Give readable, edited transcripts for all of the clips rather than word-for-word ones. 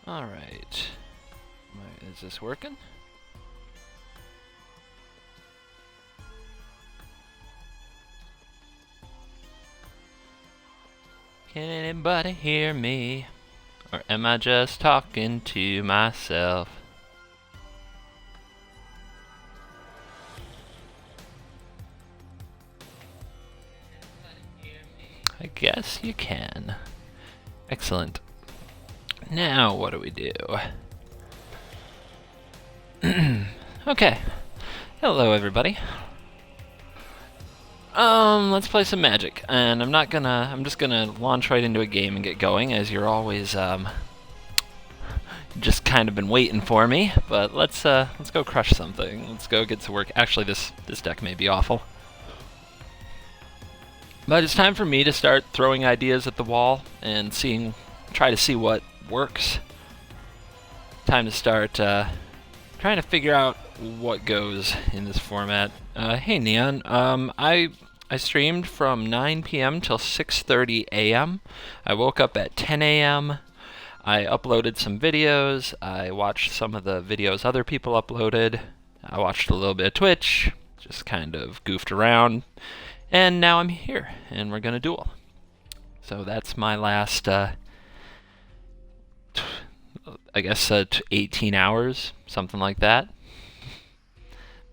Alright. Is this working? Can anybody hear me? Or am I just talking to myself? I guess you can. Excellent. Now, what do we do? Okay. Hello, everybody. Let's play some Magic. And I'm just gonna launch right into a game and get going, as you're always, just kind of been waiting for me. But let's go crush something. Let's go get to work. Actually, this deck may be awful. But it's time for me to start throwing ideas at the wall and try to see what works. Time to start trying to figure out what goes in this format. Hey Neon, I streamed from 9 p.m. till 6:30 a.m. I woke up at 10 a.m. I uploaded some videos. I watched some of the videos other people uploaded. I watched a little bit of Twitch, just kind of goofed around. And now I'm here, and we're gonna duel. So that's my last, I guess, 18 hours, something like that.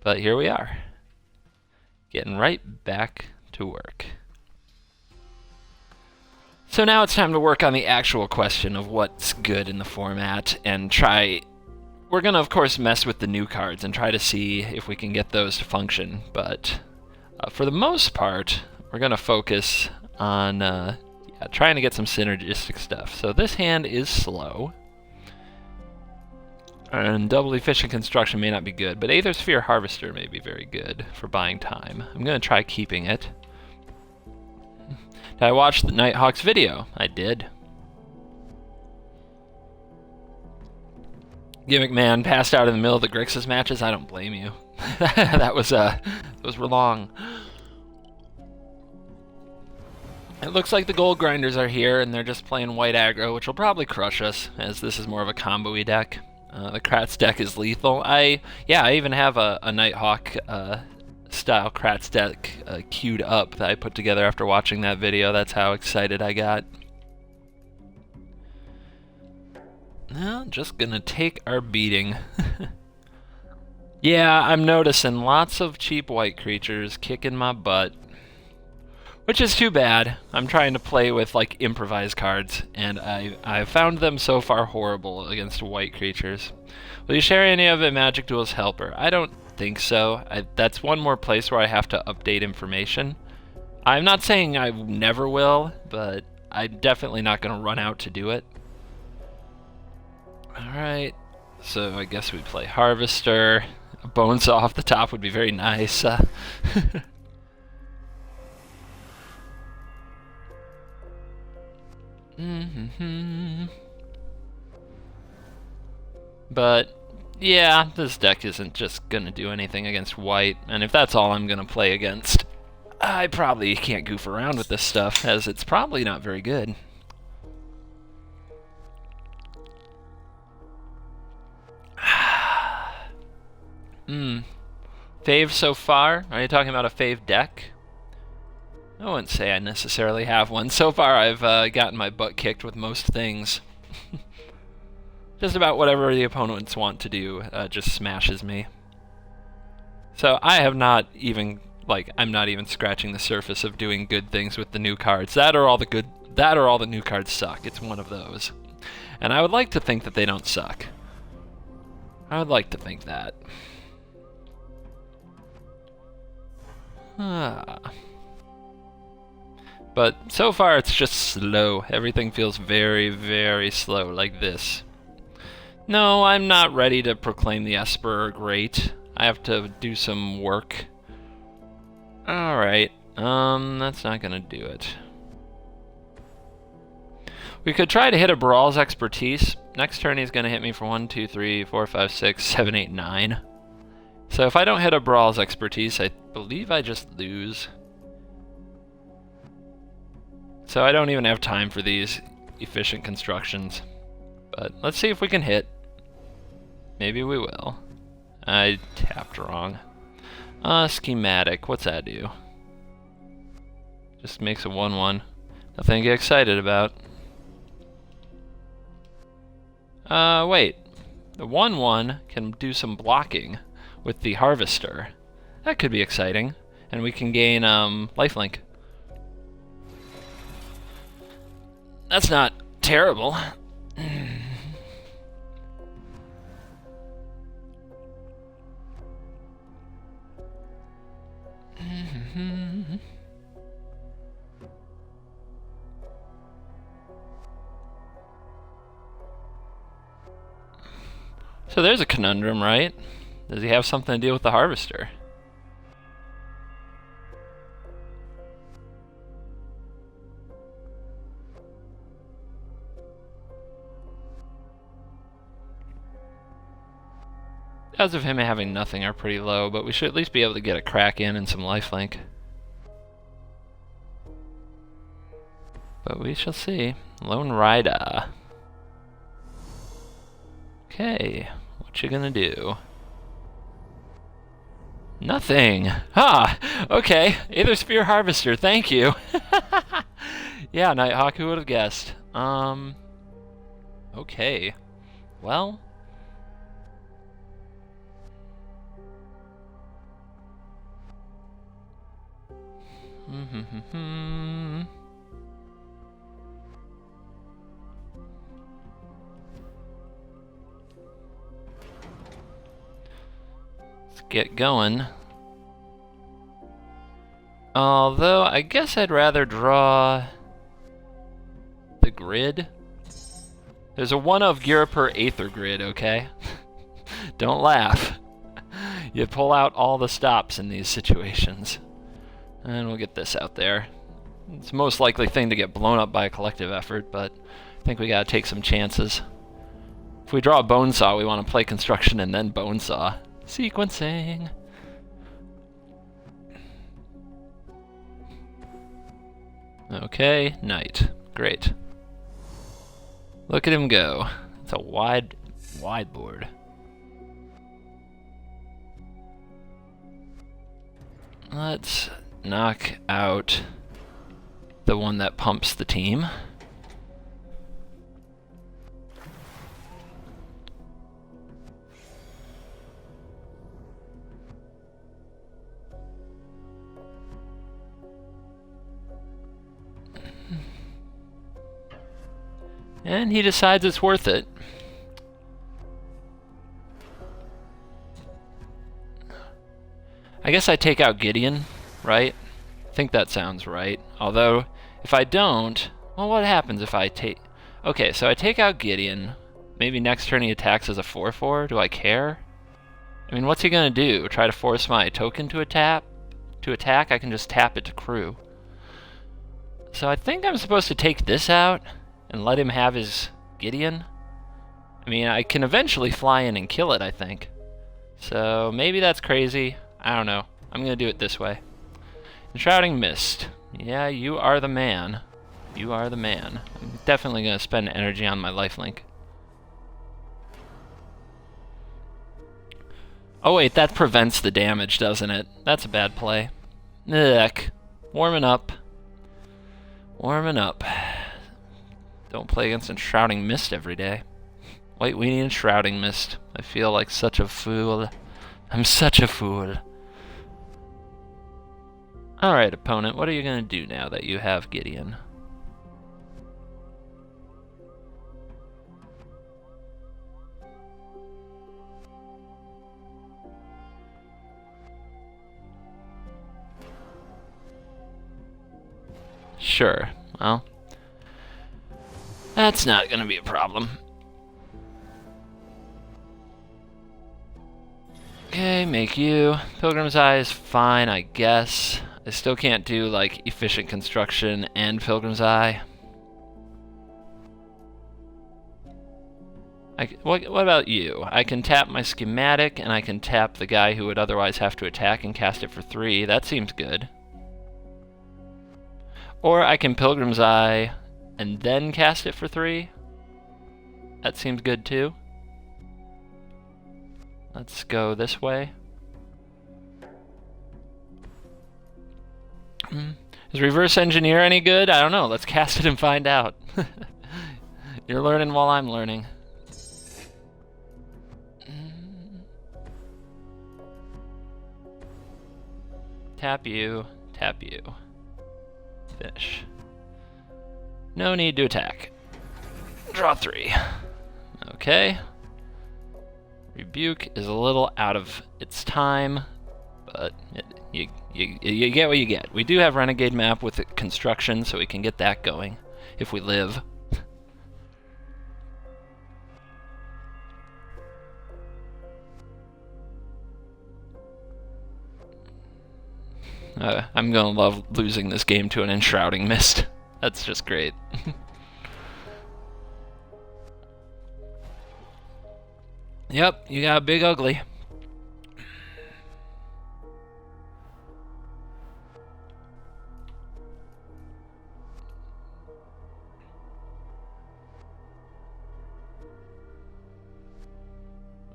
But here we are, getting right back to work. So now it's time to work on the actual question of what's good in the format, and we're gonna, of course, mess with the new cards and try to see if we can get those to function, but for the most part, we're going to focus on trying to get some synergistic stuff. So this hand is slow, and Double Efficient Construction may not be good, but Aether Sphere Harvester may be very good for buying time. I'm going to try keeping it. Did I watch the Nighthawk's video? I did. Gimmick Man passed out in the middle of the Grixis matches. I don't blame you. Those were long. It looks like the Gold Grinders are here, and they're just playing white aggro, which will probably crush us, as this is more of a combo-y deck. The Kratz deck is lethal. I even have a Nighthawk style Kratz deck queued up that I put together after watching that video. That's how excited I got. Well, just gonna take our beating. Yeah, I'm noticing lots of cheap white creatures kicking my butt, which is too bad. I'm trying to play with like improvised cards, and I've found them so far horrible against white creatures. Will you share any of it Magic Duel's Helper? I don't think so. That's one more place where I have to update information. I'm not saying I never will, but I'm definitely not going to run out to do it. Alright, so I guess we play Harvester. A Bonesaw off the top would be very nice. But yeah, this deck isn't just gonna do anything against white, and if that's all I'm gonna play against, I probably can't goof around with this stuff, as it's probably not very good. Fave so far? Are you talking about a fave deck? I wouldn't say I necessarily have one. So far I've gotten my butt kicked with most things. Just about whatever the opponents want to do just smashes me. So I have not even, I'm not even scratching the surface of doing good things with the new cards. That or all the new cards suck. It's one of those. And I would like to think that they don't suck. I would like to think that. But so far it's just slow. Everything feels very, very slow, like this. No, I'm not ready to proclaim the Esper great. I have to do some work. Alright, that's not gonna do it. We could try to hit a Brawl's Expertise. Next turn he's gonna hit me for 1, 2, 3, 4, 5, 6, 7, 8, 9. So if I don't hit a Brawl's Expertise, I believe I just lose. So I don't even have time for these efficient constructions. But let's see if we can hit. Maybe we will. I tapped wrong. Schematic. What's that do? Just makes a 1/1. Nothing to get excited about. Wait. The 1/1 can do some blocking with the Harvester. That could be exciting. And we can gain, lifelink. That's not terrible. So there's a conundrum, right? Does he have something to deal with the Harvester? Odds of him having nothing are pretty low, but we should at least be able to get a crack in and some lifelink. But we shall see. Lone Rider. Okay, what you gonna do? Nothing! Ah! Okay, Aether Spear Harvester, thank you! Yeah, Nighthawk, who would have guessed? Okay. Well... Let's get going. Although, I guess I'd rather draw the grid. There's a 1 of Gira per Aether grid, okay? Don't laugh. You pull out all the stops in these situations. And we'll get this out there. It's the most likely thing to get blown up by a collective effort, but I think we gotta take some chances. If we draw a Bonesaw, we want to play Construction and then Bonesaw. Sequencing! Okay, Knight. Great. Look at him go. It's a wide board. Let's knock out the one that pumps the team. And he decides it's worth it. I guess I take out Gideon, right? I think that sounds right. Although, if I don't, well, what happens if I take... Okay, so I take out Gideon. Maybe next turn he attacks as a 4/4. Do I care? I mean, what's he gonna do? Try to force my token to attack? I can just tap it to crew. So I think I'm supposed to take this out and let him have his Gideon. I mean, I can eventually fly in and kill it, I think. So maybe that's crazy. I don't know. I'm gonna do it this way. Enshrouding Mist. Yeah, you are the man. You are the man. I'm definitely gonna spend energy on my lifelink. Oh wait, that prevents the damage, doesn't it? That's a bad play. Ugh. Warming up. Warming up. Don't play against Enshrouding Mist every day. Wait, we need Enshrouding Mist. I feel like such a fool. I'm such a fool. Alright, opponent, what are you gonna do now that you have Gideon? Sure, well, that's not gonna be a problem. Okay, make you. Pilgrim's Eye is fine, I guess. I still can't do, like, Efficient Construction and Pilgrim's Eye. What about you? I can tap my Schematic, and I can tap the guy who would otherwise have to attack and cast it for 3. That seems good. Or I can Pilgrim's Eye and then cast it for 3. That seems good too. Let's go this way. Is reverse engineer any good? I don't know. Let's cast it and find out. You're learning while I'm learning. Tap you, tap you. Finish. No need to attack. Draw 3. Okay. Rebuke is a little out of its time, but you get what you get. We do have Renegade map with construction, so we can get that going if we live. I'm gonna love losing this game to an Enshrouding Mist. That's just great. Yep, you got a big ugly.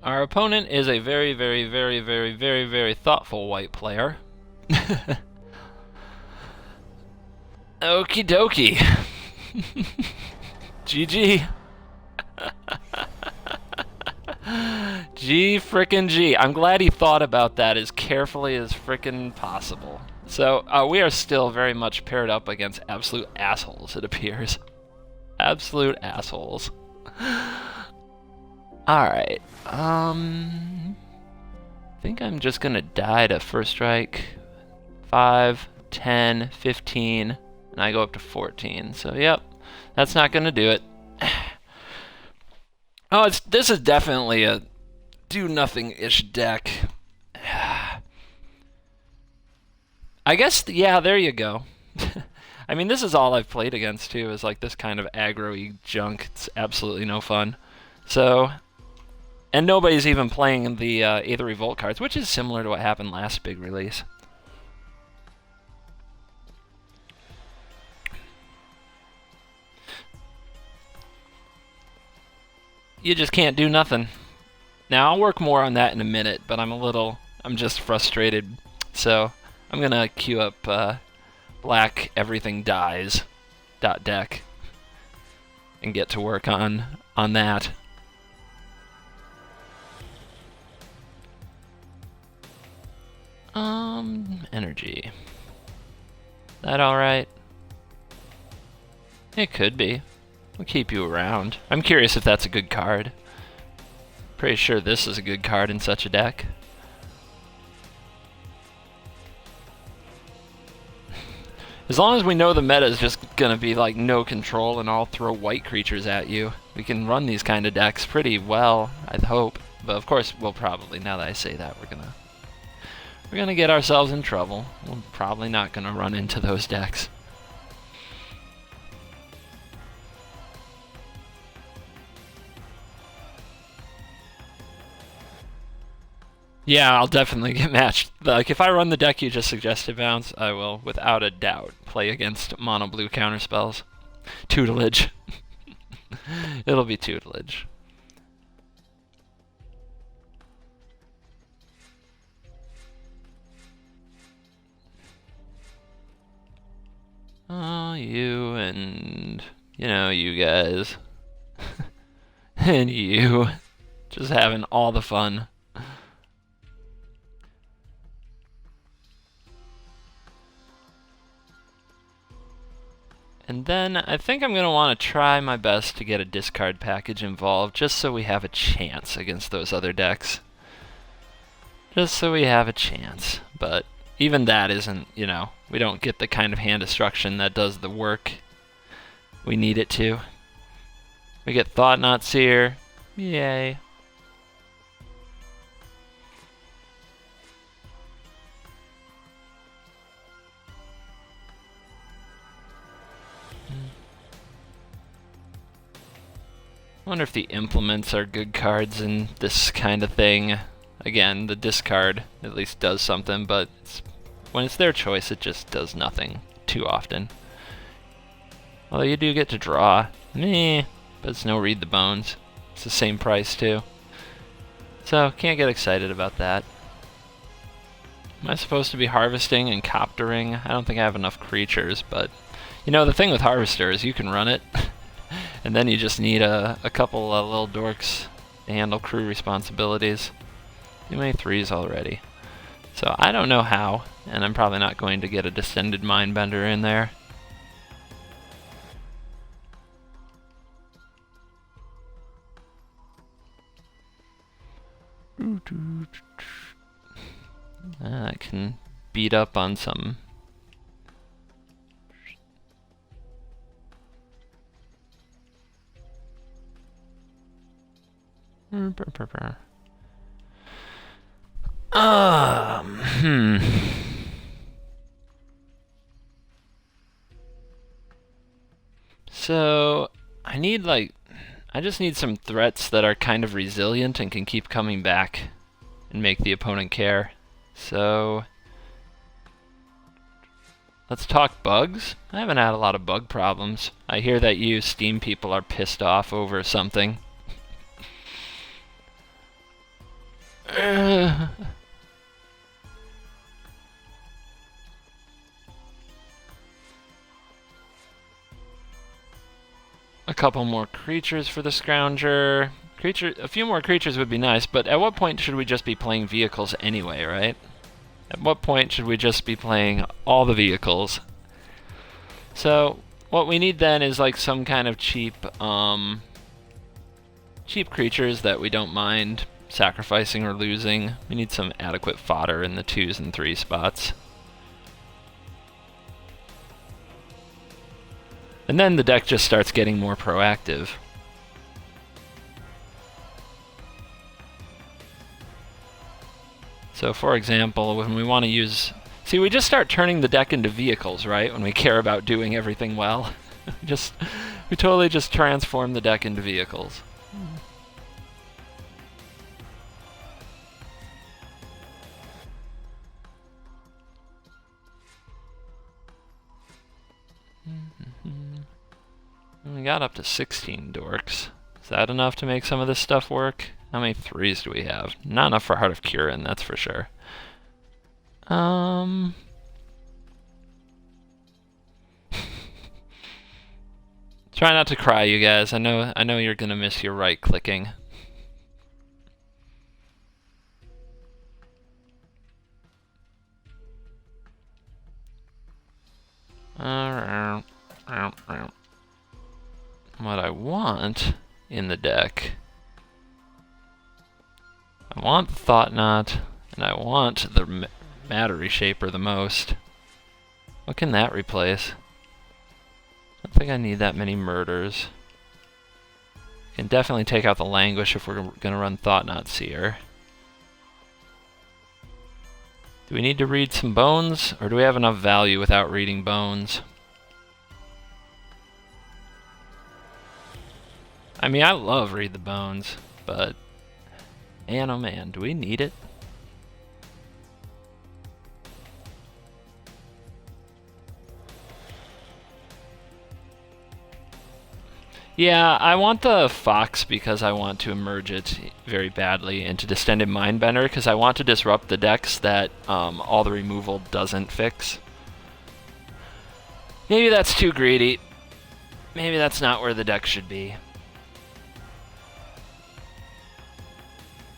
Our opponent is a very, very, very, very, very, very thoughtful white player. Okie dokie. GG. G frickin' G. I'm glad he thought about that as carefully as frickin' possible. So, we are still very much paired up against absolute assholes, it appears. Absolute assholes. Alright. I think I'm just gonna die to first strike. 5, 10, 15, and I go up to 14. So, yep. That's not gonna do it. Oh, this is definitely a do-nothing-ish deck. I guess, yeah, there you go. I mean, this is all I've played against, too, is like this kind of aggro-y junk. It's absolutely no fun. So, and nobody's even playing the Aether Revolt cards, which is similar to what happened last big release. You just can't do nothing. Now, I'll work more on that in a minute, but I'm just frustrated. So, I'm gonna queue up Black Everything Dies .deck and get to work on that. Energy. That alright? It could be. We'll keep you around. I'm curious if that's a good card. Pretty sure this is a good card in such a deck. As long as we know the meta is just gonna be like no control and I'll throw white creatures at you, we can run these kind of decks pretty well, I'd hope. But of course, we'll probably, now that I say that, we're gonna get ourselves in trouble. We're probably not gonna run into those decks. Yeah, I'll definitely get matched. Like, if I run the deck you just suggested, Bounce, I will, without a doubt, play against mono blue counterspells. Tutelage. It'll be tutelage. Oh, you and, you know, you guys. And you. Just having all the fun. And then I think I'm going to want to try my best to get a discard package involved, just so we have a chance against those other decks. Just so we have a chance. But even that isn't, you know, we don't get the kind of hand destruction that does the work we need it to. We get Thought-Knot Seer. Yay. I wonder if the implements are good cards in this kind of thing. Again, the discard at least does something, but when it's their choice, it just does nothing too often. Although you do get to draw. Meh, but it's no read the bones. It's the same price too. So, can't get excited about that. Am I supposed to be harvesting and coptering? I don't think I have enough creatures, but... You know, the thing with Harvester is you can run it, and then you just need a couple of little dorks to handle crew responsibilities. Too many 3s already. So I don't know how, and I'm probably not going to get a Descended Mindbender in there. I can beat up on some... So, I just need some threats that are kind of resilient and can keep coming back and make the opponent care. So, let's talk bugs. I haven't had a lot of bug problems. I hear that you Steam people are pissed off over something. A couple more creatures for the Scrounger. A few more creatures would be nice, but at what point should we just be playing vehicles anyway, right? At what point should we just be playing all the vehicles? So, what we need then is like some kind of cheap creatures that we don't mind sacrificing or losing. We need some adequate fodder in the 2s and 3 spots. And then the deck just starts getting more proactive. So for example, when we want to use... See, we just start turning the deck into vehicles, right? When we care about doing everything well. We totally just transform the deck into vehicles. We got up to 16 dorks. Is that enough to make some of this stuff work? How many 3s do we have? Not enough for Heart of Kirin, that's for sure. Try not to cry, you guys. I know you're gonna miss your right clicking. What I want in the deck, I want Thought Knot, and I want the Matter Reshaper the most. What can that replace? I don't think I need that many murders. Can definitely take out the Languish if we're gonna run Thought Knot Seer. Do we need to read some bones, or do we have enough value without reading bones? I mean, I love Read the Bones, but man, oh man, do we need it? Yeah, I want the Fox because I want to merge it very badly into Distended Mindbender because I want to disrupt the decks that all the removal doesn't fix. Maybe that's too greedy. Maybe that's not where the deck should be.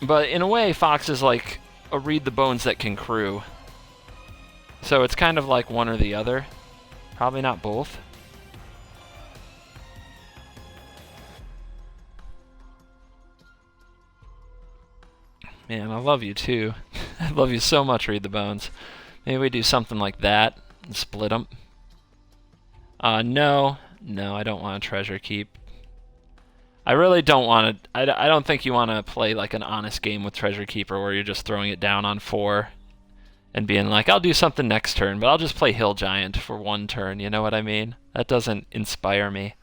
But in a way, Fox is like a Read the Bones that can crew. So it's kind of like one or the other. Probably not both. Man, I love you too. I love you so much, Read the Bones. Maybe we do something like that and split them. No, I don't want a Treasure Keep. I really don't want to... I don't think you want to play like an honest game with Treasure Keeper where you're just throwing it down on 4 and being like, I'll do something next turn, but I'll just play Hill Giant for 1 turn, you know what I mean? That doesn't inspire me.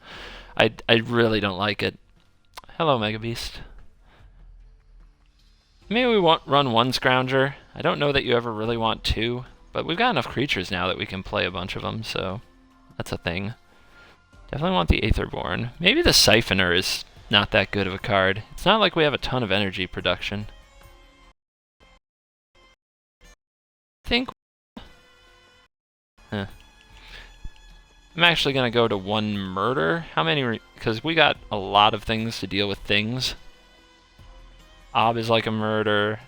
I really don't like it. Hello, Mega Beast. Maybe we won't run 1 Scrounger. I don't know that you ever really want 2, but we've got enough creatures now that we can play a bunch of them, so that's a thing. Definitely want the Aetherborn. Maybe the Siphoner is not that good of a card. It's not like we have a ton of energy production. I think... I'm actually going to go to 1 murder. How many... Because we got a lot of things to deal with things. Ob is like a murder.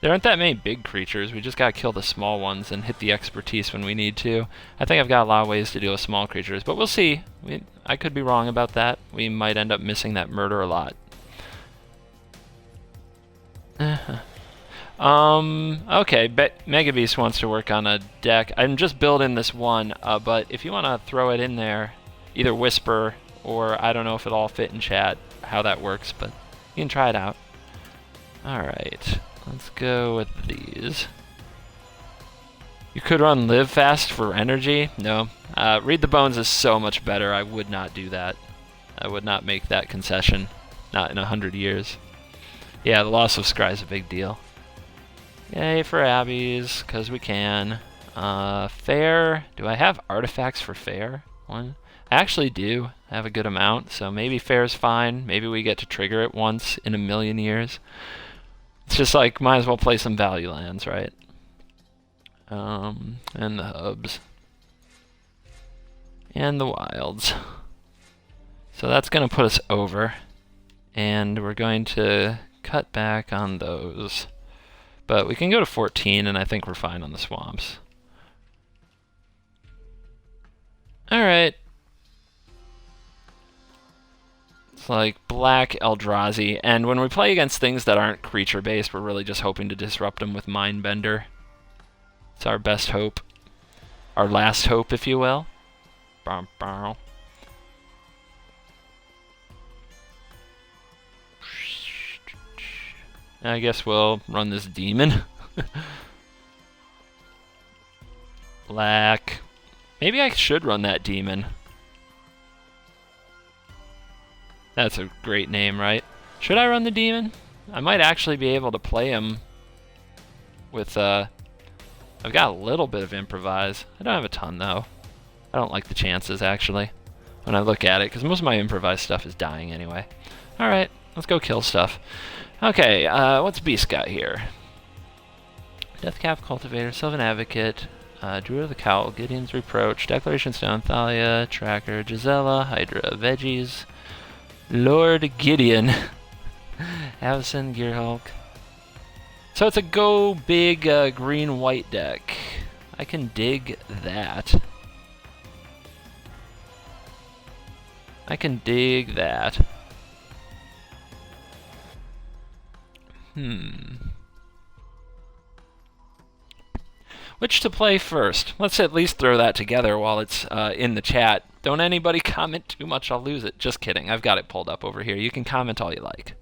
There aren't that many big creatures. We just gotta kill the small ones and hit the expertise when we need to. I think I've got a lot of ways to deal with small creatures, but we'll see. I could be wrong about that. We might end up missing that murder a lot. Okay, Mega Beast wants to work on a deck. I'm just building this one, but if you want to throw it in there, either whisper or I don't know if it'll all fit in chat, how that works, but you can try it out. Alright, let's go with these. You could run Live Fast for energy. No. Read the Bones is so much better. I would not do that. I would not make that concession. Not in 100 years. Yeah, the loss of Scry is a big deal. Yay for Abbeys, because we can. Fair. Do I have artifacts for Fair? One. I actually do. I have a good amount, so maybe Fair's fine. Maybe we get to trigger it once in a million years. It's just like, might as well play some value lands, right? And the hubs. And the wilds. So that's going to put us over. And we're going to cut back on those. But we can go to 14, and I think we're fine on the swamps. Alright. It's like black Eldrazi, and when we play against things that aren't creature-based, we're really just hoping to disrupt them with Mindbender. It's our best hope. Our last hope, if you will. I guess we'll run this demon. Black. Maybe I should run that demon. That's a great name, right? Should I run the demon? I might actually be able to play him with, I've got a little bit of improvise. I don't have a ton, though. I don't like the chances, actually, when I look at it, because most of my improvise stuff is dying anyway. Alright, let's go kill stuff. Okay, what's Beast got here? Deathcap, Cultivator, Sylvan Advocate, Druid of the Cowl, Gideon's Reproach, Declaration Stone, Thalia, Tracker, Gisela, Hydra, Veggies, Lord Gideon, Avacyn, Gearhulk. So it's a go big green-white deck. I can dig that. I can dig that. Which to play first? Let's at least throw that together while it's in the chat. Don't anybody comment too much, I'll lose it. Just kidding, I've got it pulled up over here. You can comment all you like.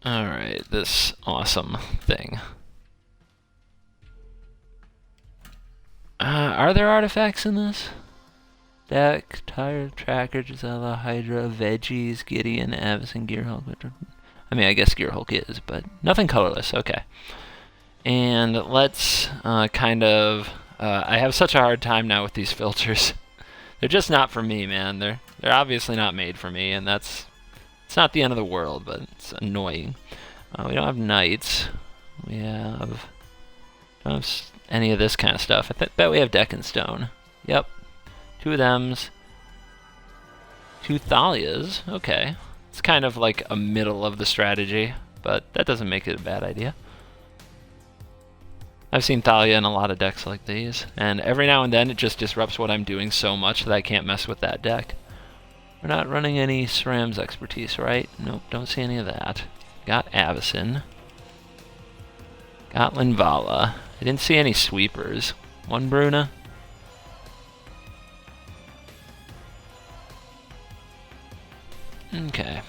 Alright, this awesome thing. Are there artifacts in this? Deck, Tire, Tracker, Gisela, Hydra, Veggies, Gideon, Avacyn, Gearhulk. I mean, I guess Gearhulk is, but nothing colorless. Okay. And let's kind of... I have such a hard time now with these filters. They're just not for me, man. They're obviously not made for me, and it's not the end of the world, but it's annoying. We don't have knights. We have... don't have any of this kind of stuff. I bet we have Deck and Stone. Yep. 2 of thems. 2 Thalias. Okay. It's kind of like a middle of the strategy, but that doesn't make it a bad idea. I've seen Thalia in a lot of decks like these, and every now and then it just disrupts what I'm doing so much that I can't mess with that deck. We're not running any SRAM's expertise, right? Nope, don't see any of that. Got Avacyn. Got Linvala. I didn't see any sweepers. 1 Bruna. Okay.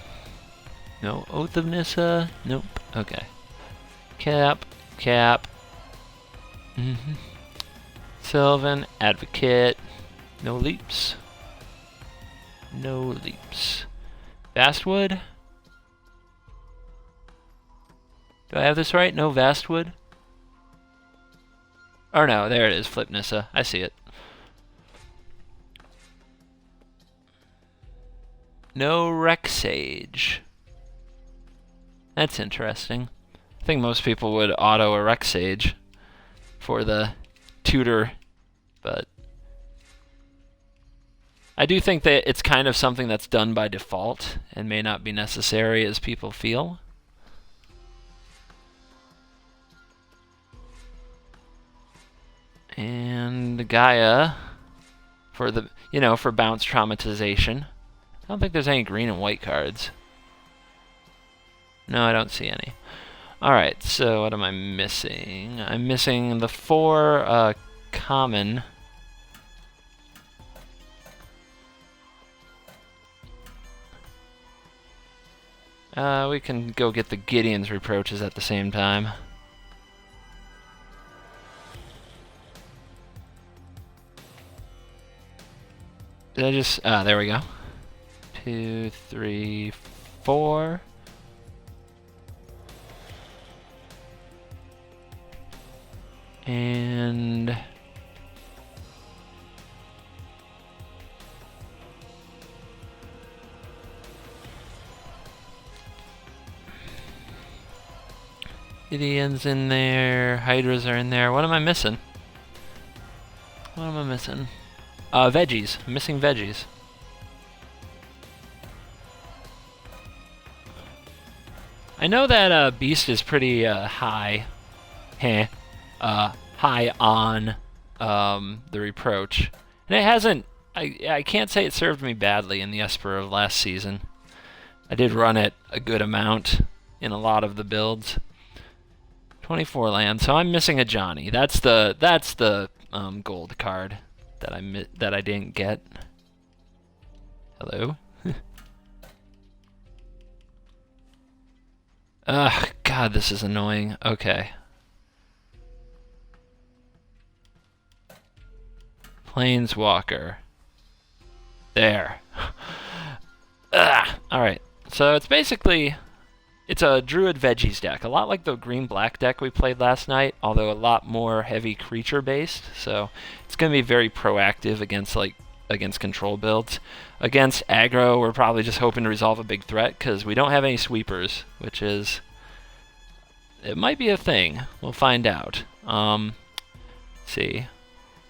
No Oath of Nissa. Nope. Okay. Cap. Cap. Sylvan. Advocate. No leaps. No leaps. Vastwood. Do I have this right? No Vastwood? Or no, there it is, Flip Nissa. I see it. No Rexage. That's interesting. I think most people would auto a Rexage for the tutor, but I do think that it's kind of something that's done by default and may not be necessary as people feel. And Gaia for the, for bounce traumatization. I don't think there's any green and white cards. No, I don't see any. Alright, so what am I missing? I'm missing the 4 common. We can go get the Gideon's Reproaches at the same time. Did I just... there we go. 2, 3, 4. And... Gideon's in there, Hydras are in there. What am I missing? What am I missing? Veggies. I'm missing veggies. I know that Beast is pretty high. High on the Reproach. And it hasn't... I can't say it served me badly in the Esper of last season. I did run it a good amount in a lot of the builds. 24 land, so I'm missing a Johnny. That's the gold card that I didn't get. Hello? Ugh, God, this is annoying. Okay. Planeswalker. There. Ugh. Alright, so it's basically... It's a Druid Veggies deck, a lot like the green-black deck we played last night, although a lot more heavy creature-based, so it's going to be very proactive against control builds. Against aggro, we're probably just hoping to resolve a big threat, because we don't have any sweepers, which is... It might be a thing. We'll find out. Let's see.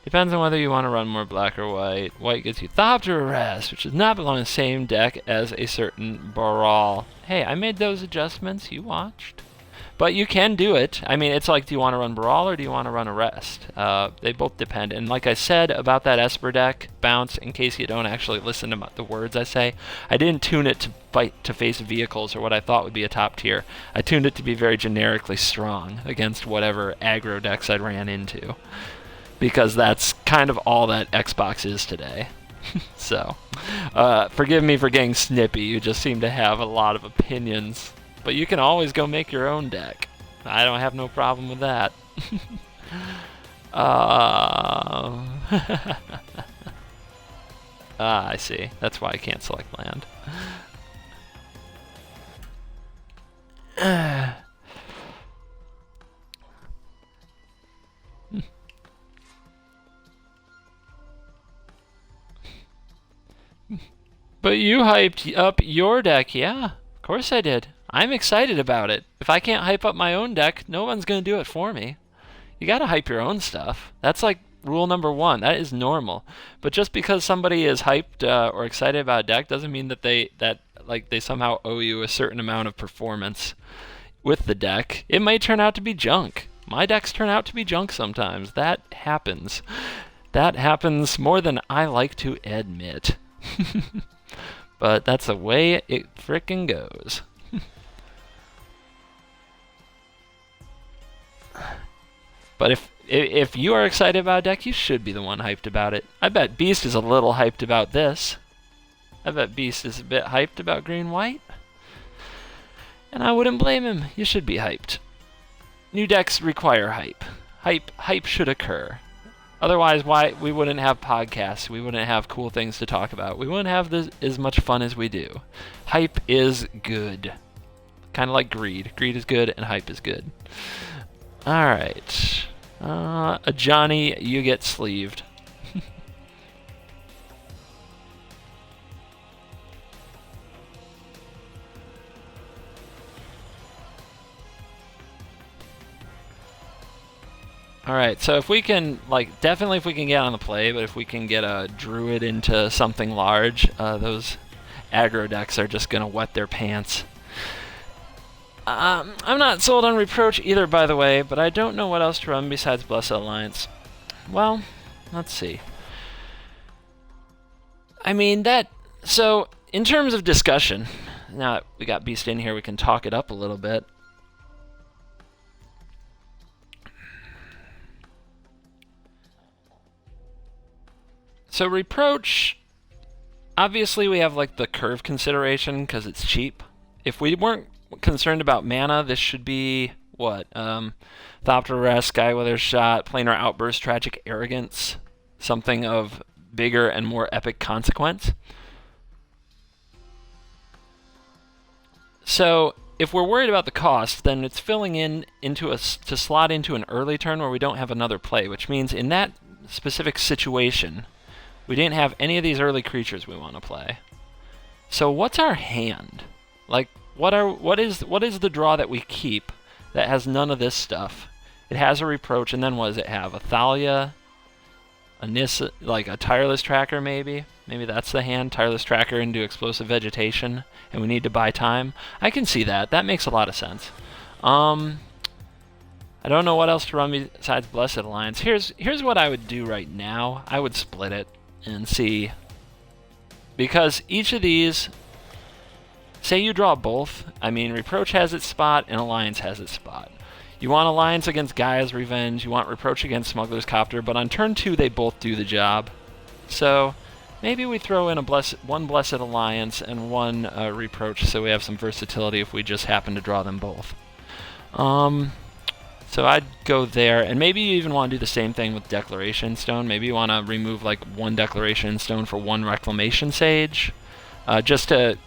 Depends on whether you want to run more black or white. White gets you Thopter Arrest, which does not belong in the same deck as a certain Baral. Hey, I made those adjustments. You watched. But you can do it. I mean, it's like, do you want to run Baral or do you want to run Arrest? They both depend. And like I said about that Esper deck, Bounce, in case you don't actually listen to the words I say, I didn't tune it to fight to face vehicles or what I thought would be a top tier. I tuned it to be very generically strong against whatever aggro decks I ran into. Because that's kind of all that Xbox is today. So, forgive me for getting snippy. You just seem to have a lot of opinions. But you can always go make your own deck. I don't have no problem with that. I see. That's why I can't select land. But you hyped up your deck, yeah. Of course I did. I'm excited about it. If I can't hype up my own deck, no one's going to do it for me. You got to hype your own stuff. That's like rule number 1. That is normal. But just because somebody is hyped or excited about a deck doesn't mean that they somehow owe you a certain amount of performance with the deck. It might turn out to be junk. My decks turn out to be junk sometimes. That happens. That happens more than I like to admit. But that's the way it frickin' goes. But if you are excited about a deck, you should be the one hyped about it. I bet Beast is a little hyped about this. I bet Beast is a bit hyped about green-white. And I wouldn't blame him. You should be hyped. New decks require hype. Hype should occur. Otherwise, why we wouldn't have podcasts, we wouldn't have cool things to talk about, we wouldn't have as much fun as we do. Hype is good. Kind of like greed. Greed is good and hype is good. Alright. Johnny, you get sleeved. Alright, so if we can, like, definitely if we can get on the play, but if we can get a druid into something large, those aggro decks are just gonna wet their pants. I'm not sold on Reproach either, by the way, but I don't know what else to run besides Blessed Alliance. Well, let's see. I mean, so, in terms of discussion, now that we got Beast in here, we can talk it up a little bit. So Reproach, obviously we have like the curve consideration because it's cheap. If we weren't concerned about mana, this should be what? Thopter Rest, Skyweather Shot, Planar Outburst, Tragic Arrogance, something of bigger and more epic consequence. So if we're worried about the cost, then it's filling in to slot into an early turn where we don't have another play, which means in that specific situation, we didn't have any of these early creatures we want to play. So what's our hand? Like, what is the draw that we keep that has none of this stuff? It has a Reproach, and then what does it have? A Thalia, a Nissa, like a Tireless Tracker maybe? Maybe that's the hand, Tireless Tracker into Explosive Vegetation, and we need to buy time. I can see that. That makes a lot of sense. I don't know what else to run besides Blessed Alliance. Here's what I would do right now. I would split it and see, because each of these, say you draw both, I mean Reproach has its spot and Alliance has its spot. You want Alliance against Gaia's Revenge, you want Reproach against Smuggler's Copter, but on turn 2 they both do the job. So maybe we throw in one Blessed Alliance and one Reproach so we have some versatility if we just happen to draw them both. So I'd go there, and maybe you even want to do the same thing with Declaration Stone. Maybe you want to remove like one Declaration Stone for one Reclamation Sage, just to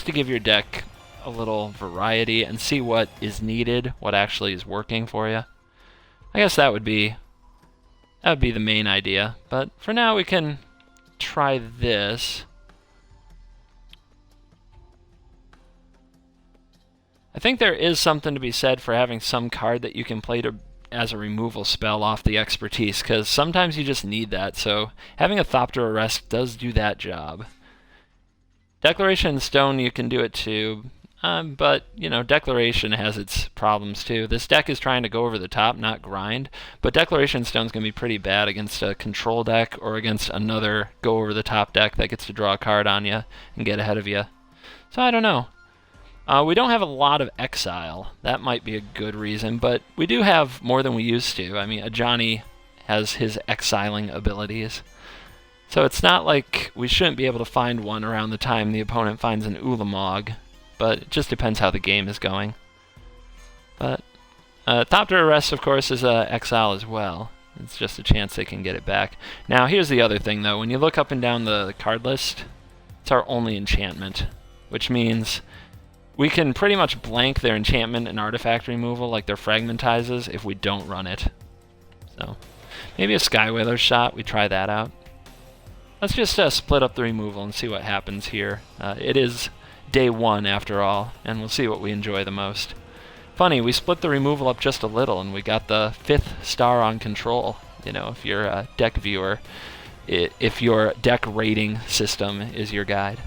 give your deck a little variety and see what is needed, what actually is working for you. I guess that would be the main idea. But for now, we can try this. I think there is something to be said for having some card that you can play as a removal spell off the expertise, because sometimes you just need that, so having a Thopter Arrest does do that job. Declaration Stone, you can do it too, but, you know, Declaration has its problems too. This deck is trying to go over the top, not grind, but Declaration Stone's going to be pretty bad against a control deck or against another go-over-the-top deck that gets to draw a card on you and get ahead of you. So I don't know. We don't have a lot of exile. That might be a good reason, but we do have more than we used to. I mean, Johnny has his exiling abilities. So it's not like we shouldn't be able to find one around the time the opponent finds an Ulamog, but it just depends how the game is going. But Thopter Arrest, of course, is exile as well. It's just a chance they can get it back. Now, here's the other thing, though. When you look up and down the card list, it's our only enchantment, which means we can pretty much blank their enchantment and artifact removal like their Fragmentizes if we don't run it. So maybe a Skyweather Shot, we try that out. Let's just split up the removal and see what happens here. It is day 1 after all, and we'll see what we enjoy the most. Funny, we split the removal up just a little and we got the 5th star on control. You know, if you're a deck viewer, if your deck rating system is your guide.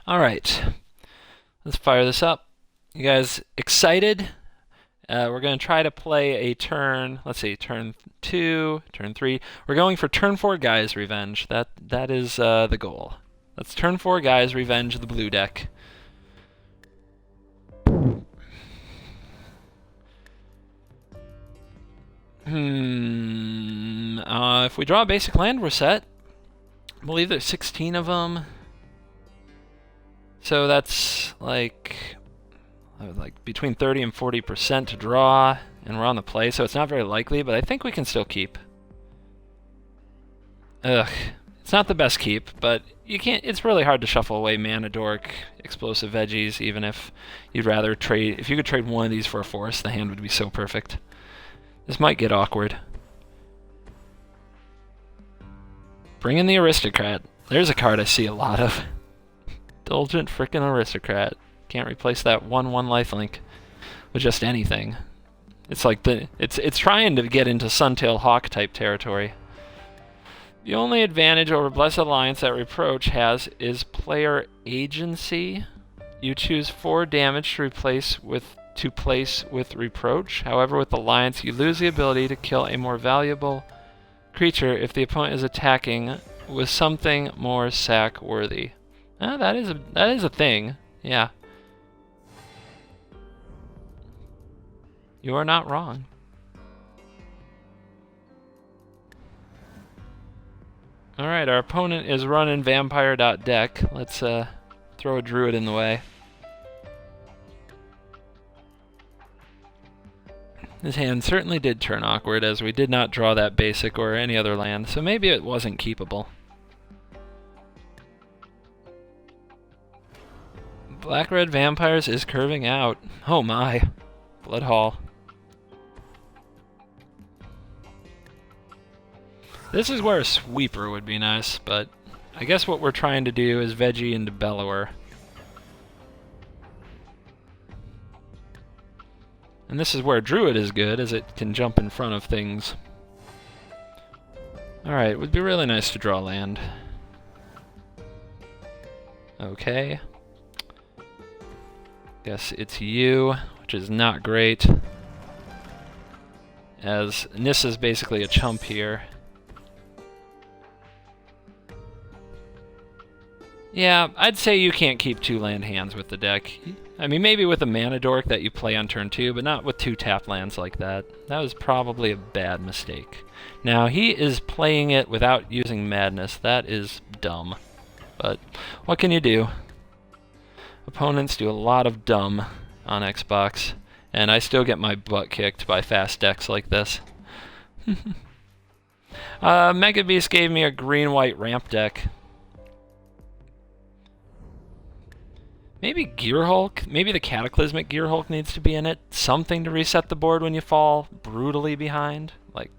Alright, let's fire this up. You guys excited? We're going to try to play a turn, let's see, turn 2, turn 3. We're going for turn 4 Gaia's Revenge. That is the goal. Let's turn 4 Gaia's Revenge, the blue deck. If if we draw a basic land, we're set. I believe there's 16 of them. So that's like between 30 and 40% to draw, and we're on the play, so it's not very likely, but I think we can still keep. Ugh. It's not the best keep, but you can't. It's really hard to shuffle away Mana Dork, Explosive Veggies, even if you'd rather trade. If you could trade one of these for a forest, the hand would be so perfect. This might get awkward. Bring in the Aristocrat. There's a card I see a lot of. Indulgent frickin' Aristocrat. Can't replace that 1/1 lifelink with just anything. It's like it's trying to get into Suntail Hawk type territory. The only advantage over Blessed Alliance that Reproach has is player agency. You choose 4 damage to place with Reproach. However, with Alliance, you lose the ability to kill a more valuable creature if the opponent is attacking with something more sack worthy. That is a thing. Yeah. You are not wrong. Alright, our opponent is running vampire.deck. Let's throw a druid in the way. His hand certainly did turn awkward, as we did not draw that basic or any other land, so maybe it wasn't keepable. Black-red vampires is curving out. Oh my. Blood Hall. This is where a sweeper would be nice, but I guess what we're trying to do is veggie into Bellower. And this is where Druid is good, as it can jump in front of things. Alright, it would be really nice to draw land. Okay. Guess it's you, which is not great, as Nissa's basically a chump here. Yeah, I'd say you can't keep 2 land hands with the deck. I mean, maybe with a Mana Dork that you play on turn 2, but not with 2 tap lands like that. That was probably a bad mistake. Now, he is playing it without using Madness. That is dumb. But what can you do? Opponents do a lot of dumb on Xbox, and I still get my butt kicked by fast decks like this. Mega Beast gave me a green-white ramp deck. Maybe Gear Hulk? Maybe the Cataclysmic Gear Hulk needs to be in it. Something to reset the board when you fall brutally behind. Like,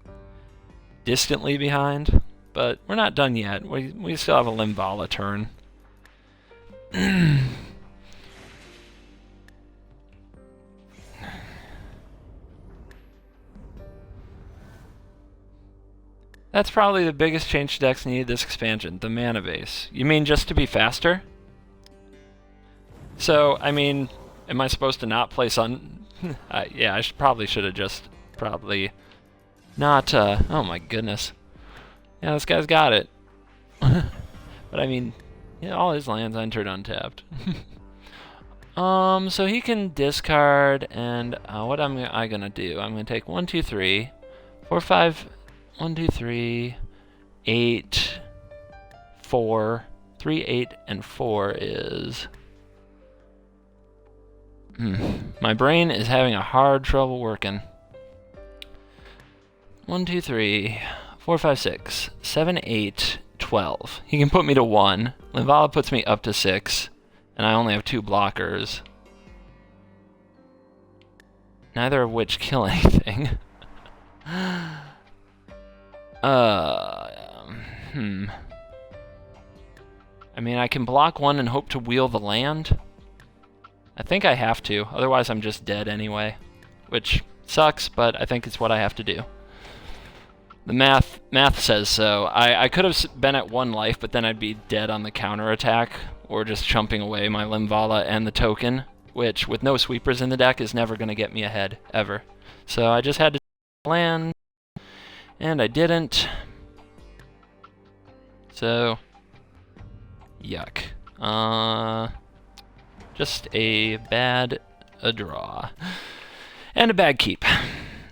distantly behind. But we're not done yet. We still have a Limvala turn. That's probably the biggest change decks need this expansion, the mana base. You mean just to be faster? So, I mean, am I supposed to not play Sun? Yeah, I probably should have just not, oh my goodness. Yeah, this guy's got it. But I mean, yeah, all his lands entered untapped. So he can discard, and what am I gonna do? I'm gonna take 1, 2, 3, 4, 5, 1, 2, 3, 8, 4, 3, 8, and 4 is... My brain is having a hard trouble working. 1, 2, 3, 4, 5, 6, 7, 8, 12. He can put me to 1. Limvala puts me up to 6, and I only have 2 blockers. Neither of which kill anything. I mean, I can block 1 and hope to wheel the land. I think I have to, otherwise I'm just dead anyway. Which sucks, but I think it's what I have to do. The math says so. I could have been at 1 life, but then I'd be dead on the counterattack, or just chumping away my Limvala and the token, which, with no sweepers in the deck, is never going to get me ahead, ever. So I just had to land, and I didn't. So, yuck. Just a bad draw. And a bad keep.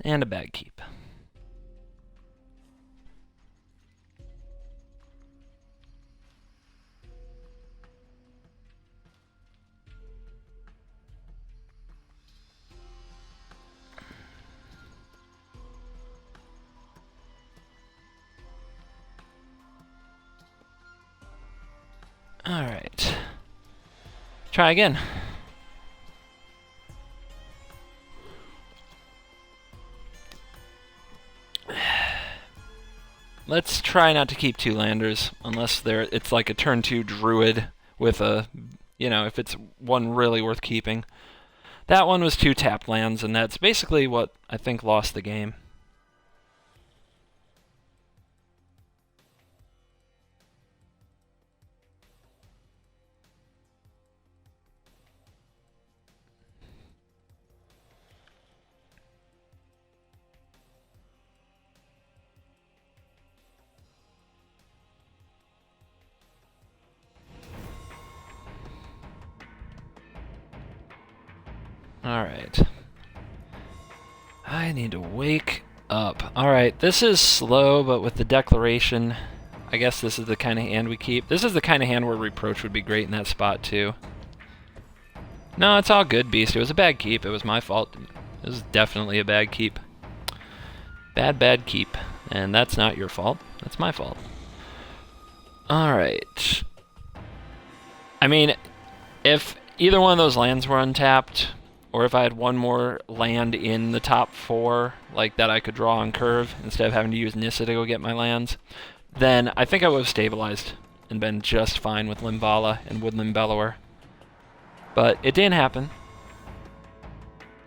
And a bad keep. Alright. Try again. Let's try not to keep 2 landers, unless it's like a turn 2 druid with a, if it's one really worth keeping. That one was 2 tapped lands, and that's basically what I think lost the game. Alright. I need to wake up. Alright, this is slow, but with the declaration, I guess this is the kind of hand we keep. This is the kind of hand where Reproach would be great in that spot, too. No, it's all good, Beast. It was a bad keep. It was my fault. It was definitely a bad keep. Bad keep. And that's not your fault. That's my fault. Alright. I mean, if either one of those lands were untapped, or if I had one more land in the top 4, like that I could draw on curve, instead of having to use Nissa to go get my lands, then I think I would have stabilized and been just fine with Limvala and Woodland Bellower. But it didn't happen.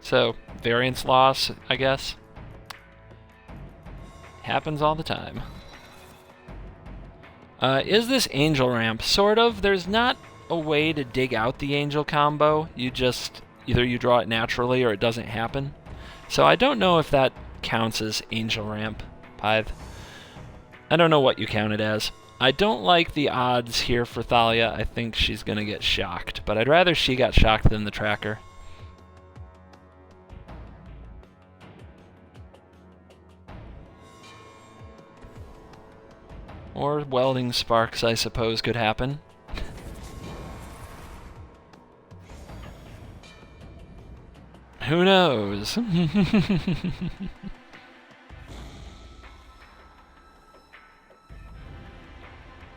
So, variance loss, I guess. Happens all the time. Is this Angel Ramp? Sort of. There's not a way to dig out the Angel combo. You just... either you draw it naturally or it doesn't happen. So I don't know if that counts as Angel Ramp, Pyth. I don't know what you count it as. I don't like the odds here for Thalia. I think she's going to get shocked, but I'd rather she got shocked than the tracker. Or Welding Sparks, I suppose, could happen. Who knows?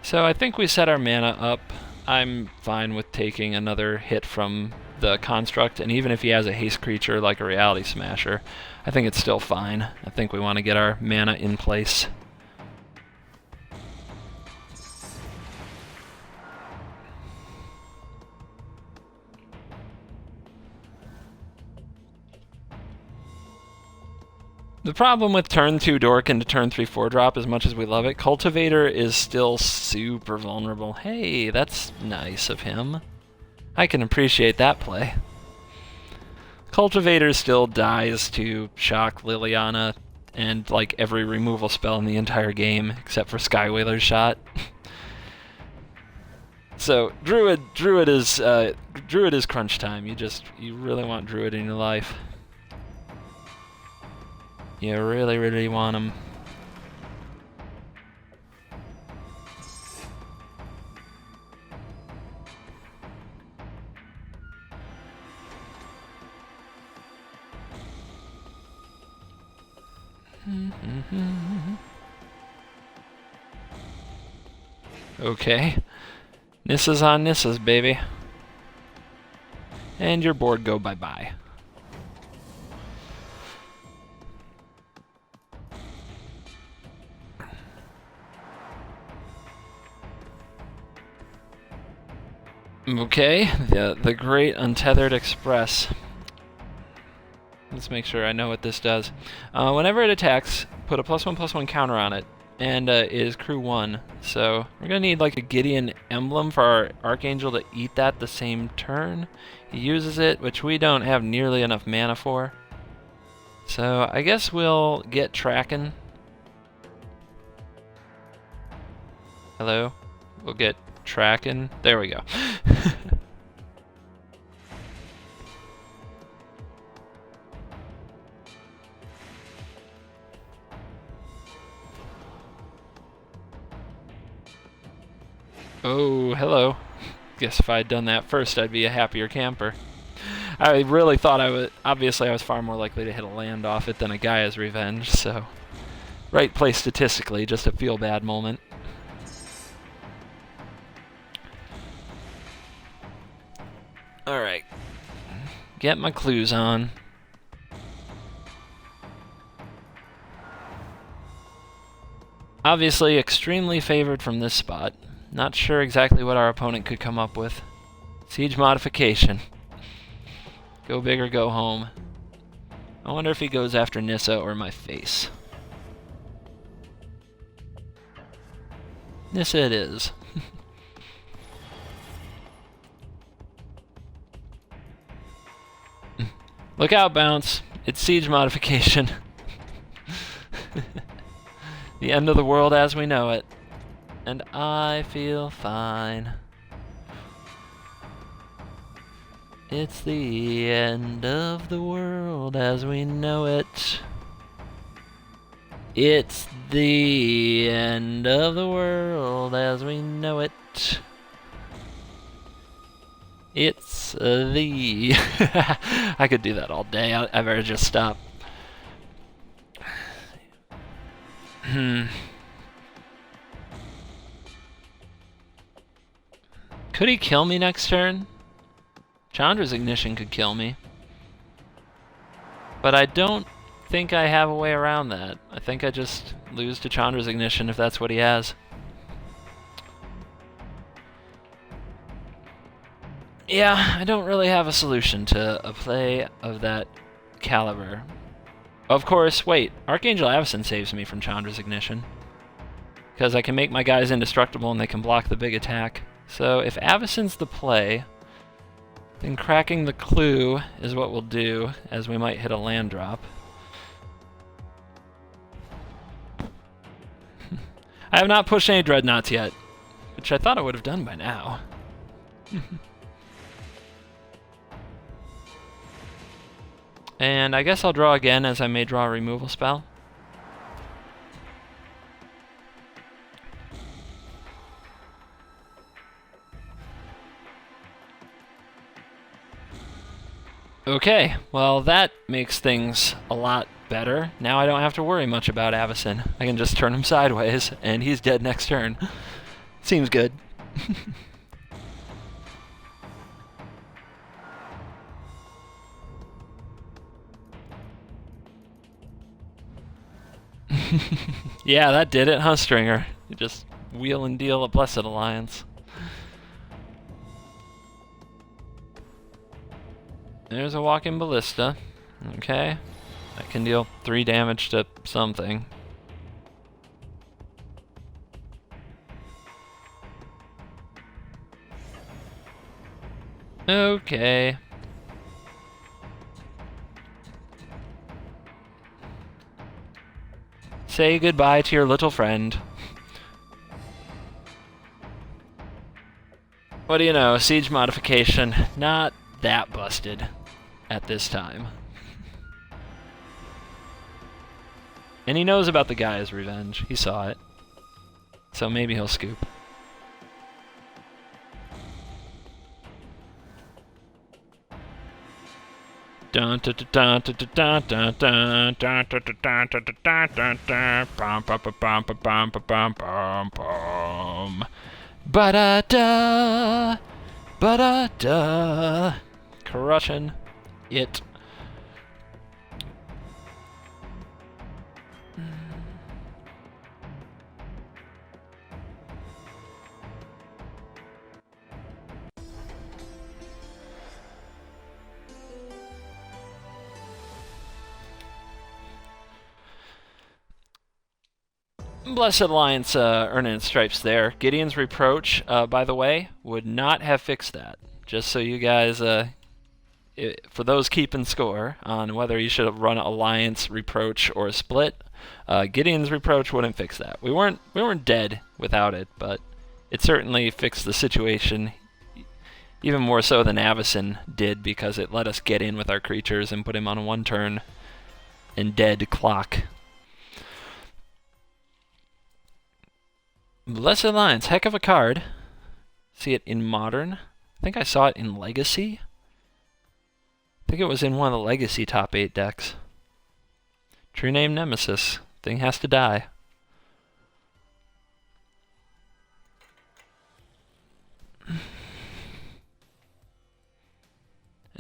So I think we set our mana up. I'm fine with taking another hit from the construct, and even if he has a haste creature like a Reality Smasher, I think it's still fine. I think we want to get our mana in place. The problem with turn 2 Dork into turn 3 4-drop, as much as we love it, Cultivator is still super vulnerable. Hey, that's nice of him. I can appreciate that play. Cultivator still dies to Shock Liliana and like every removal spell in the entire game, except for Skywhaler's Shot. So Druid is crunch time. You really want Druid in your life. You really, really want him. Okay. Nissa's on Nissa's, baby. And your board go bye-bye. Okay, the Great Untethered Express. Let's make sure I know what this does. Whenever it attacks, put a +1/+1 counter on it, and it is crew 1. So we're gonna need like a Gideon emblem for our Archangel to eat that the same turn. He uses it, which we don't have nearly enough mana for. So I guess we'll get tracking. Hello? We'll get tracking. There we go. Oh, hello. Guess if I had done that first, I'd be a happier camper. I really thought I would. Obviously, I was far more likely to hit a land off it than a Gaia's Revenge, so. Right play statistically, just a feel bad moment. get my clues on. Obviously, extremely favored from this spot. Not sure exactly what our opponent could come up with. Siege modification. Go big or go home. I wonder if he goes after Nissa or my face. Nissa it is. Look out, Bounce. It's siege modification. The end of the world as we know it. And I feel fine. It's the end of the world as we know it. It's the end of the world as we know it. It's the... I could do that all day. I better just stop. Could he kill me next turn? Chandra's Ignition could kill me. But I don't think I have a way around that. I think I just lose to Chandra's Ignition if that's what he has. Yeah, I don't really have a solution to a play of that caliber. Of course, wait, Archangel Avacyn saves me from Chandra's Ignition. Because I can make my guys indestructible and they can block the big attack. So if Avacyn's the play, then cracking the clue is what we'll do, as we might hit a land drop. I have not pushed any Dreadnoughts yet, which I thought I would have done by now. And I guess I'll draw again, as I may draw a removal spell. Okay, well that makes things a lot better. Now I don't have to worry much about Avacyn. I can just turn him sideways, and he's dead next turn. Seems good. Yeah, that did it, huh, Stringer? You just wheel and deal a Blessed Alliance. There's a walking ballista. Okay. That can deal 3 damage to something. Okay. Say goodbye to your little friend. What do you know? Siege modification. Not that busted at this time. And he knows about the Gaia's Revenge. He saw it. So maybe he'll scoop. Dun dun dun dun dun dun dun dun dun dun dun dun dun bum bum bum bum bum bum bum. Ba-da-da, ba-da-da. Crushing it. Blessed Alliance earning its stripes there. Gideon's Reproach, by the way, would not have fixed that. Just so you guys, for those keeping score on whether you should have run Alliance, Reproach, or Split, Gideon's Reproach wouldn't fix that. We weren't dead without it, but it certainly fixed the situation, even more so than Avacyn did, because it let us get in with our creatures and put him on a 1-turn and dead clock. Blessed Alliance, heck of a card. See it in Modern. I think I saw it in Legacy. I think it was in one of the Legacy top 8 decks. True name Nemesis. Thing has to die.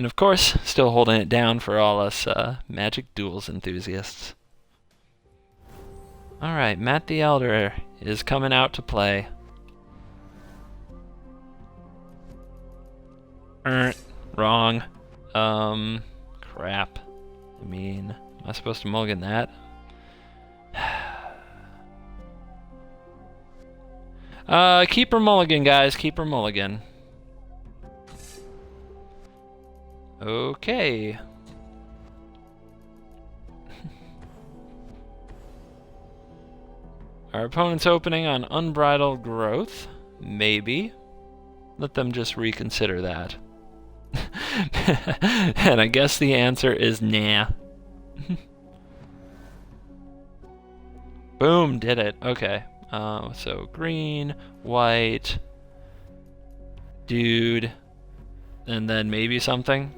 And of course, still holding it down for all us Magic Duels enthusiasts. Alright, Matt the Elder is coming out to play. Wrong. Crap. I mean, am I supposed to mulligan that? Keep her mulligan, guys. Keep her mulligan. Okay. Our opponent's opening on Unbridled Growth. Maybe. Let them just reconsider that. And I guess the answer is nah. Boom, did it. Okay. So green, white, dude, and then maybe something.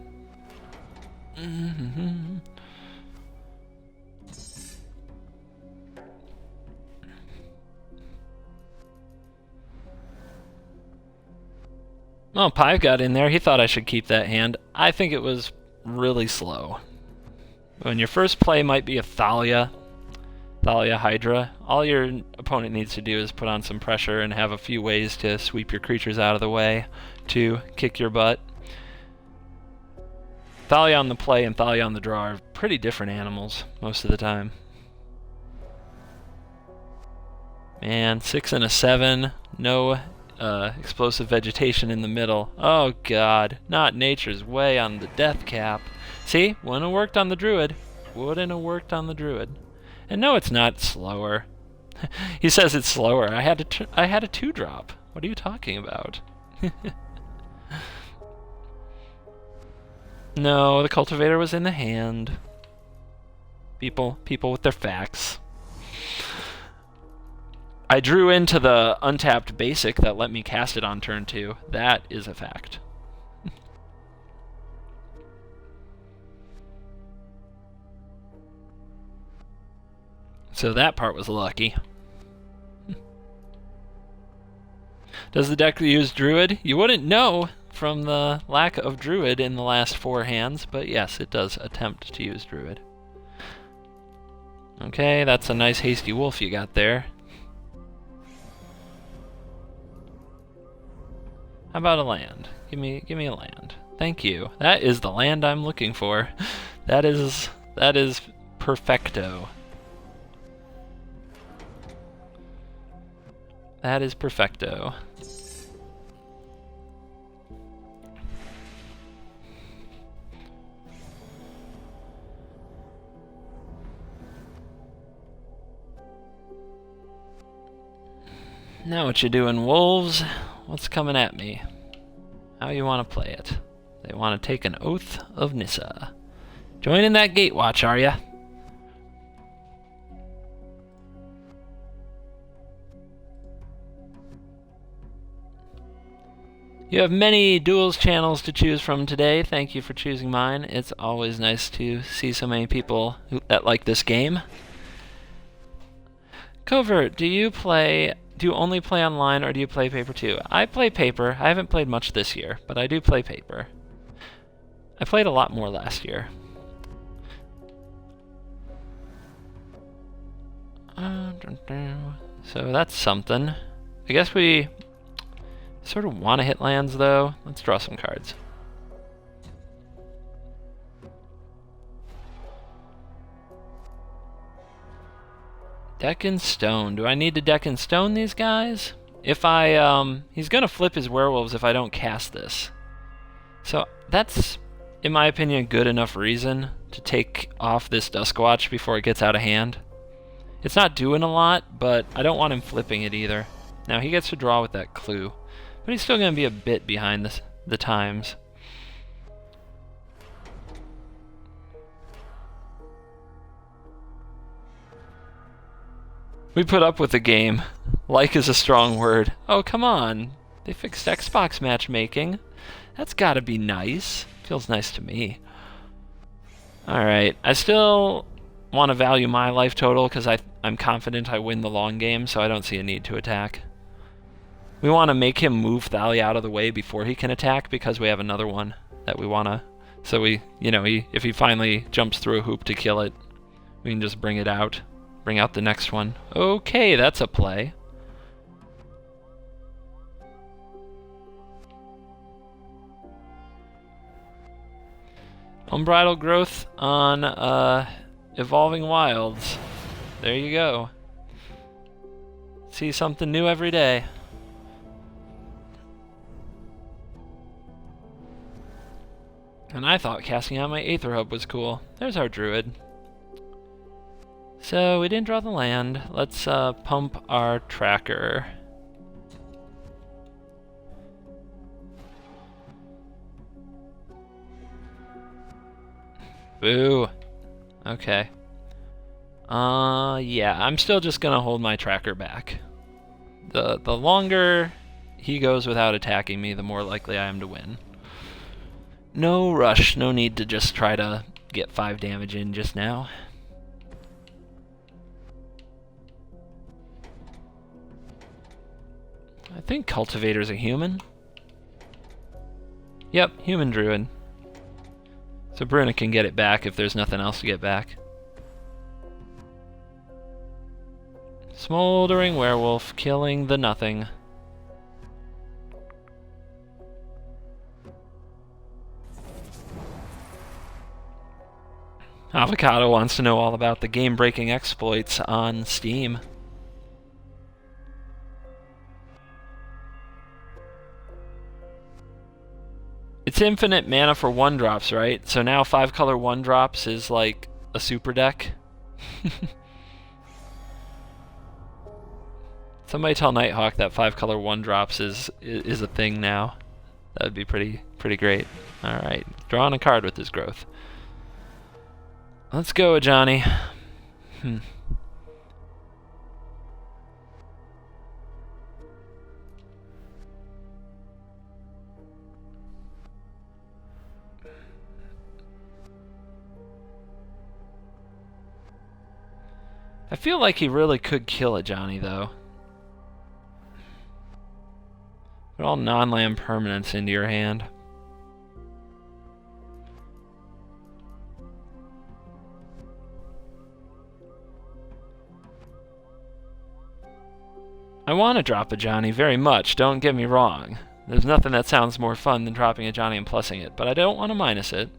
Oh, Pive got in there. He thought I should keep that hand. I think it was really slow. When your first play might be a Thalia Hydra, all your opponent needs to do is put on some pressure and have a few ways to sweep your creatures out of the way to kick your butt. Thalia on the play and Thalia on the draw are pretty different animals most of the time. Man, 6 and a 7, no explosive vegetation in the middle. Oh god, not Nature's Way on the death cap. See, wouldn't have worked on the Druid. Wouldn't have worked on the Druid. And no, it's not slower. He says it's slower. I had a 2-drop. What are you talking about? No, the cultivator was in the hand. People with their facts. I drew into the untapped basic that let me cast it on turn 2. That is a fact. So that part was lucky. Does the deck use Druid? You wouldn't know from the lack of Druid in the last 4 hands, but yes, it does attempt to use Druid. Okay, that's a nice hasty wolf you got there. How about a land? Give me a land. Thank you. That is the land I'm looking for. That is perfecto. That is perfecto. Now what you doing, wolves? What's coming at me? How you want to play it? They want to take an Oath of Nissa. Joining that Gatewatch, are ya? You have many duels channels to choose from today. Thank you for choosing mine. It's always nice to see so many people that like this game. Covert, do you only play online or do you play paper too? I play paper. I haven't played much this year, but I do play paper. I played a lot more last year. So that's something. I guess we sort of want to hit lands though. Let's draw some cards. Deck in Stone. Do I need to deck in Stone these guys? If I, he's gonna flip his werewolves if I don't cast this. So that's, in my opinion, a good enough reason to take off this Duskwatch before it gets out of hand. It's not doing a lot, but I don't want him flipping it either. Now he gets to draw with that clue, but he's still gonna be a bit behind the times. We put up with the game. Like is a strong word. Oh, come on. They fixed Xbox matchmaking. That's gotta be nice. Feels nice to me. Alright, I still want to value my life total because I'm confident I win the long game, so I don't see a need to attack. We want to make him move Thalia out of the way before he can attack because we have another one that we want to So if he finally jumps through a hoop to kill it, we can just bring it out. Bring out the next one. Okay, that's a play. Unbridled growth on Evolving Wilds. There you go. See something new every day. And I thought casting out my Aether Hub was cool. There's our druid. So we didn't draw the land. Let's pump our tracker. Boo. Okay. Yeah, I'm still just gonna hold my tracker back. The longer he goes without attacking me, the more likely I am to win. No rush, no need to just try to get 5 damage in just now. I think Cultivator's a human. Yep, human druid. So Bruna can get it back if there's nothing else to get back. Smoldering Werewolf, killing the nothing. Avocado wants to know all about the game-breaking exploits on Steam. It's infinite mana for 1-drops, right? So now 5-color 1-drops is like a super deck. Somebody tell Nighthawk that 5-color 1-drops is a thing now. That would be pretty great. All right, drawing a card with this growth. Let's go, Johnny. I feel like he really could kill a Johnny, though. Put all non-land permanents into your hand. I want to drop a Johnny very much, don't get me wrong. There's nothing that sounds more fun than dropping a Johnny and plussing it, but I don't want to minus it.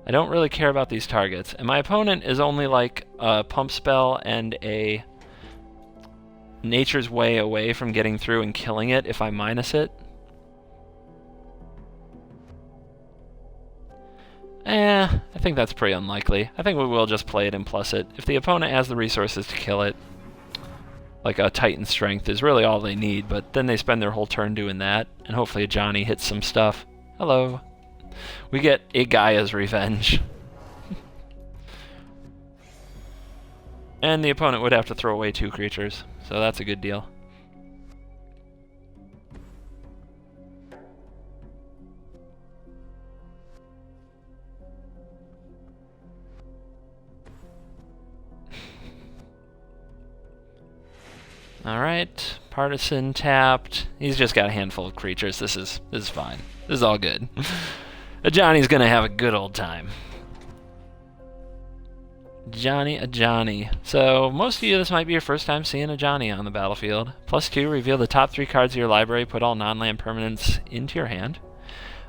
I don't really care about these targets, and my opponent is only like a pump spell and a Nature's Way away from getting through and killing it if I minus it. I think that's pretty unlikely. I think we will just play it and plus it. If the opponent has the resources to kill it, like a Titan Strength is really all they need, but then they spend their whole turn doing that, and hopefully a Johnny hits some stuff. Hello. We get a Gaia's Revenge. And the opponent would have to throw away 2 creatures, so that's a good deal. Alright, Partisan tapped. He's just got a handful of creatures. This is fine. This is all good. A Johnny's gonna have a good old time. Johnny, a Johnny. So, most of you, this might be your first time seeing a Johnny on the battlefield. +2, reveal the top 3 cards of your library, put all non-land permanents into your hand.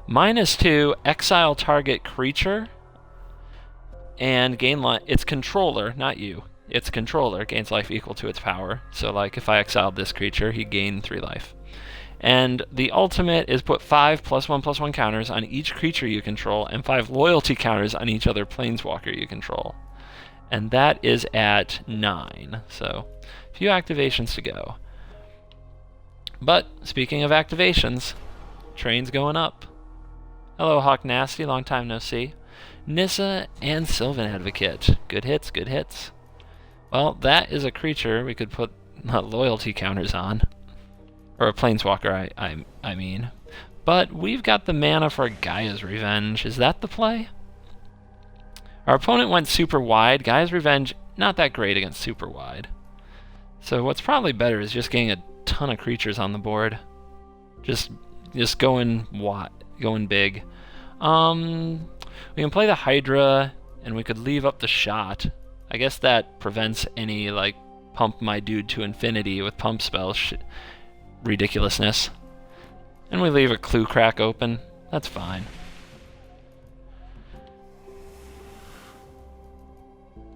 -2, exile target creature, and gain life. Its controller, not you. Its controller gains life equal to its power. So, like, if I exiled this creature, he'd gain 3 life. And the ultimate is put 5 +1/+1 counters on each creature you control, and 5 loyalty counters on each other planeswalker you control. And that is at 9. So, a few activations to go. But, speaking of activations, train's going up. Hello, Hawk Nasty, long time no see. Nissa and Sylvan Advocate. Good hits, good hits. Well, that is a creature we could put loyalty counters on. Or a planeswalker, I mean. But we've got the mana for Gaia's Revenge. Is that the play? Our opponent went super wide. Gaia's Revenge, not that great against super wide. So what's probably better is just getting a ton of creatures on the board. Just going big. We can play the Hydra, and we could leave up the shot. I guess that prevents any, like, pump my dude to infinity with pump spell ridiculousness. And we leave a clue crack open. That's fine.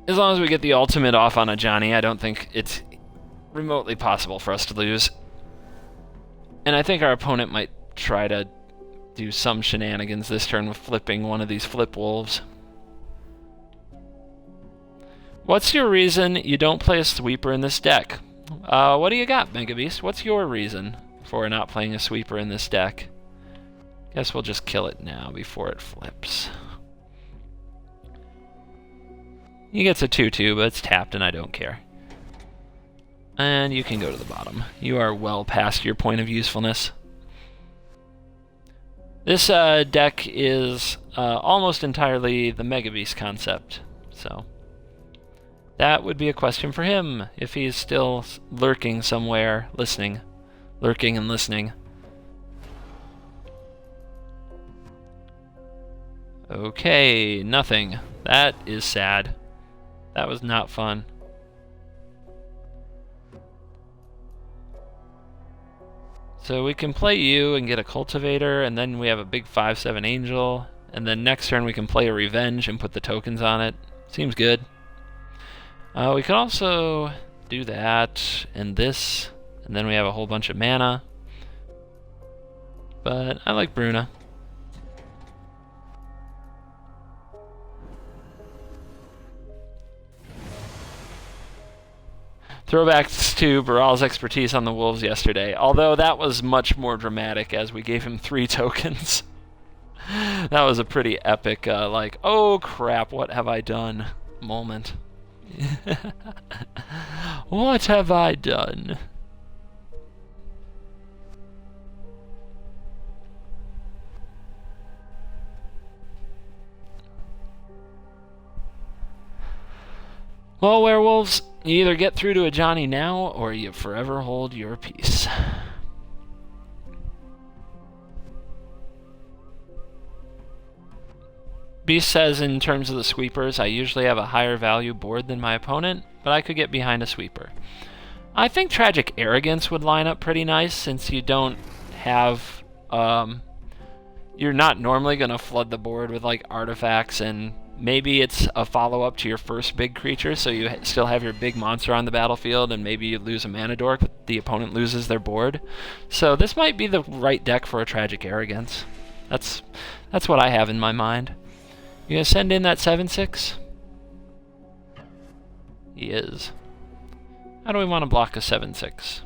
As long as we get the ultimate off on a Johnny, I don't think it's remotely possible for us to lose. And I think our opponent might try to do some shenanigans this turn with flipping one of these flip wolves. What's your reason you don't play a sweeper in this deck? What do you got, Mega Beast? What's your reason for not playing a sweeper in this deck? Guess we'll just kill it now before it flips. He gets a 2-2, but it's tapped and I don't care. And you can go to the bottom. You are well past your point of usefulness. This deck is almost entirely the Mega Beast concept, so that would be a question for him if he's still lurking somewhere, listening. Lurking and listening. Okay, nothing. That is sad. That was not fun. So we can play you and get a Cultivator, and then we have a big 5/7 Angel, and then next turn we can play a Revenge and put the tokens on it. Seems good. We can also do that and this, and then we have a whole bunch of mana. But I like Bruna. Throwbacks to Baral's expertise on the Wolves yesterday, although that was much more dramatic as we gave him 3 tokens. That was a pretty epic, like, oh crap, what have I done moment. What have I done? Well, werewolves, you either get through to a Johnny now, or you forever hold your peace. Beast says in terms of the sweepers, I usually have a higher value board than my opponent, but I could get behind a sweeper. I think Tragic Arrogance would line up pretty nice, since you don't have... you're not normally going to flood the board with like artifacts, and maybe it's a follow-up to your first big creature, so you still have your big monster on the battlefield, and maybe you lose a mana dork, but the opponent loses their board. So this might be the right deck for a Tragic Arrogance. That's what I have in my mind. You gonna send in that 7/6? He is. How do we want to block a 7/6?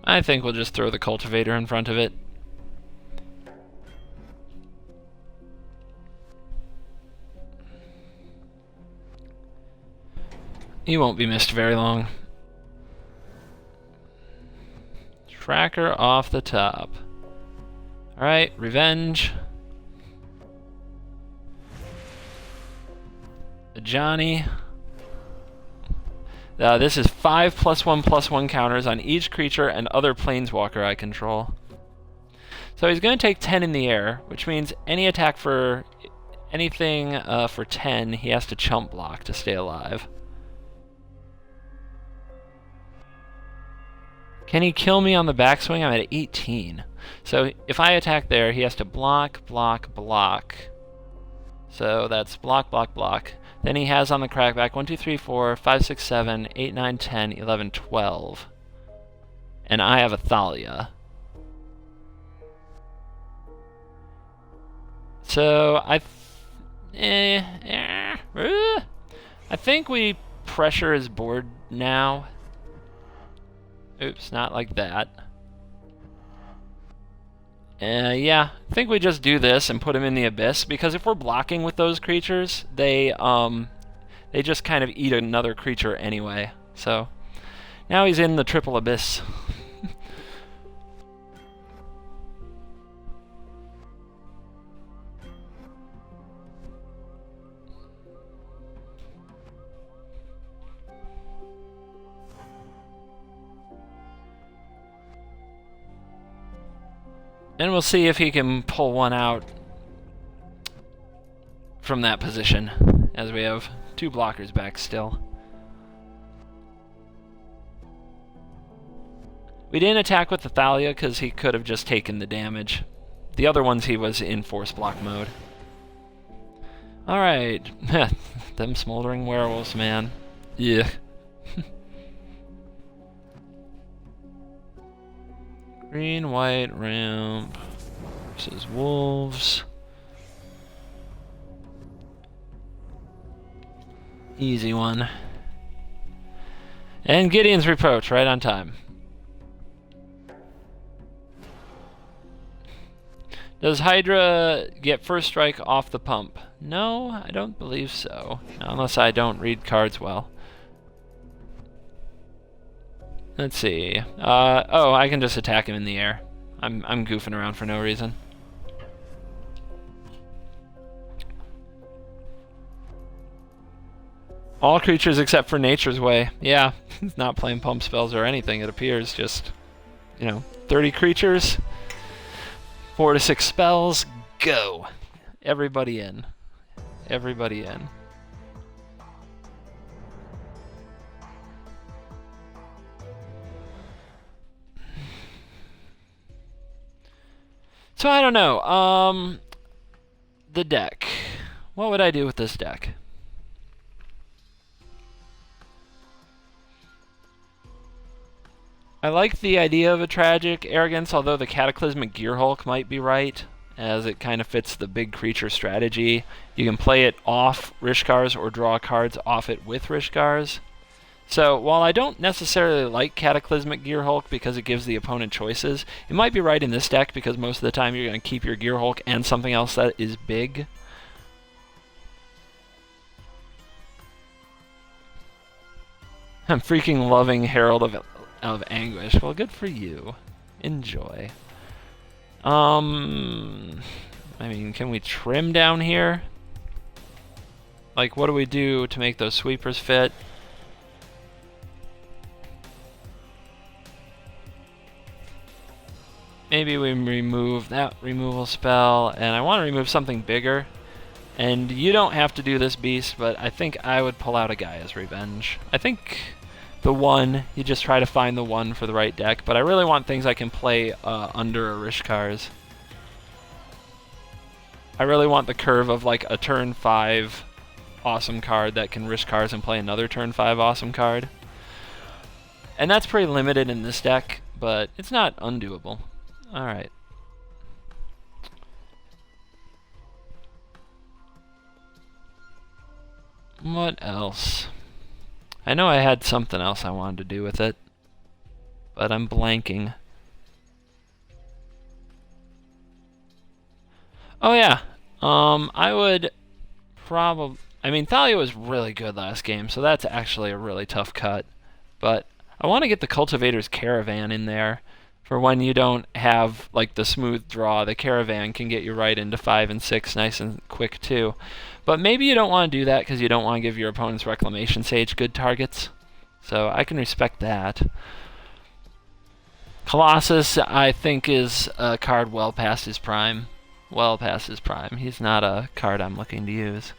I think we'll just throw the Cultivator in front of it. He won't be missed very long. Tracker off the top. Alright, Revenge. Johnny. This is 5 +1/+1 counters on each creature and other planeswalker I control. So he's going to take 10 in the air, which means any attack for anything for 10, he has to chump block to stay alive. Can he kill me on the backswing? I'm at 18. So if I attack there, he has to block, block, block. So that's block, block, block. Then he has on the crackback 1, 2, 3, 4, 5, 6, 7, 8, 9, 10, 11, 12. And I have a Thalia. So I think we pressure his board now. Oops, not like that. Yeah, I think we just do this and put him in the Abyss, because if we're blocking with those creatures, they just kind of eat another creature anyway. So now he's in the triple Abyss. And we'll see if he can pull one out from that position, as we have 2 blockers back still. We didn't attack with the Thalia because he could have just taken the damage. The other ones he was in force block mode. Alright. Them smoldering werewolves, man. Yeah. Green, white, ramp versus wolves. Easy one. And Gideon's Reproach right on time. Does Hydra get first strike off the pump? No, I don't believe so. Unless I don't read cards well. Let's see. Oh, I can just attack him in the air. I'm goofing around for no reason. All creatures except for Nature's Way. Yeah, he's not playing pump spells or anything, it appears. Just, 30 creatures, 4 to 6 spells, go. Everybody in. Everybody in. So I don't know. The deck. What would I do with this deck? I like the idea of a Tragic Arrogance, although the Cataclysmic Gearhulk might be right, as it kind of fits the big creature strategy. You can play it off Rishkars or draw cards off it with Rishkars. So while I don't necessarily like Cataclysmic Gearhulk because it gives the opponent choices, it might be right in this deck because most of the time you're going to keep your Gearhulk and something else that is big. I'm freaking loving Herald of Anguish. Well, good for you. Enjoy. I mean, can we trim down here? Like, what do we do to make those sweepers fit? Maybe we remove that removal spell, and I want to remove something bigger. And you don't have to do this, Beast, but I think I would pull out a Gaia's Revenge. I think the one, you just try to find the one for the right deck, but I really want things I can play under a Rishkars. I really want the curve of like a turn 5 awesome card that can Rishkars and play another turn 5 awesome card. And that's pretty limited in this deck, but it's not undoable. Alright. What else? I know I had something else I wanted to do with it, but I'm blanking. Oh yeah, I would probably... I mean, Thalia was really good last game, so that's actually a really tough cut. But I want to get the Cultivator's Caravan in there for when you don't have like the smooth draw. The Caravan can get you right into 5 and 6 nice and quick too. But maybe you don't want to do that because you don't want to give your opponent's Reclamation Sage good targets. So I can respect that. Colossus, I think, is a card well past his prime. Well past his prime. He's not a card I'm looking to use.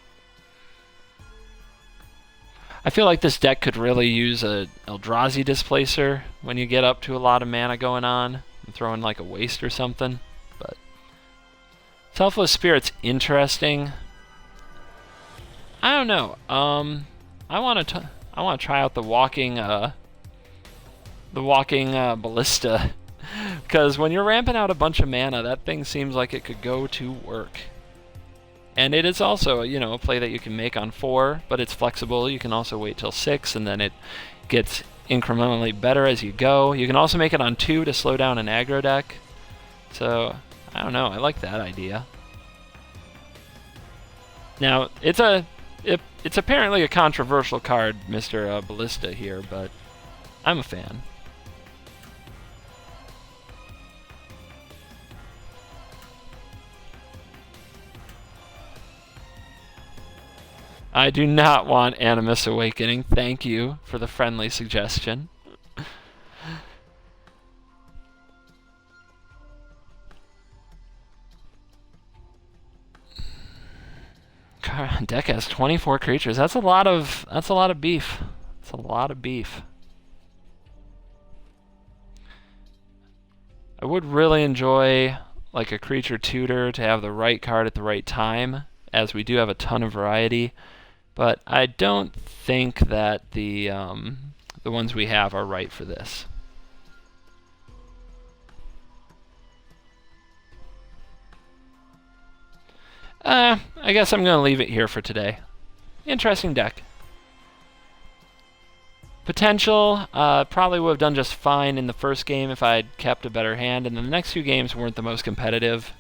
I feel like this deck could really use a Eldrazi Displacer when you get up to a lot of mana going on. And throw in like a Waste or something. But Selfless Spirit's interesting. I don't know. I want to try out the walking ballista, because when you're ramping out a bunch of mana, that thing seems like it could go to work. And it is also, a play that you can make on 4, but it's flexible. You can also wait till 6, and then it gets incrementally better as you go. You can also make it on 2 to slow down an aggro deck. So I don't know. I like that idea. Now it's apparently a controversial card, Mr. Ballista here, but I'm a fan. I do not want Animus Awakening. Thank you for the friendly suggestion. deck has 24 creatures. That's a lot of beef. That's a lot of beef. I would really enjoy like a creature tutor to have the right card at the right time, as we do have a ton of variety, but I don't think that the ones we have are right for this. I guess I'm going to leave it here for today. Interesting deck. Potential, probably would have done just fine in the first game if I had kept a better hand, and the next few games weren't the most competitive.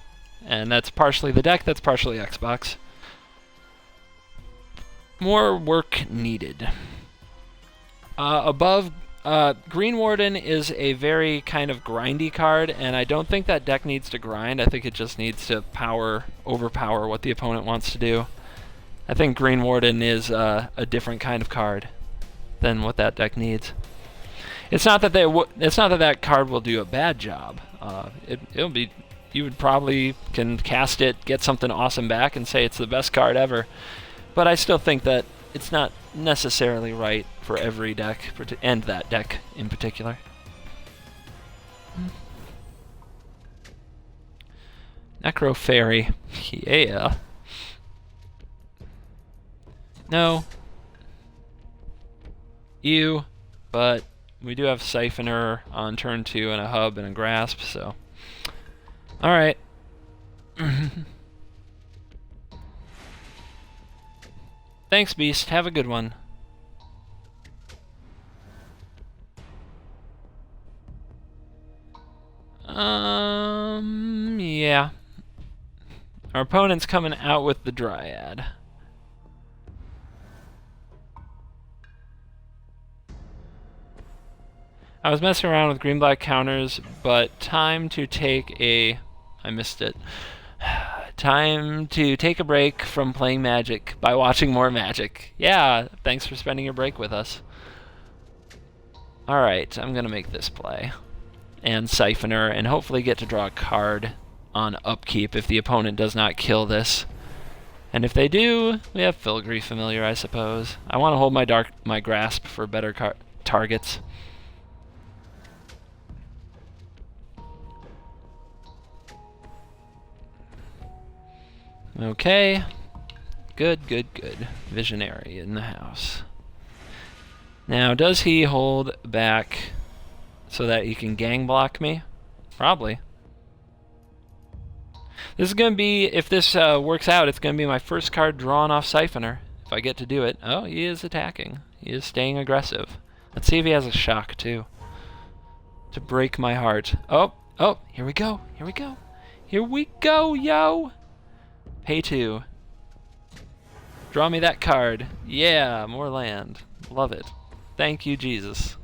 And that's partially the deck, that's partially Xbox. More work needed. Above, Green Warden is a very kind of grindy card, and I don't think that deck needs to grind. I think it just needs to overpower what the opponent wants to do. I think Green Warden is a different kind of card than what that deck needs. It's not that that card will do a bad job. It'll be, you would probably can cast it, get something awesome back, and say it's the best card ever. But I still think that it's not necessarily right for every deck, and that deck in particular. Necro Fairy, yeah. No. You, but we do have Siphoner on turn 2 and a hub and a grasp, so. Alright. Thanks, Beast. Have a good one. Yeah. Our opponent's coming out with the Dryad. I was messing around with green-black counters, but time to take a... I missed it. Time to take a break from playing Magic by watching more Magic. Yeah, thanks for spending your break with us. Alright, I'm going to make this play. And Siphoner, and hopefully get to draw a card on upkeep if the opponent does not kill this. And if they do, we have Filigree Familiar, I suppose. I want to hold my grasp for better targets. Okay. Good, good, good. Visionary in the house. Now, does he hold back so that he can gang block me? Probably. This is going to be, if this works out, it's going to be my first card drawn off Siphoner, if I get to do it. Oh, he is attacking. He is staying aggressive. Let's see if he has a shock, too. To break my heart. Oh, here we go. Here we go. Here we go, yo! Pay 2. Draw me that card. Yeah, more land. Love it. Thank you, Jesus.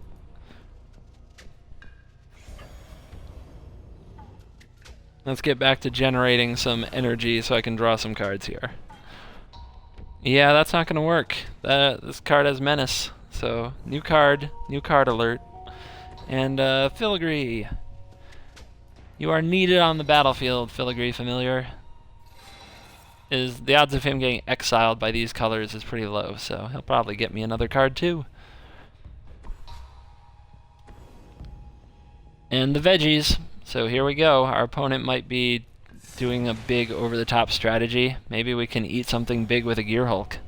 Let's get back to generating some energy so I can draw some cards here. Yeah, that's not going to work. This card has Menace. So, new card alert. And, Filigree. You are needed on the battlefield, Filigree Familiar. The odds of him getting exiled by these colors is pretty low, so he'll probably get me another card too. And the veggies. So here we go. Our opponent might be doing a big over-the-top strategy. Maybe we can eat something big with a Gear Hulk.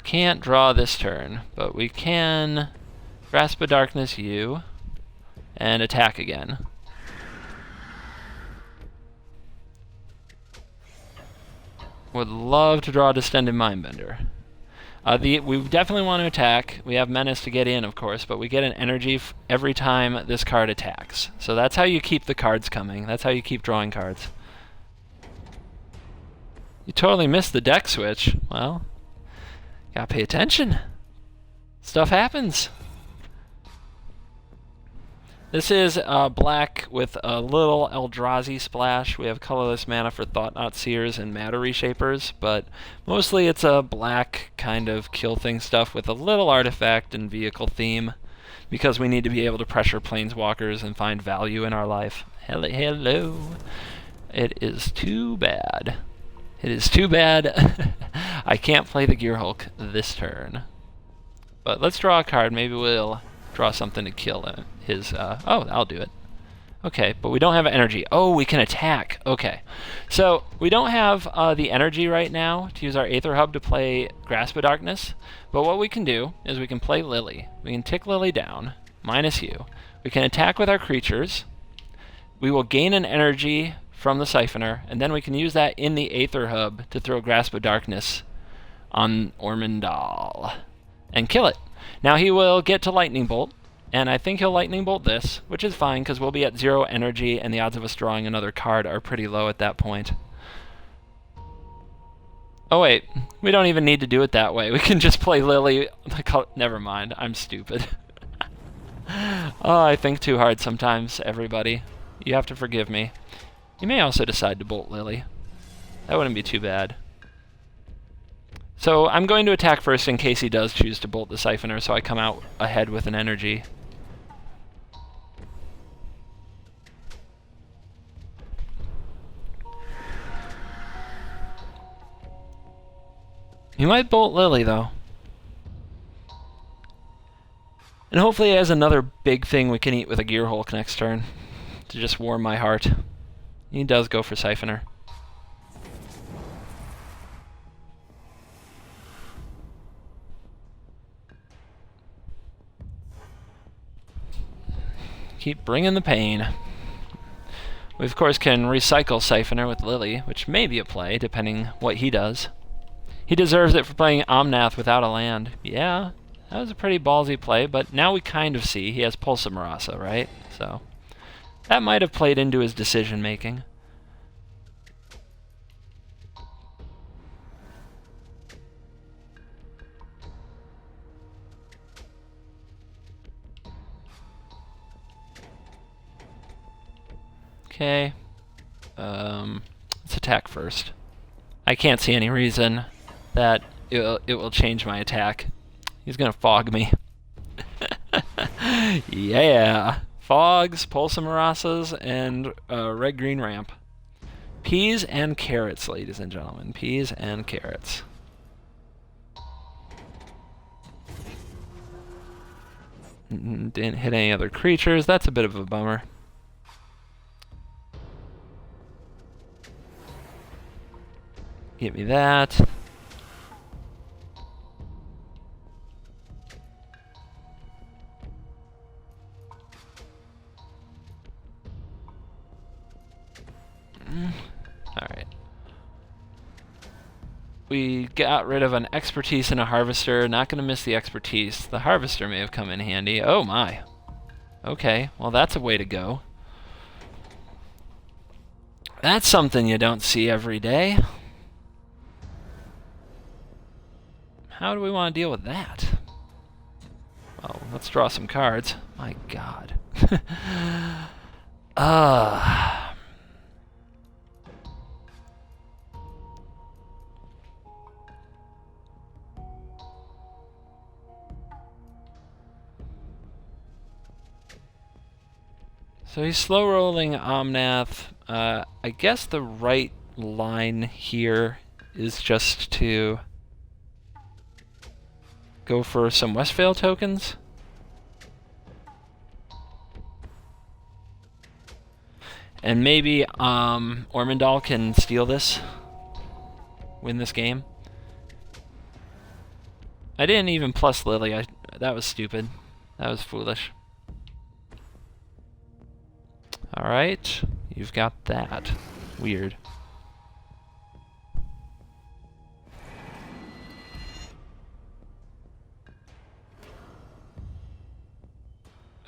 Can't draw this turn, but we can Grasp of Darkness you, and attack again. Would love to draw Distended Mindbender. We definitely want to attack. We have Menace to get in, of course, but we get an energy every time this card attacks. So that's how you keep the cards coming. That's how you keep drawing cards. You totally missed the deck switch. Well, gotta pay attention. Stuff happens. This is black with a little Eldrazi splash. We have colorless mana for Thought-Knot Seers and Matter Reshapers, but mostly it's a black kind of kill thing stuff with a little artifact and vehicle theme. because we need to be able to pressure planeswalkers and find value in our life. Hello. It is too bad. It is too bad I can't play the Gear Hulk this turn. But let's draw a card. Maybe we'll draw something to kill his... oh, I'll do it. Okay, but we don't have energy. Oh, we can attack. Okay. So, we don't have the energy right now to use our Aether Hub to play Grasp of Darkness, but what we can do is we can play Lily. We can tick Lily down, -U. We can attack with our creatures. We will gain an energy from the Siphoner, and then we can use that in the Aether Hub to throw Grasp of Darkness on Ormondal and kill it. Now he will get to Lightning Bolt, and I think he'll Lightning Bolt this, which is fine because we'll be at 0 energy and the odds of us drawing another card are pretty low at that point. Oh wait, we don't even need to do it that way. We can just play Lily. Never mind, I'm stupid. Oh, I think too hard sometimes, everybody. You have to forgive me. You may also decide to bolt Lily. That wouldn't be too bad. So I'm going to attack first in case he does choose to bolt the Siphoner, so I come out ahead with an energy. He might bolt Lily, though. And hopefully he has another big thing we can eat with a Gear Hulk next turn to just warm my heart. He does go for Siphoner. Keep bringing the pain. We, of course, can recycle Siphoner with Lily, which may be a play, depending what he does. He deserves it for playing Omnath without a land. Yeah, that was a pretty ballsy play, but now we kind of see he has Pulse of Marasa, right? So that might have played into his decision-making. Okay. Let's attack first. I can't see any reason that it will change my attack. He's gonna fog me. Yeah! Fogs, Pulse of Marasas, and red-green ramp. Peas and carrots, ladies and gentlemen. Peas and carrots. Didn't hit any other creatures. That's a bit of a bummer. Give me that. Alright. We got rid of an expertise and a harvester. Not going to miss the expertise. The harvester may have come in handy. Oh my. Okay, well that's a way to go. That's something you don't see every day. How do we want to deal with that? Well, let's draw some cards. My God. So he's slow rolling Omnath. I guess the right line here is just to go for some Westphale tokens. And maybe Ormondal can steal this, win this game. I didn't even plus Lily. That was stupid. That was foolish. Alright, you've got that. Weird.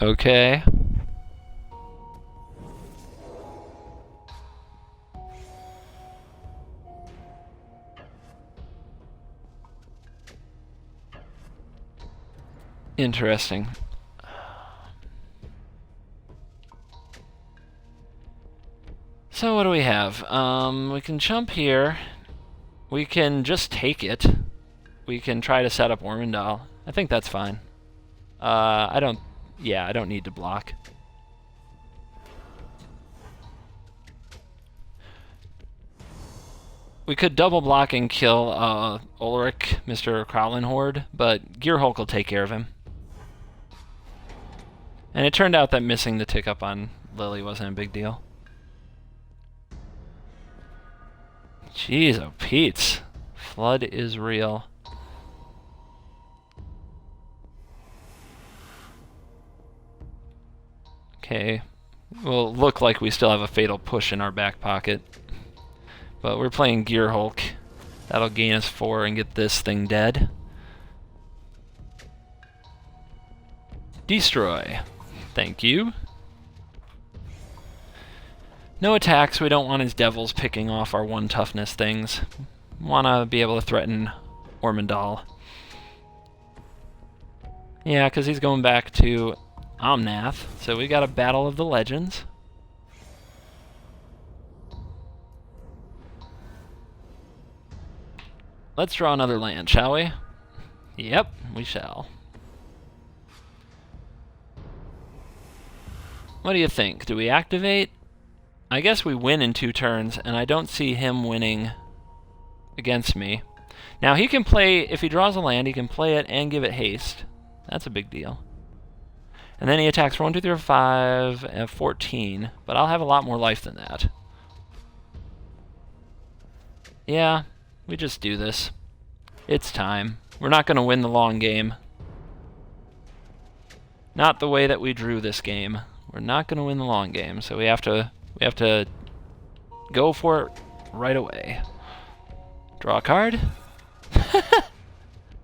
Okay. Interesting. So what do we have? We can jump here. We can just take it. We can try to set up Ormondal. I think that's fine. I don't Yeah, I don't need to block. We could double block and kill Ulrich, Mr. Crowlin Horde, but Gear Hulk will take care of him. And it turned out that missing the tick up on Lily wasn't a big deal. Jeez, oh Pete's. Flood is real. Okay. Will look like we still have a fatal push in our back pocket. But we're playing Gear Hulk. That'll gain us 4 and get this thing dead. Destroy. Thank you. No attacks. We don't want his devils picking off our 1 toughness things. Want to be able to threaten Ormondal. Yeah, because he's going back to Omnath. So we got a Battle of the Legends. Let's draw another land, shall we? Yep, we shall. What do you think? Do we activate? I guess we win in 2 turns, and I don't see him winning against me. Now he can play, if he draws a land, he can play it and give it haste. That's a big deal. And then he attacks for 1, 2, 3, 4, 5, and 14, but I'll have a lot more life than that. Yeah. We just do this. It's time. We're not going to win the long game. Not the way that we drew this game. We're not going to win the long game, so we have to go for it right away. Draw a card.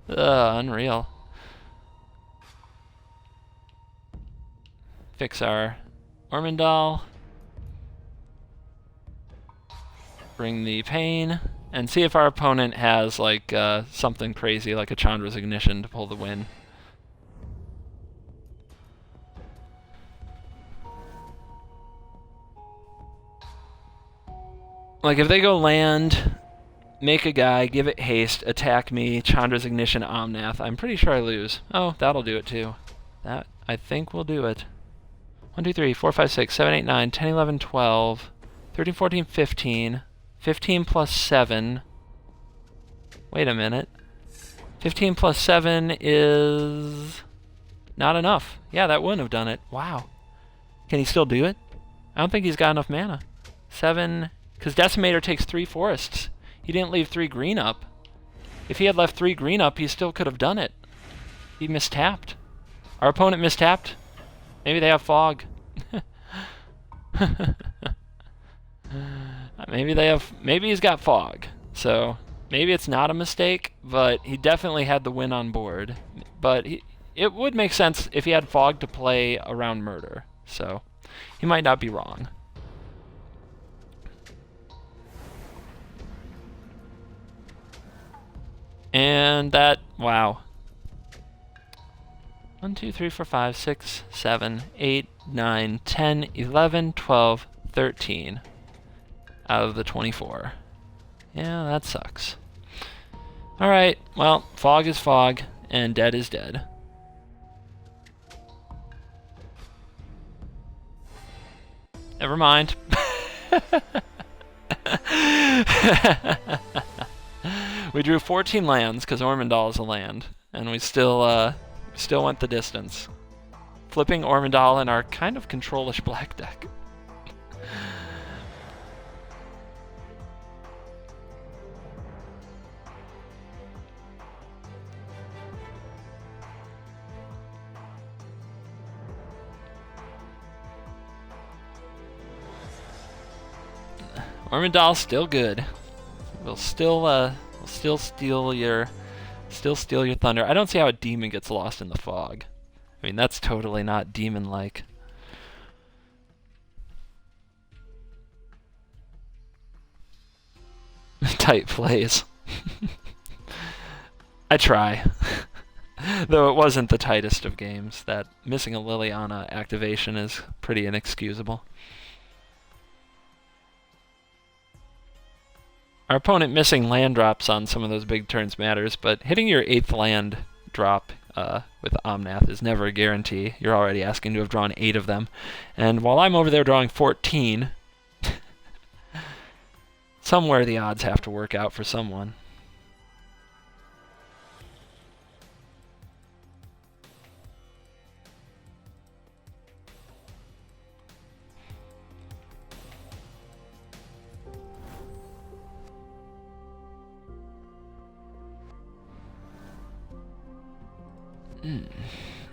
Unreal. Fix our Ormondal. Bring the pain. And see if our opponent has, like, something crazy, like a Chandra's Ignition to pull the win. Like, if they go land, make a guy, give it haste, attack me, Chandra's Ignition, Omnath, I'm pretty sure I lose. Oh, that'll do it, too. That, I think, will do it. 1, 2, 3, 4, 5, 6, 7, 8, 9, 10, 11, 12, 13, 14, 15... 15 plus 7. Wait a minute. 15 plus 7 is not enough. Yeah, that wouldn't have done it. Wow. Can he still do it? I don't think he's got enough mana. 7, because Decimator takes 3 forests. He didn't leave 3 green up. If he had left 3 green up, he still could have done it. He mistapped. Our opponent mistapped. Maybe they have fog. Maybe he's got fog. So maybe it's not a mistake, but he definitely had the win on board. But it would make sense if he had fog to play around murder. So he might not be wrong. And that, wow. 1, 2, 3, 4, 5, 6, 7, 8, 9, 10, 11, 12, 13 out of the 24. Yeah, that sucks. Alright, well, fog is fog, and dead is dead. Never mind. We drew 14 lands, because Ormondal is a land, and we still went the distance. Flipping Ormondal in our kind of control-ish black deck. Ormondal's still good. We'll still steal your thunder. I don't see how a demon gets lost in the fog. I mean, that's totally not demon-like. Tight plays. I try. Though it wasn't the tightest of games. That missing a Liliana activation is pretty inexcusable. Our opponent missing land drops on some of those big turns matters, but hitting your 8th land drop with Omnath is never a guarantee. You're already asking to have drawn 8 of them. And while I'm over there drawing 14, somewhere the odds have to work out for someone.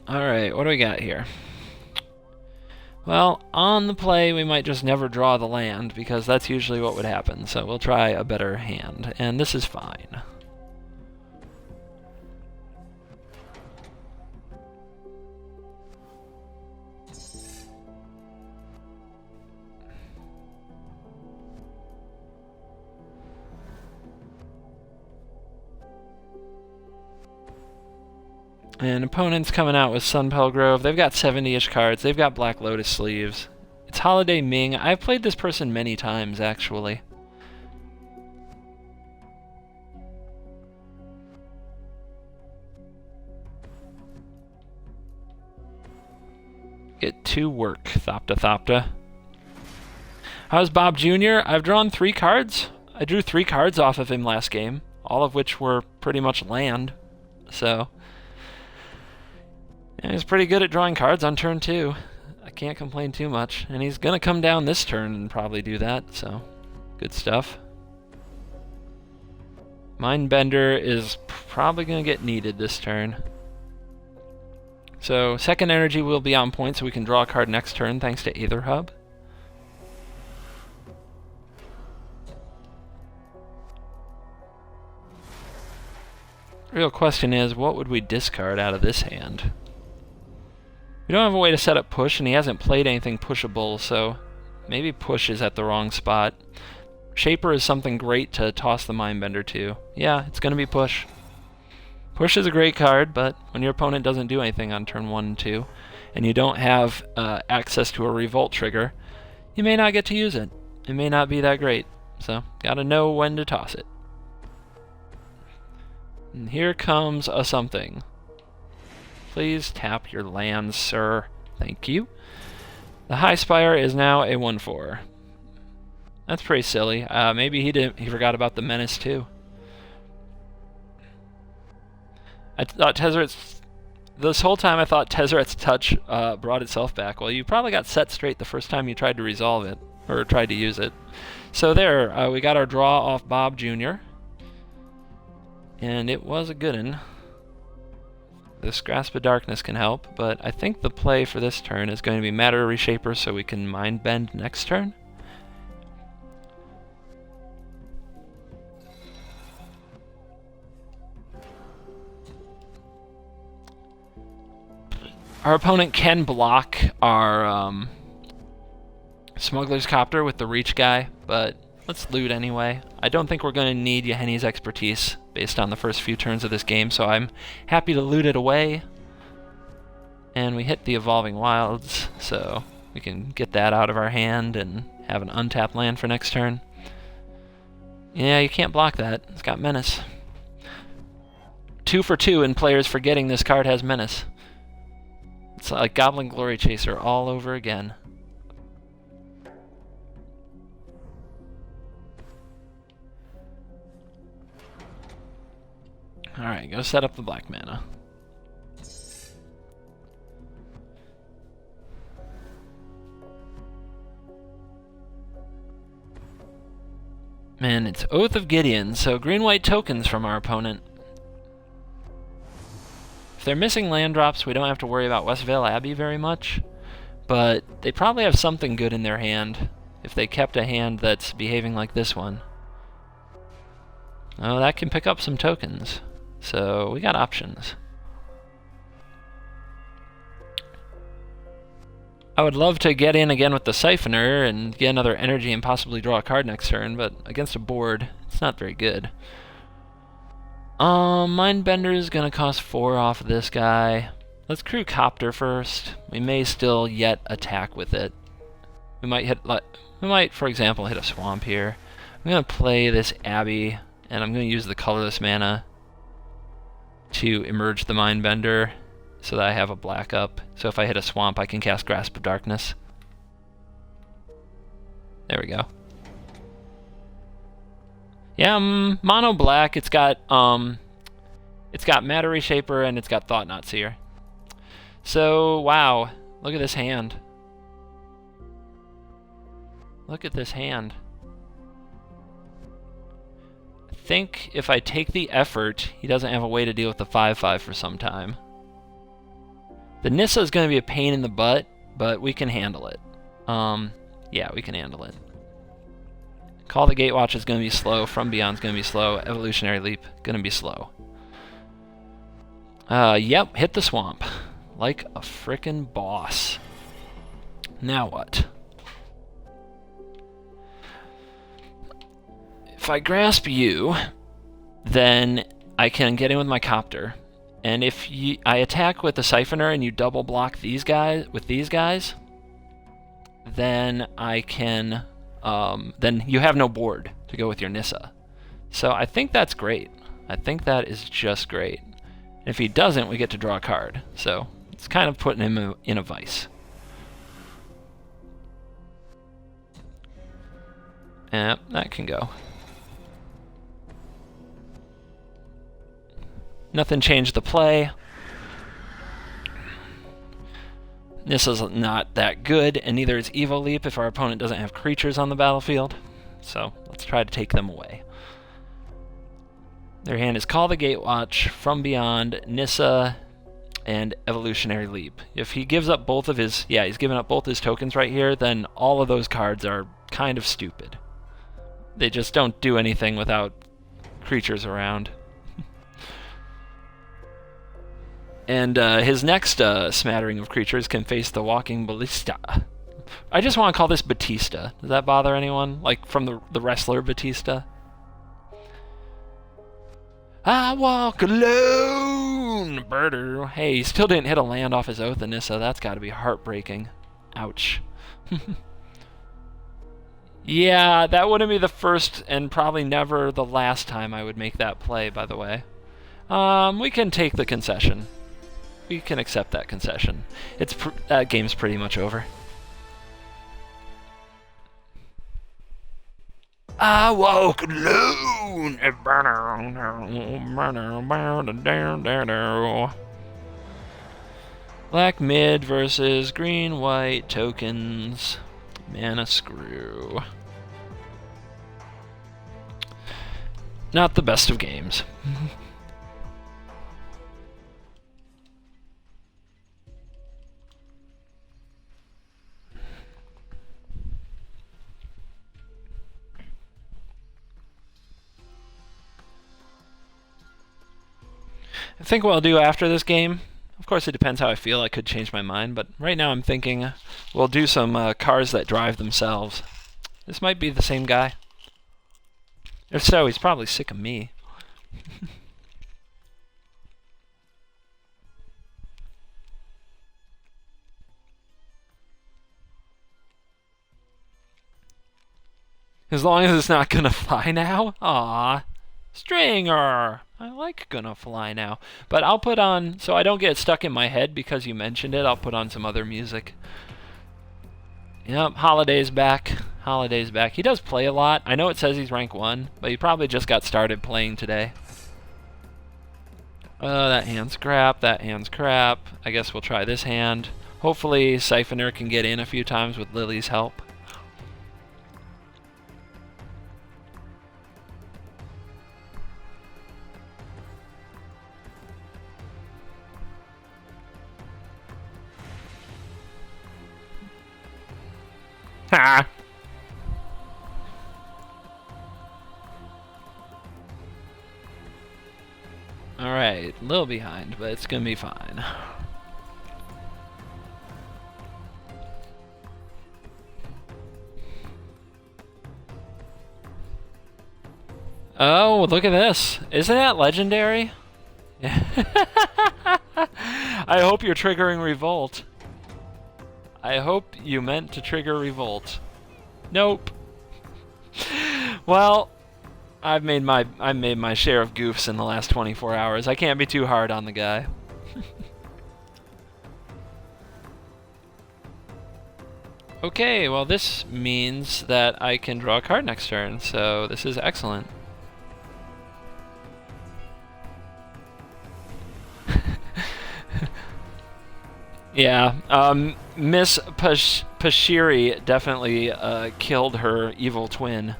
Alright, what do we got here? Well, on the play, we might just never draw the land, because that's usually what would happen, so we'll try a better hand, and this is fine. And opponents coming out with Sunpel Grove. They've got 70-ish cards. They've got Black Lotus sleeves. It's Holiday Ming. I've played this person many times, actually. Get to work, Thopta Thopta. How's Bob Jr.? I've drawn 3 cards. I drew 3 cards off of him last game, all of which were pretty much land. So yeah, he's pretty good at drawing cards on turn 2. I can't complain too much. And he's going to come down this turn and probably do that, so good stuff. Mindbender is probably going to get needed this turn. So second energy will be on point, so we can draw a card next turn thanks to Aether Hub. Real question is, what would we discard out of this hand? We don't have a way to set up push, and he hasn't played anything pushable, so maybe push is at the wrong spot. Shaper is something great to toss the Mindbender to. Yeah, it's going to be push. Push is a great card, but when your opponent doesn't do anything on turn 1 and 2, and you don't have access to a Revolt trigger, you may not get to use it. It may not be that great, so gotta know when to toss it. And here comes a something. Please tap your lands, sir. Thank you. The High Spire is now a 1/4. That's pretty silly. Maybe he forgot about the Menace too. I thought Tezzeret's... This whole time I thought Tezzeret's Touch brought itself back. Well, you probably got set straight the first time you tried to resolve it, or tried to use it. So there, we got our draw off Bob Jr. And it was a good one. This Grasp of Darkness can help, but I think the play for this turn is going to be Matter Reshaper so we can Mind Bend next turn. Our opponent can block our Smuggler's Copter with the Reach guy, but let's loot anyway. I don't think we're going to need Yahenni's expertise based on the first few turns of this game, so I'm happy to loot it away. And we hit the Evolving Wilds, so we can get that out of our hand and have an untapped land for next turn. Yeah, you can't block that. It's got Menace. 2 for 2 and players forgetting this card has Menace. It's like Goblin Glory Chaser all over again. Alright, go set up the black mana. Man, it's Oath of Gideon, so green-white tokens from our opponent. If they're missing land drops, we don't have to worry about Westvale Abbey very much, but they probably have something good in their hand if they kept a hand that's behaving like this one. Oh, that can pick up some tokens. So we got options. I would love to get in again with the Siphoner and get another energy and possibly draw a card next turn, but against a board, it's not very good. Mindbender is gonna cost 4 off of this guy. Let's crew Copter first. We may still yet attack with it. We might, for example, hit a swamp here. I'm gonna play this Abbey, and I'm gonna use the colorless mana. to emerge the Mindbender so that I have a black up. So if I hit a swamp, I can cast Grasp of Darkness. There we go. Yeah, mono black. It's got Matter Reshaper and it's got Thought Knot Seer. So wow, look at this hand. Look at this hand. I think if I take the effort, he doesn't have a way to deal with the 5/5 for some time. The Nissa is going to be a pain in the butt, but we can handle it. Yeah, we can handle it. Call the Gatewatch is going to be slow. From Beyond is going to be slow. Evolutionary Leap going to be slow. Yep, hit the swamp. Like a frickin' boss. Now what? If I grasp you, then I can get in with my Copter. And if I attack with the Siphoner and you double block these guys with these guys, then I can then you have no board to go with your Nissa. So I think that's great. I think that is just great. If he doesn't, we get to draw a card. So it's kind of putting him in a vice. Yep, that can go. Nothing changed the play. Nissa's not that good, and neither is Evo Leap if our opponent doesn't have creatures on the battlefield. So let's try to take them away. Their hand is Call the Gatewatch, From Beyond, Nissa, and Evolutionary Leap. If he gives up both of his... Yeah, he's giving up both his tokens right here, then all of those cards are kind of stupid. They just don't do anything without creatures around. And his next smattering of creatures can face the Walking Ballista. I just want to call this Batista. Does that bother anyone? Like from the wrestler Batista? I walk alone, birder. Hey, he still didn't hit a land off his Oath in this, so that's got to be heartbreaking. Ouch. Yeah, that wouldn't be the first and probably never the last time I would make that play, by the way. We can take the concession. We can accept that concession. That game's pretty much over. I walk alone. Black mid versus green white tokens. Mana screw. Not the best of games. I think what I'll do after this game, of course it depends how I feel, I could change my mind, but right now I'm thinking we'll do some cars that drive themselves. This might be the same guy. If so, he's probably sick of me. As long as it's not gonna fly now? Aww. Stringer! I like Gonna Fly Now. But I'll put on, so I don't get stuck in my head because you mentioned it, I'll put on some other music. Yep, Holiday's back. Holiday's back. He does play a lot. I know it says he's rank 1, but he probably just got started playing today. That hand's crap, that hand's crap. I guess we'll try this hand. Hopefully Siphoner can get in a few times with Lily's help. Ha! Alright, a little behind, but it's gonna be fine. Oh, look at this. Isn't that legendary? I hope you're triggering Revolt. I hope you meant to trigger Revolt. Nope. Well, I've made my share of goofs in the last 24 hours. I can't be too hard on the guy. Okay, well this means that I can draw a card next turn, so this is excellent. Yeah, Miss Pashiri definitely killed her evil twin.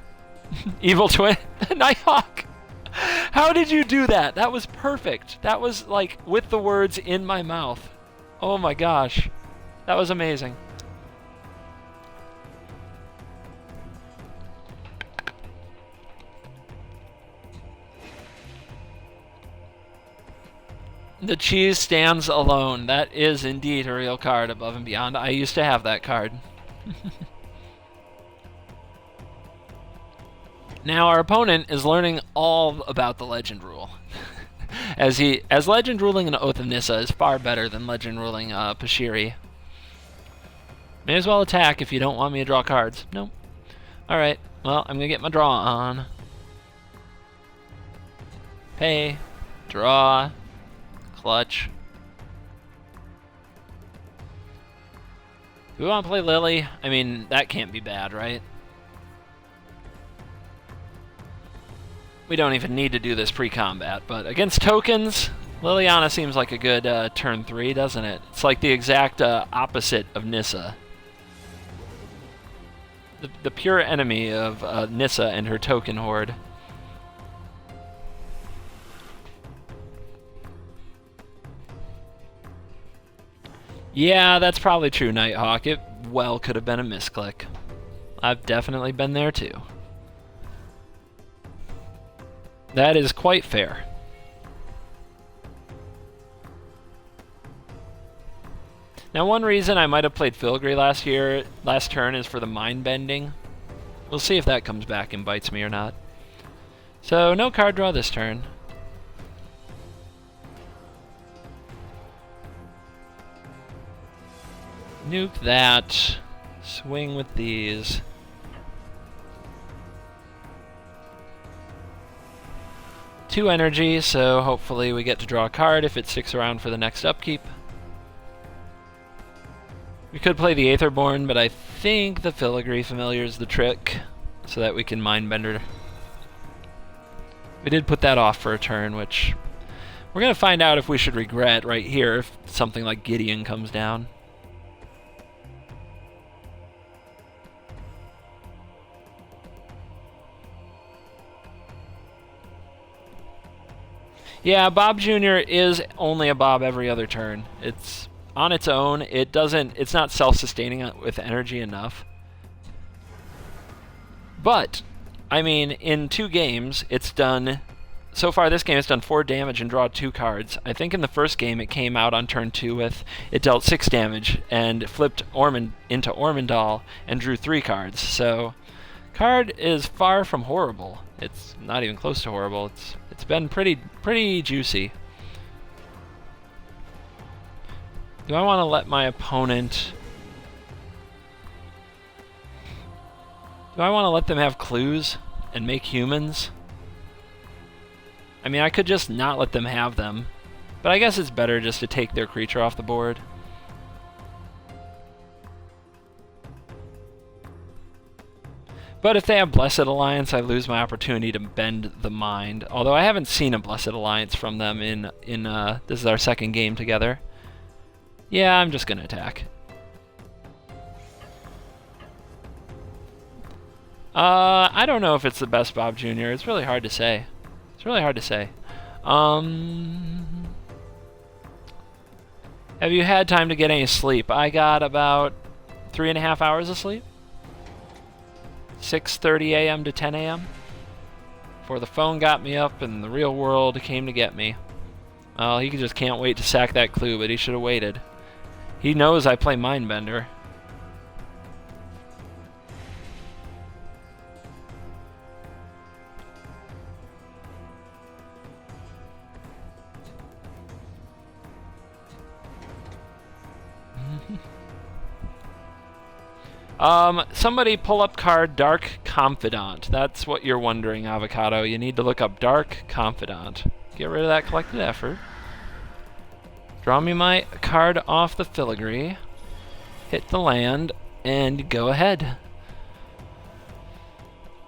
Evil twin? Nighthawk! How did you do that? That was perfect. That was like with the words in my mouth. Oh my gosh. That was amazing. The cheese stands alone. That is indeed a real card, Above and Beyond. I used to have that card. Now our opponent is learning all about the legend rule. as legend ruling an Oath of Nissa is far better than legend ruling Pashiri. May as well attack if you don't want me to draw cards. Nope. Alright, well, I'm gonna get my draw on. Pay. Draw. Clutch. Do we want to play Lily? I mean, that can't be bad, right? We don't even need to do this pre-combat, but against tokens, Liliana seems like a good turn 3, doesn't it? It's like the exact opposite of Nissa. The pure enemy of Nissa and her token horde. Yeah, that's probably true, Nighthawk. It well could have been a misclick. I've definitely been there too. That is quite fair. Now, one reason I might have played Filigree last turn is for the mind bending. We'll see if that comes back and bites me or not. So, no card draw this turn. Nuke that. Swing with these. Two energy, so hopefully we get to draw a card if it sticks around for the next upkeep. We could play the Aetherborn, but I think the Filigree Familiar is the trick, so that we can Mindbender. We did put that off for a turn, which we're going to find out if we should regret right here if something like Gideon comes down. Yeah, Bob Jr. is only a Bob every other turn. It's on its own. It's not self-sustaining with energy enough. But, I mean, in 2 games, it's done... So far, this game has done 4 damage and drawn 2 cards. I think in the first game, it came out on turn 2 with... It dealt 6 damage and flipped into Ormondal and drew 3 cards. So, card is far from horrible. It's not even close to horrible. It's been pretty juicy. Do I want to let my opponent... Do I want to let them have clues and make humans? I mean, I could just not let them have them, but I guess it's better just to take their creature off the board. But if they have Blessed Alliance, I lose my opportunity to bend the mind. Although I haven't seen a Blessed Alliance from them in this is our second game together. Yeah, I'm just gonna attack. I don't know if it's the best Bob Jr. It's really hard to say. It's really hard to say. Have you had time to get any sleep? I got about 3.5 hours of sleep. 6:30 a.m. to 10 a.m. Before the phone got me up and the real world came to get me. Well, he just can't wait to sack that clue, but he should have waited. He knows I play Mindbender. Somebody pull up card Dark Confidant. That's what you're wondering, Avocado. You need to look up Dark Confidant. Get rid of that collected effort. Draw me my card off the filigree. Hit the land, and go ahead.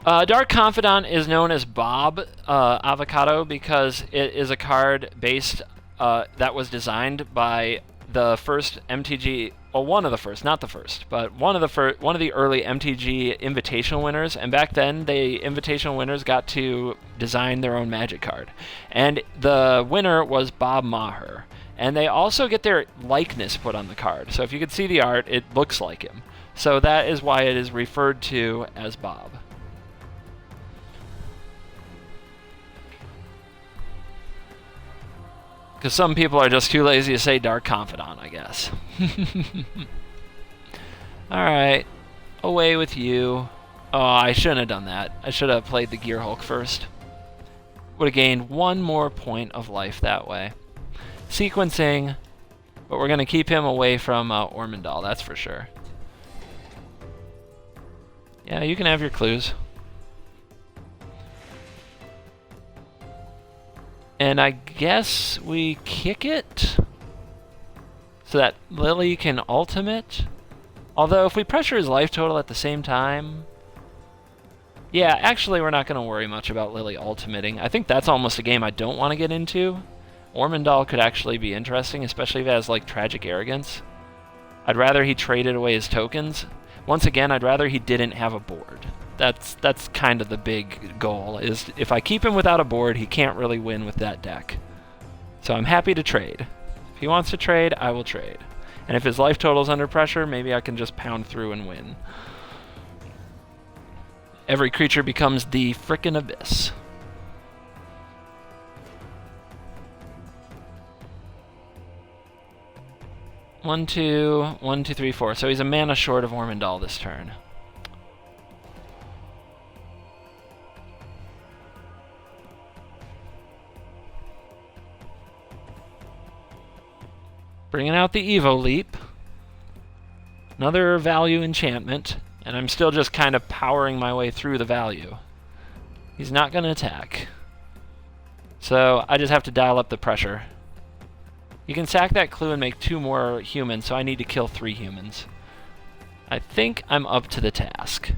Dark Confidant is known as Bob Avocado because it is a card based that was designed by the first MTG. Well, one of the first, not the first, but one of the early MTG Invitational winners. And back then, the Invitational winners got to design their own Magic card, and the winner was Bob Maher. And they also get their likeness put on the card. So if you can see the art, it looks like him. So that is why it is referred to as Bob. Because some people are just too lazy to say Dark Confidant, I guess. Alright. Away with you. Oh, I shouldn't have done that. I should have played the Gear Hulk first. Would have gained one more point of life that way. Sequencing. But we're going to keep him away from Ormondal, that's for sure. Yeah, you can have your clues. And I guess we kick it so that Lily can ultimate. Although if we pressure his life total at the same time... Yeah, actually we're not going to worry much about Lily ultimating. I think that's almost a game I don't want to get into. Ormondal could actually be interesting, especially if it has like Tragic Arrogance. I'd rather he traded away his tokens. Once again, I'd rather he didn't have a board. That's kind of the big goal, is if I keep him without a board, he can't really win with that deck. So I'm happy to trade. If he wants to trade, I will trade. And if his life total's under pressure, maybe I can just pound through and win. Every creature becomes the frickin' abyss. One, two, 3, 4. So he's a mana short of Ormondal this turn. Bringing out the Evo Leap. Another value enchantment. And I'm still just kind of powering my way through the value. He's not going to attack. So I just have to dial up the pressure. You can sack that clue and make 2 more humans, so I need to kill 3 humans. I think I'm up to the task.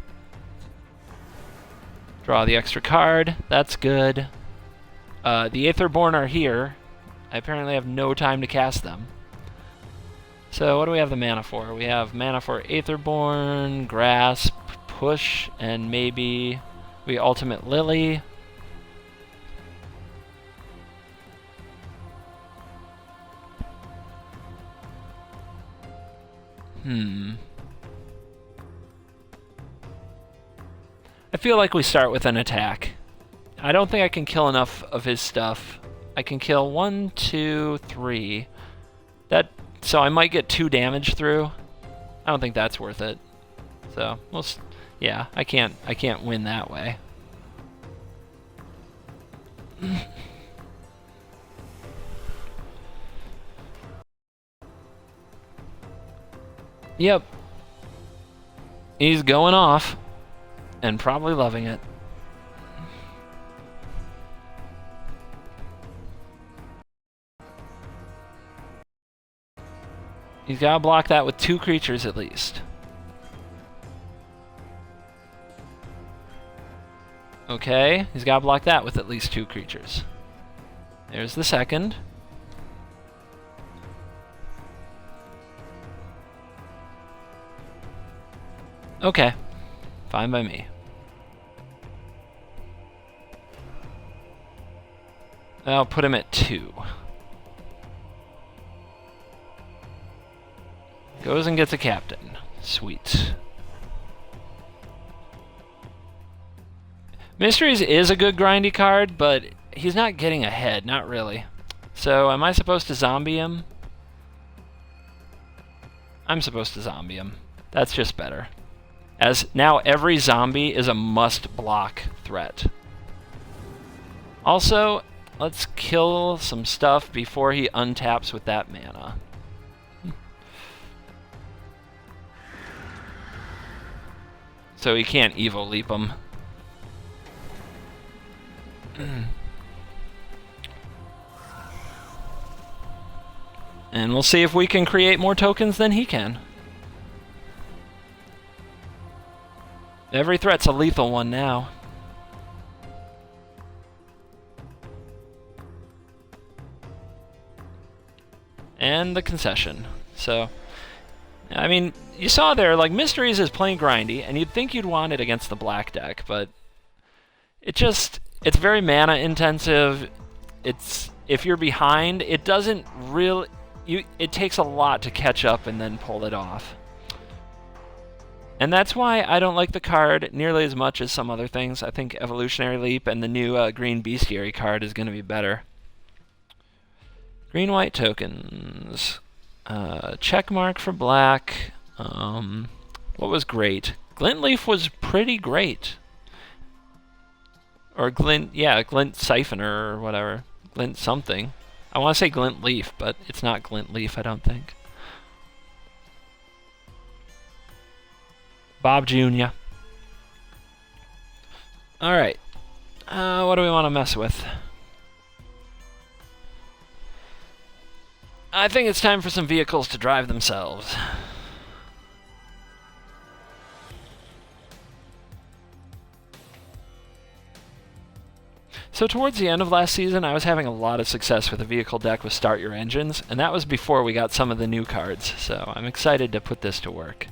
Draw the extra card. That's good. The Aetherborn are here. I apparently have no time to cast them. So what do we have the mana for? We have mana for Aetherborn, Grasp, Push, and maybe we Ultimate Lily. I feel like we start with an attack. I don't think I can kill enough of his stuff. I can kill 1, 2, 3. So I might get 2 damage through. I don't think that's worth it. So, yeah, I can't win that way. Yep. He's going off. And probably loving it. He's got to block that with 2 creatures at least. Okay, he's got to block that with at least 2 creatures. There's the second. Okay, fine by me. I'll put him at 2. Goes and gets a captain. Sweet. Mysteries is a good grindy card, but he's not getting ahead, not really. So am I supposed to zombie him? I'm supposed to zombie him. That's just better. As now every zombie is a must-block threat. Also, let's kill some stuff before he untaps with that mana. So he can't Evo Leap them. And we'll see if we can create more tokens than he can. Every threat's a lethal one now. And the concession. So, I mean, you saw there, like, Mysteries is playing grindy, and you'd think you'd want it against the black deck, but it's very mana intensive. If you're behind, it doesn't really, it takes a lot to catch up and then pull it off. And that's why I don't like the card nearly as much as some other things. I think Evolutionary Leap and the new green Bestiary card is going to be better. Green-white tokens. Check mark for black. What was great? Glint Leaf was pretty great. Or Glint Siphoner or whatever. Glint something. I want to say Glint Leaf, but it's not Glint Leaf, I don't think. Bob Jr. Alright. What do we want to mess with? I think it's time for some vehicles to drive themselves. So towards the end of last season, I was having a lot of success with a vehicle deck with Start Your Engines, and that was before we got some of the new cards, so I'm excited to put this to work.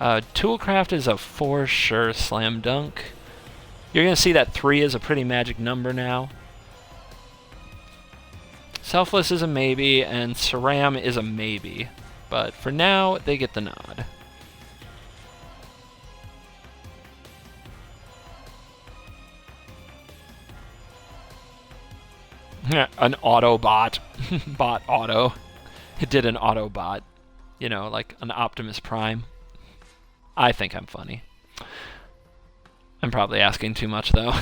Toolcraft is a for sure slam dunk. You're going to see that 3 is a pretty magic number now. Selfless is a maybe, and Ceram is a maybe. But for now, they get the nod. An Autobot. Bot auto. It did an Autobot. You know, like an Optimus Prime. I think I'm funny. I'm probably asking too much, though.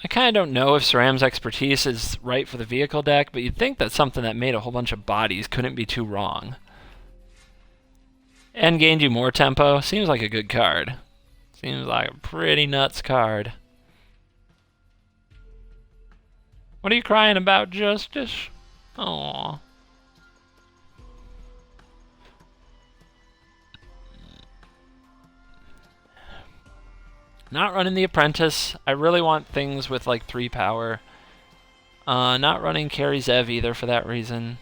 I kind of don't know if Ceram's expertise is right for the vehicle deck, but you'd think that something that made a whole bunch of bodies couldn't be too wrong. And gained you more tempo. Seems like a good card. Seems like a pretty nuts card. What are you crying about, Justice? Aww. Not running the Apprentice. I really want things with like 3 power. Not running Carry Zev either for that reason.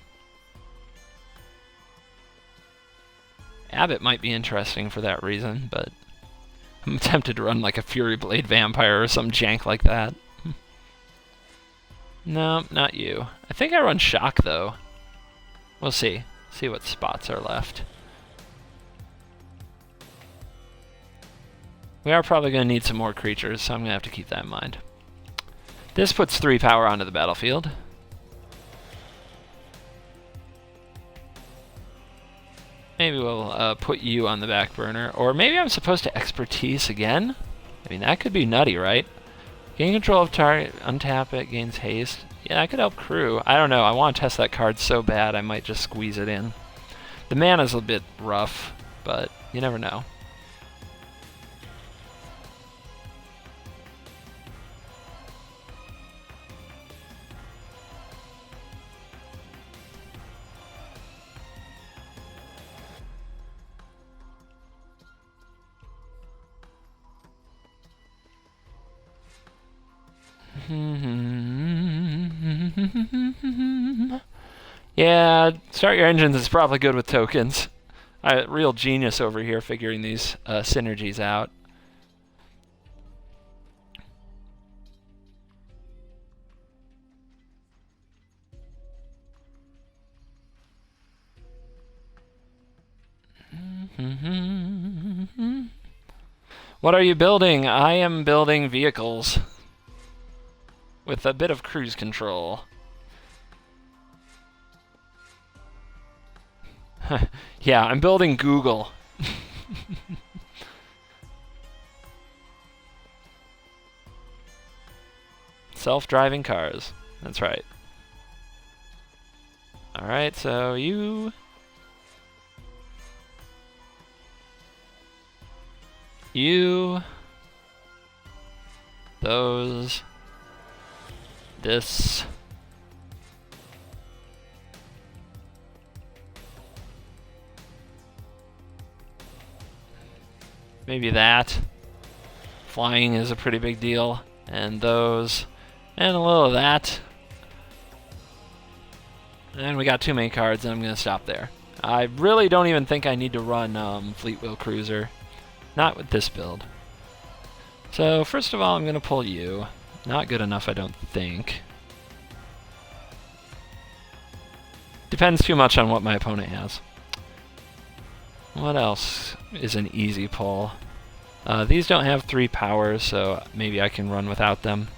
Abbott might be interesting for that reason, but I'm tempted to run like a Fury Blade Vampire or some jank like that. No, not you. I think I run Shock, though. We'll see. See what spots are left. We are probably going to need some more creatures, so I'm going to have to keep that in mind. This puts 3 power onto the battlefield. Maybe we'll put you on the back burner. Or maybe I'm supposed to Expertise again? I mean, that could be nutty, right? Gain control of target, untap it, gains haste. Yeah, that could help crew. I don't know, I want to test that card so bad I might just squeeze it in. The mana's a bit rough, but you never know. Yeah, Start Your Engines is probably good with tokens. Real genius over here figuring these synergies out. What are you building? I am building vehicles. With a bit of cruise control. Yeah, I'm building Google. Self-driving cars. That's right. Alright, so you... You... Those... This... Maybe that. Flying is a pretty big deal. And those. And a little of that. And we got too many cards, and I'm going to stop there. I really don't even think I need to run Fleet Wheel Cruiser. Not with this build. So, first of all, I'm going to pull you. Not good enough, I don't think. Depends too much on what my opponent has. What else is an easy pull? These don't have 3 powers, so maybe I can run without them.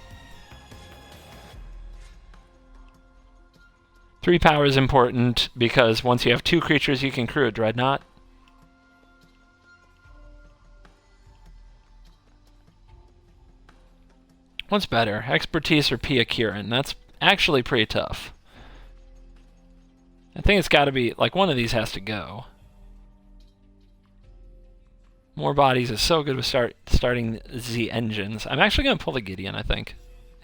3 power is important because once you have 2 creatures, you can crew a Dreadnought. What's better, Expertise or Pia Kirin? That's actually pretty tough. I think it's got to be, like, one of these has to go. More bodies is so good with starting the engines. I'm actually going to pull the Gideon, I think.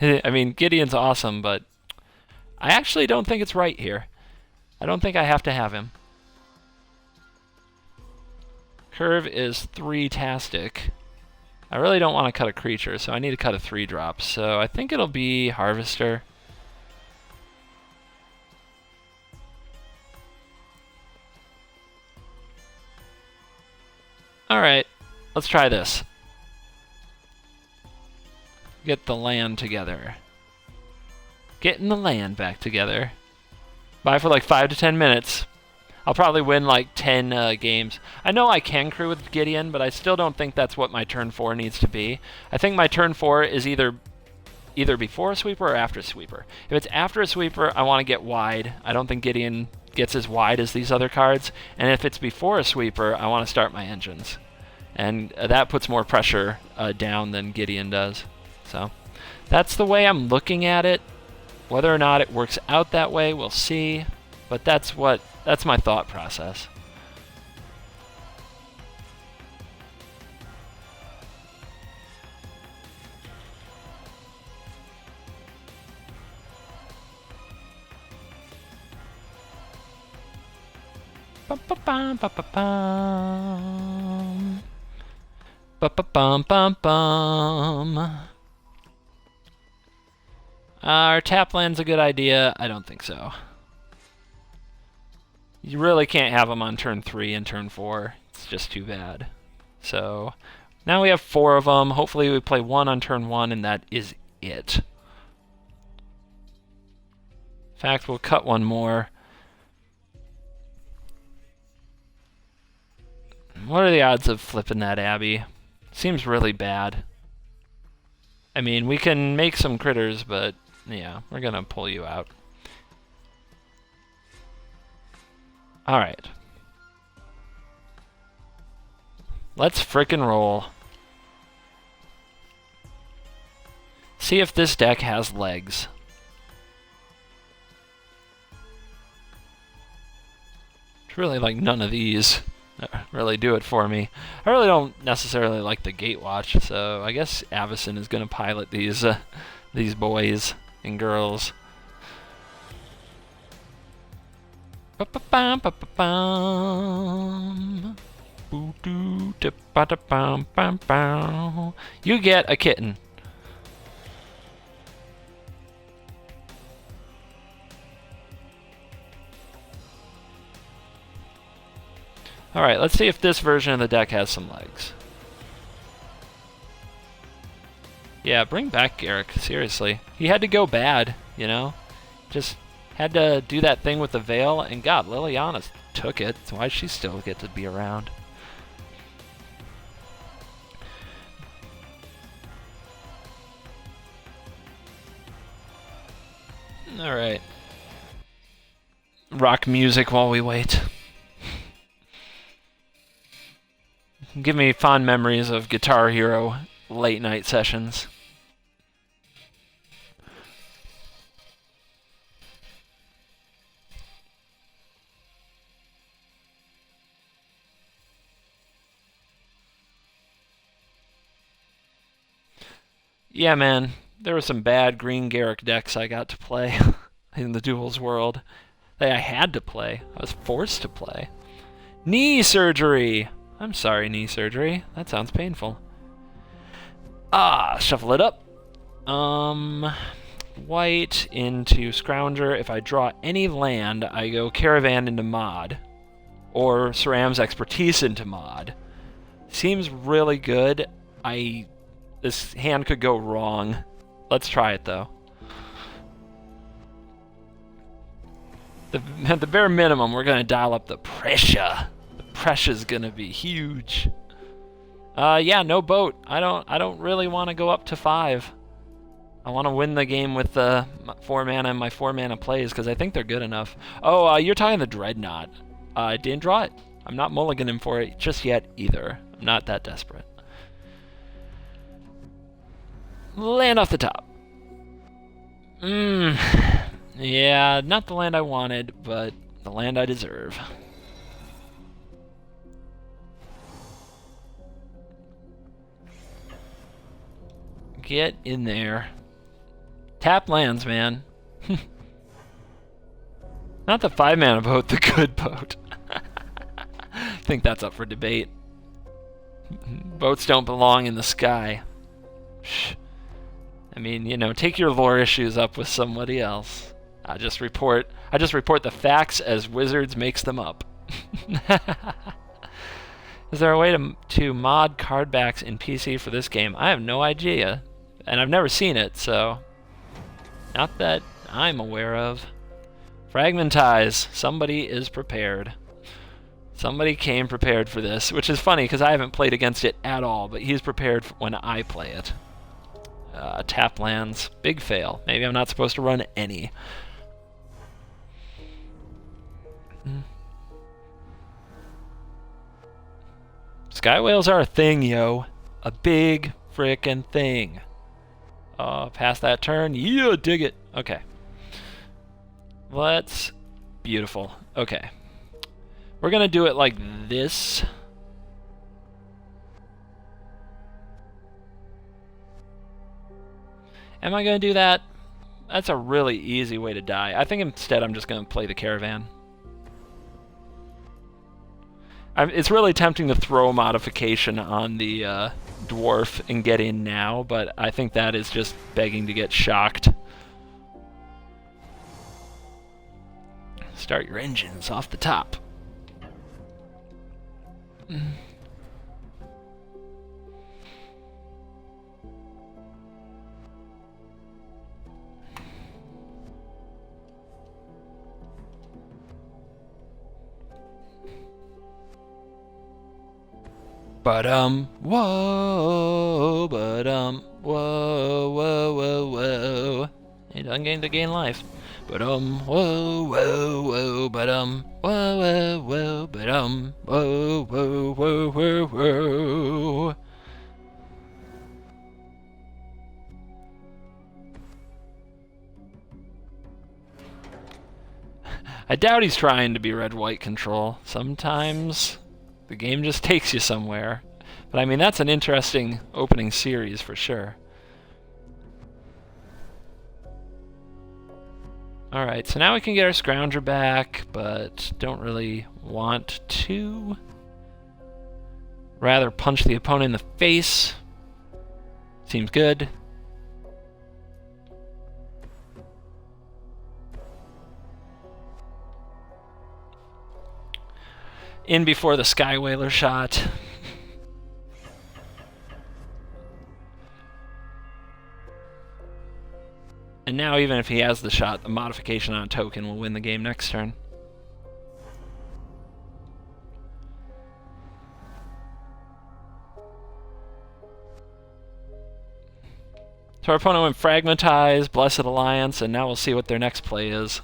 I mean, Gideon's awesome, but I actually don't think it's right here. I don't think I have to have him. Curve is 3-tastic. I really don't want to cut a creature, so I need to cut a 3-drop. So I think it'll be Harvester. Alright, let's try this. Get the land together. Getting the land back together. Bye for like 5 to 10 minutes. I'll probably win like 10 games. I know I can crew with Gideon, but I still don't think that's what my turn 4 needs to be. I think my turn 4 is either before a sweeper or after a sweeper. If it's after a sweeper, I want to get wide. I don't think Gideon gets as wide as these other cards. And if it's before a sweeper, I want to start my engines. And that puts more pressure down than Gideon does. So that's the way I'm looking at it. Whether or not it works out that way, we'll see. But that's my thought process. Ba-ba-bum, ba-ba-bum. Ba-ba-bum-bum-bum. Our tap land's a good idea. I don't think so. You really can't have them on turn 3 and turn 4. It's just too bad. So now we have 4 of them. Hopefully we play 1 on turn 1, and that is it. In fact, we'll cut 1 more. What are the odds of flipping that Abbey? Seems really bad. I mean, we can make some critters, but yeah, we're gonna pull you out. Alright. Let's frickin' roll. See if this deck has legs. It's really like none of these really do it for me. I really don't necessarily like the Gatewatch, so I guess Avacyn is gonna pilot these boys and girls. Ba-ba-bum, ba-ba-bum. Boo-doo, da-ba-da-bum, bum-bum. You get a kitten. Alright, let's see if this version of the deck has some legs. Yeah, bring back Garrick, seriously. He had to go bad, you know? Just had to do that thing with the Veil, and God, Liliana took it. So why does she still get to be around? Alright. Rock music while we wait. Give me fond memories of Guitar Hero late night sessions. Yeah, man, there were some bad green Garrick decks I got to play in the duels world. That I had to play. I was forced to play. Knee surgery! I'm sorry, knee surgery. That sounds painful. Shuffle it up. White into Scrounger. If I draw any land, I go Caravan into Mod. Or Ceram's Expertise into Mod. Seems really good. This hand could go wrong. Let's try it, though. At the bare minimum, we're going to dial up the pressure. The pressure's going to be huge. Yeah, no boat. I don't really want to go up to 5. I want to win the game with the 4 mana and my 4 mana plays because I think they're good enough. Oh, you're talking the Dreadnought. I didn't draw it. I'm not mulliganing for it just yet either. I'm not that desperate. Land off the top. Yeah, not the land I wanted, but the land I deserve. Get in there. Tap lands, man. Not the 5 mana boat, the good boat. I think that's up for debate. Boats don't belong in the sky. I mean, you know, take your lore issues up with somebody else. I just report the facts as Wizards makes them up. Is there a way to mod card backs in PC for this game? I have no idea, and I've never seen it, so not that I'm aware of. Fragmentize. Somebody is prepared. Somebody came prepared for this, which is funny because I haven't played against it at all, but he's prepared when I play it. Tap lands. Big fail. Maybe I'm not supposed to run any. Sky whales are a thing, yo. A big frickin' thing. Past that turn. Yeah, dig it. Okay. Let's... Beautiful. Okay. We're gonna do it like this. Am I gonna do that? That's a really easy way to die. I think instead I'm just gonna play the Caravan. It's really tempting to throw a modification on the dwarf and get in now, but I think that is just begging to get shocked. Start your engines off the top. Whoa, whoa, whoa, whoa. He doesn't gain to gain life. Whoa, whoa, whoa, whoa, whoa, whoa, whoa, whoa, whoa, whoa. I doubt he's trying to be red-white control. Sometimes the game just takes you somewhere. But I mean, that's an interesting opening series for sure. Alright, so now we can get our Scrounger back, but don't really want to. Rather punch the opponent in the face. Seems good. In before the Sky Whaler shot. And now even if he has the shot, the modification on a token will win the game next turn. So our opponent went Fragmentize, Blessed Alliance, and now we'll see what their next play is.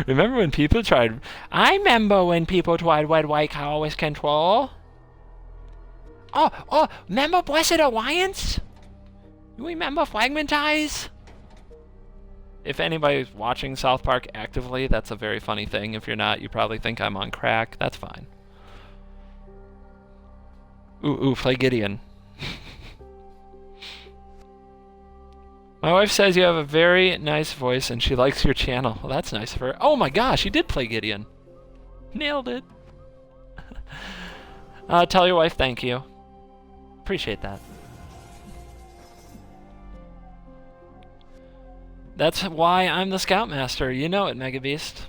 Remember when people tried... I remember when people tried red-white color with control. Oh, remember Blessed Alliance? You remember Fragmentize? If anybody's watching South Park actively, that's a very funny thing. If you're not, you probably think I'm on crack. That's fine. Ooh, play Gideon. My wife says you have a very nice voice and she likes your channel. Well, that's nice of her. Oh my gosh, you did play Gideon. Nailed it. Tell your wife thank you. Appreciate that. That's why I'm the Scoutmaster. You know it, Mega Beast.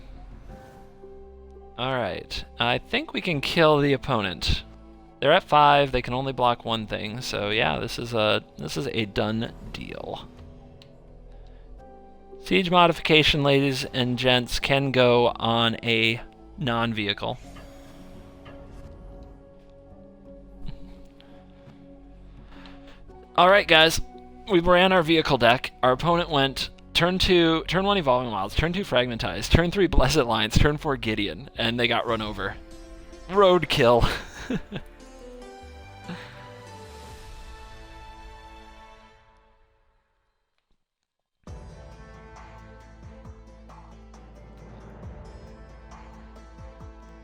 Alright. I think we can kill the opponent. They're at 5, they can only block one thing, so yeah, this is a done deal. Siege modification, ladies and gents, can go on a non-vehicle. Alright guys, we ran our vehicle deck. Our opponent went turn 1 Evolving Wilds, turn 2 Fragmentize, turn 3 Blessed Alliance, turn 4 Gideon, and they got run over. Roadkill.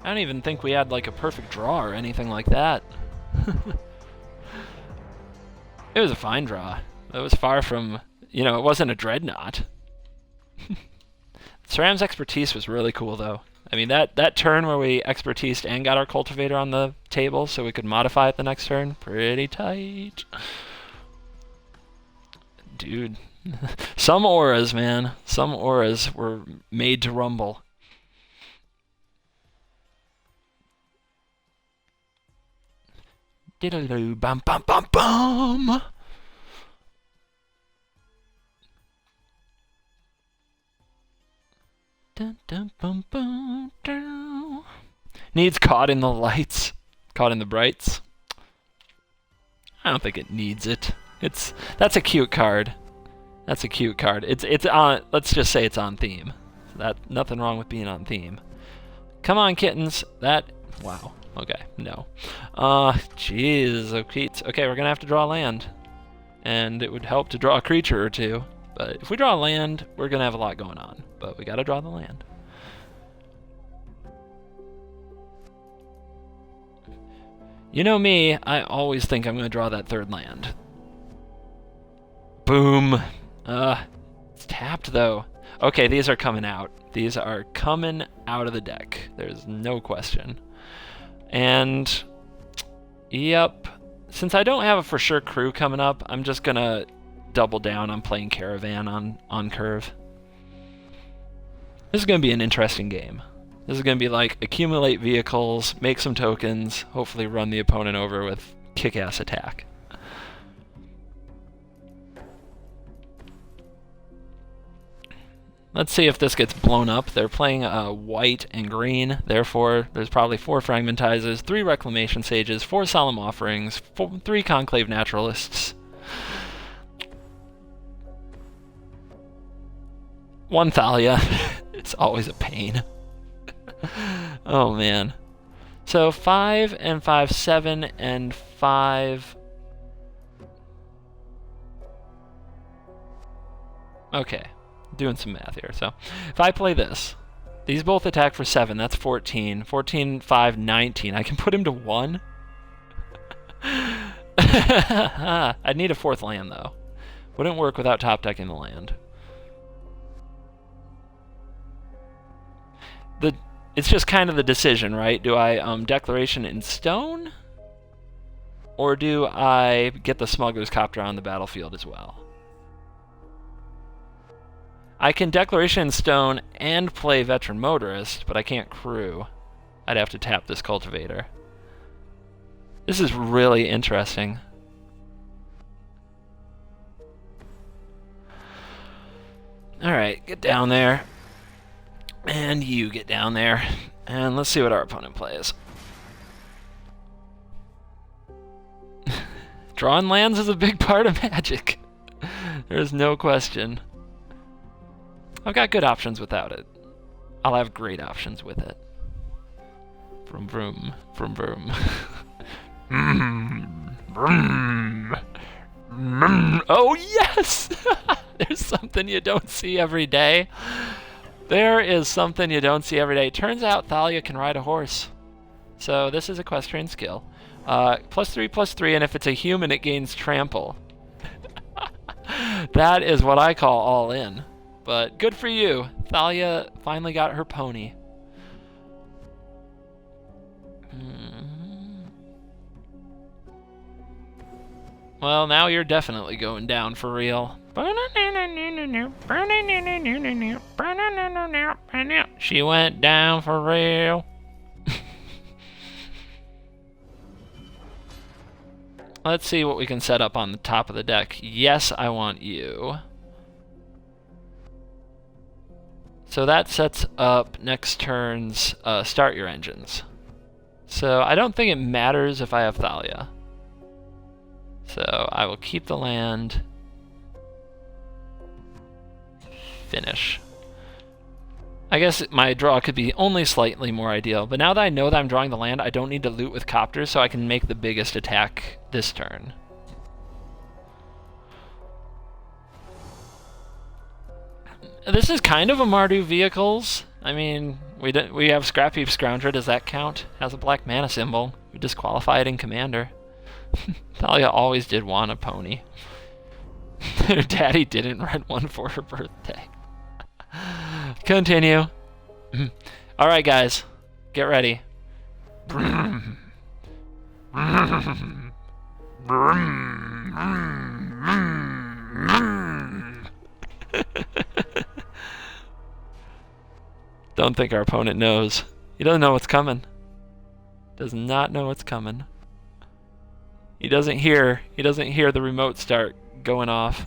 I don't even think we had like a perfect draw or anything like that. It was a fine draw. It was far from, you know, it wasn't a dreadnought. Ceram's expertise was really cool though. I mean, that turn where we expertised and got our cultivator on the table so we could modify it the next turn, pretty tight. Dude, some auras, man. Some auras were made to rumble. Diddle-doo, bum bum bum bum. Dun, dun, bum, bum, dun. Needs Caught in the Lights. Caught in the Brights. I don't think it needs it. That's a cute card. That's a cute card. It's on. Let's just say it's on theme. Nothing wrong with being on theme. Come on, kittens. Wow. Okay, no. Jeez, okay, we're gonna have to draw land. And it would help to draw a creature or two. But if we draw land, we're gonna have a lot going on. But we gotta draw the land. You know me, I always think I'm gonna draw that third land. Boom. It's tapped though. Okay, these are coming out. These are coming out of the deck. There's no question. And, yep, since I don't have a for sure crew coming up, I'm just gonna double down on playing Caravan on curve. This is gonna be an interesting game. This is gonna be like accumulate vehicles, make some tokens, hopefully run the opponent over with kick-ass attack. Let's see if this gets blown up. They're playing white and green, therefore there's probably 4 Fragmentizers, 3 Reclamation Sages, 4 Solemn Offerings, 3 Conclave Naturalists, 1 Thalia. It's always a pain. Oh man. So 5 and 5, 7 and 5. Okay. Doing some math here. So if I play this, these both attack for 7, that's 14. 14, 5, 19. I can put him to 1. I'd need a 4th land though. Wouldn't work without top decking the land. It's just kind of the decision, right? Do I Declaration in Stone? Or do I get the Smuggler's Copter on the battlefield as well? I can Declaration in Stone and play Veteran Motorist, but I can't crew. I'd have to tap this Cultivator. This is really interesting. Alright, get down there. And you get down there. And let's see what our opponent plays. Drawing lands is a big part of Magic. There's no question. I've got good options without it. I'll have great options with it. Vroom vroom, vroom vroom. Oh yes! There's something you don't see every day. There is something you don't see every day. Turns out Thalia can ride a horse. So this is equestrian skill. +3/+3, and if it's a human, it gains trample. That is what I call all in. But good for you. Thalia finally got her pony. Well, now you're definitely going down for real. She went down for real. Let's see what we can set up on the top of the deck. Yes, I want you. So that sets up next turn's start your engines. So I don't think it matters if I have Thalia. So I will keep the land. Finish. I guess my draw could be only slightly more ideal, but now that I know that I'm drawing the land, I don't need to loot with copters, so I can make the biggest attack this turn. This is kind of a Mardu Vehicles. I mean, we have Scrappy Scrounger. Does that count? Has a black mana symbol. We disqualify it in Commander. Thalia always did want a pony. Her daddy didn't rent one for her birthday. Continue. Alright, guys. Get ready. Don't think our opponent knows. He doesn't know what's coming. Does not know what's coming. He doesn't hear the remote start going off.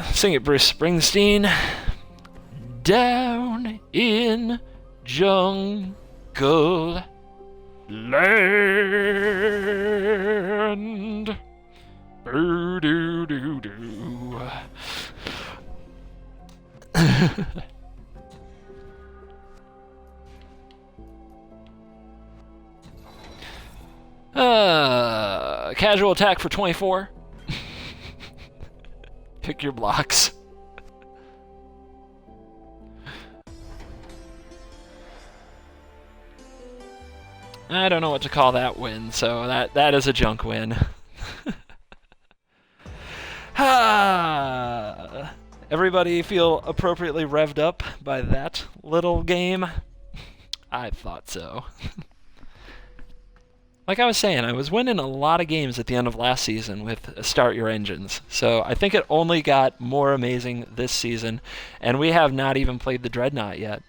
Sing it, Bruce Springsteen. Down in jungle land. Boo-doo-doo-doo. Casual attack for 24. Pick your blocks. I don't know what to call that win, so that is a junk win. Everybody feel appropriately revved up by that little game? I thought so. Like I was saying, I was winning a lot of games at the end of last season with Start Your Engines, so I think it only got more amazing this season, and we have not even played the Dreadnought yet.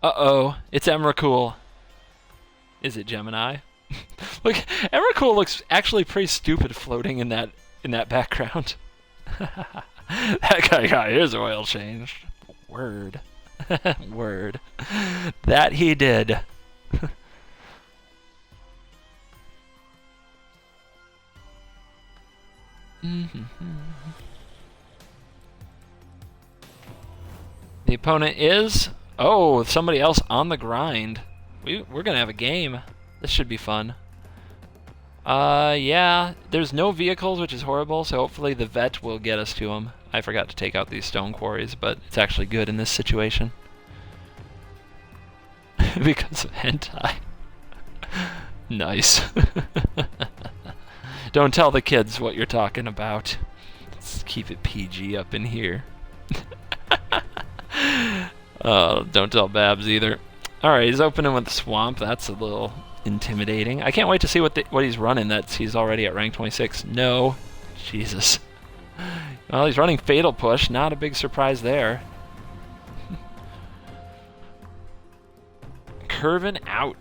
Uh-oh, it's Emrakul. Is it Gemini? Look, Emrakul looks actually pretty stupid floating in that background. That guy got his oil changed. Word. Word. That he did. The opponent is... Oh, somebody else on the grind. We're gonna have a game. This should be fun. Yeah, there's no vehicles, which is horrible, so hopefully the vet will get us to them. I forgot to take out these stone quarries, but it's actually good in this situation. Because of hentai. Nice. Don't tell the kids what you're talking about. Let's keep it PG up in here. Don't tell Babs either. Alright, he's opening with the Swamp. That's a little intimidating. I can't wait to see what he's running. He's already at rank 26. No. Jesus. Well, he's running Fatal Push. Not a big surprise there. Curving out.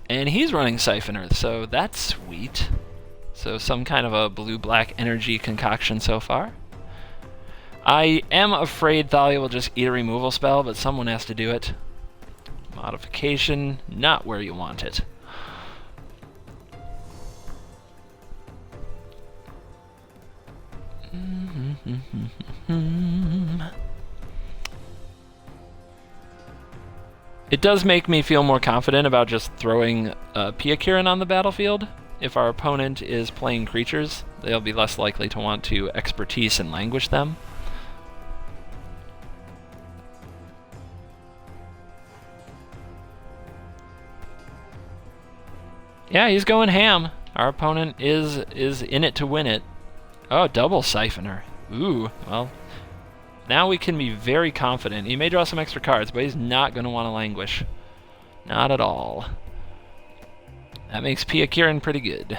And he's running Siphoner, so that's sweet. So some kind of a blue-black energy concoction so far. I am afraid Thalia will just eat a removal spell, but someone has to do it. Modification, not where you want it. It does make me feel more confident about just throwing Piakirin on the battlefield, if our opponent is playing creatures, they'll be less likely to want to expertise and languish them. Yeah, he's going ham. Our opponent is in it to win it. Oh, double Siphoner. Ooh, well, now we can be very confident. He may draw some extra cards, but he's not going to want to languish. Not at all. That makes Pia Kirin pretty good.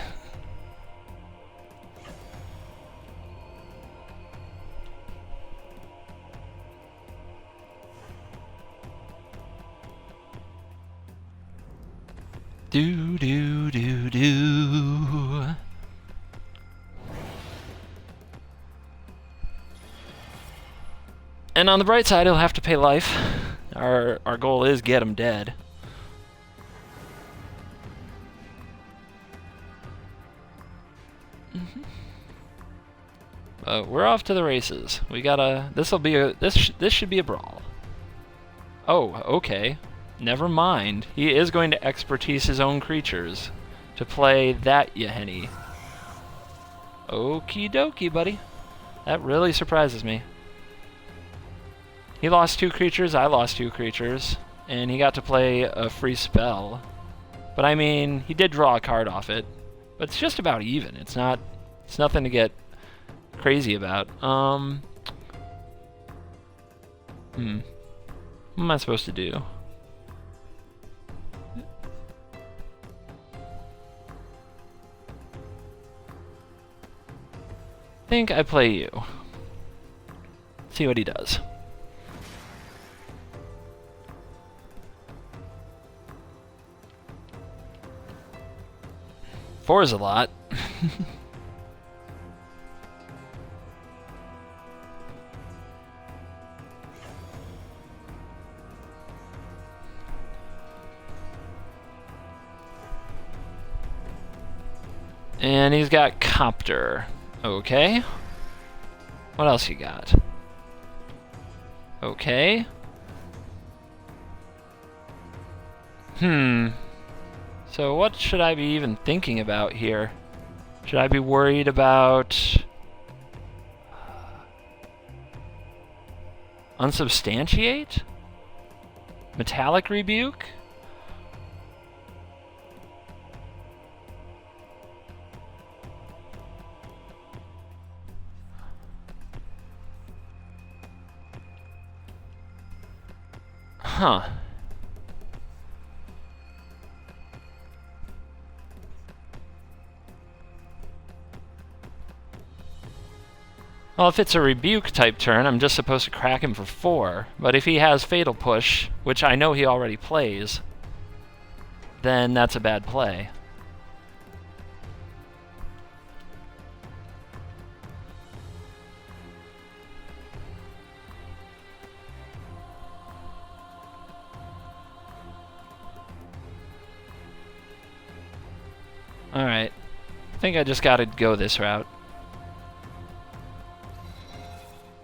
Do do do do. And on the bright side, he'll have to pay life. Our goal is get him dead. We're off to the races. We gotta. This should be a brawl. Oh, okay. Never mind. He is going to expertise his own creatures to play that Yahenni. Okie dokie, buddy. That really surprises me. He lost 2 creatures, I lost 2 creatures, and he got to play a free spell. But I mean, he did draw a card off it. But it's just about even. It's nothing to get crazy about. What am I supposed to do? I think I play you. See what he does. Four is a lot. And he's got Copter. Okay. What else you got? Okay. So what should I be even thinking about here? Should I be worried about Unsubstantiate? Metallic Rebuke? Huh. Well, if it's a Rebuke type turn, I'm just supposed to crack him for 4. But if he has Fatal Push, which I know he already plays, then that's a bad play. Alright. I think I just gotta go this route.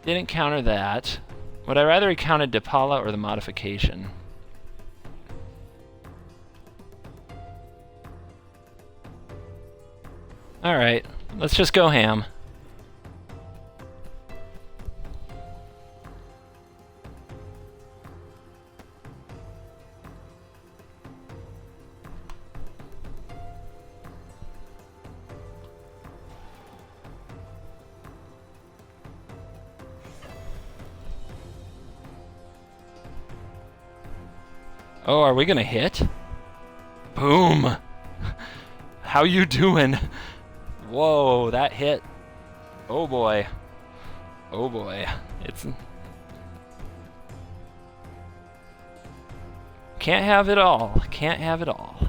Didn't counter that. Would I rather he counted Depala or the modification? Alright, let's just go ham. Oh, are we gonna hit? Boom! How you doing? Whoa, that hit. Oh boy. Oh boy. It's... Can't have it all. Can't have it all.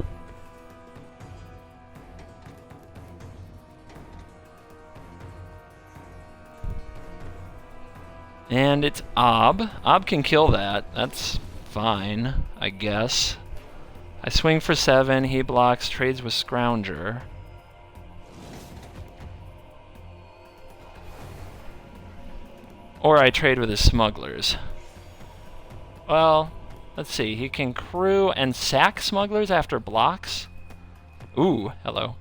And it's Ob. Ob can kill that. That's fine, I guess. I swing for 7, he blocks, trades with Scrounger. Or I trade with his Smugglers. Well, let's see, he can crew and sack Smugglers after blocks? Ooh, hello.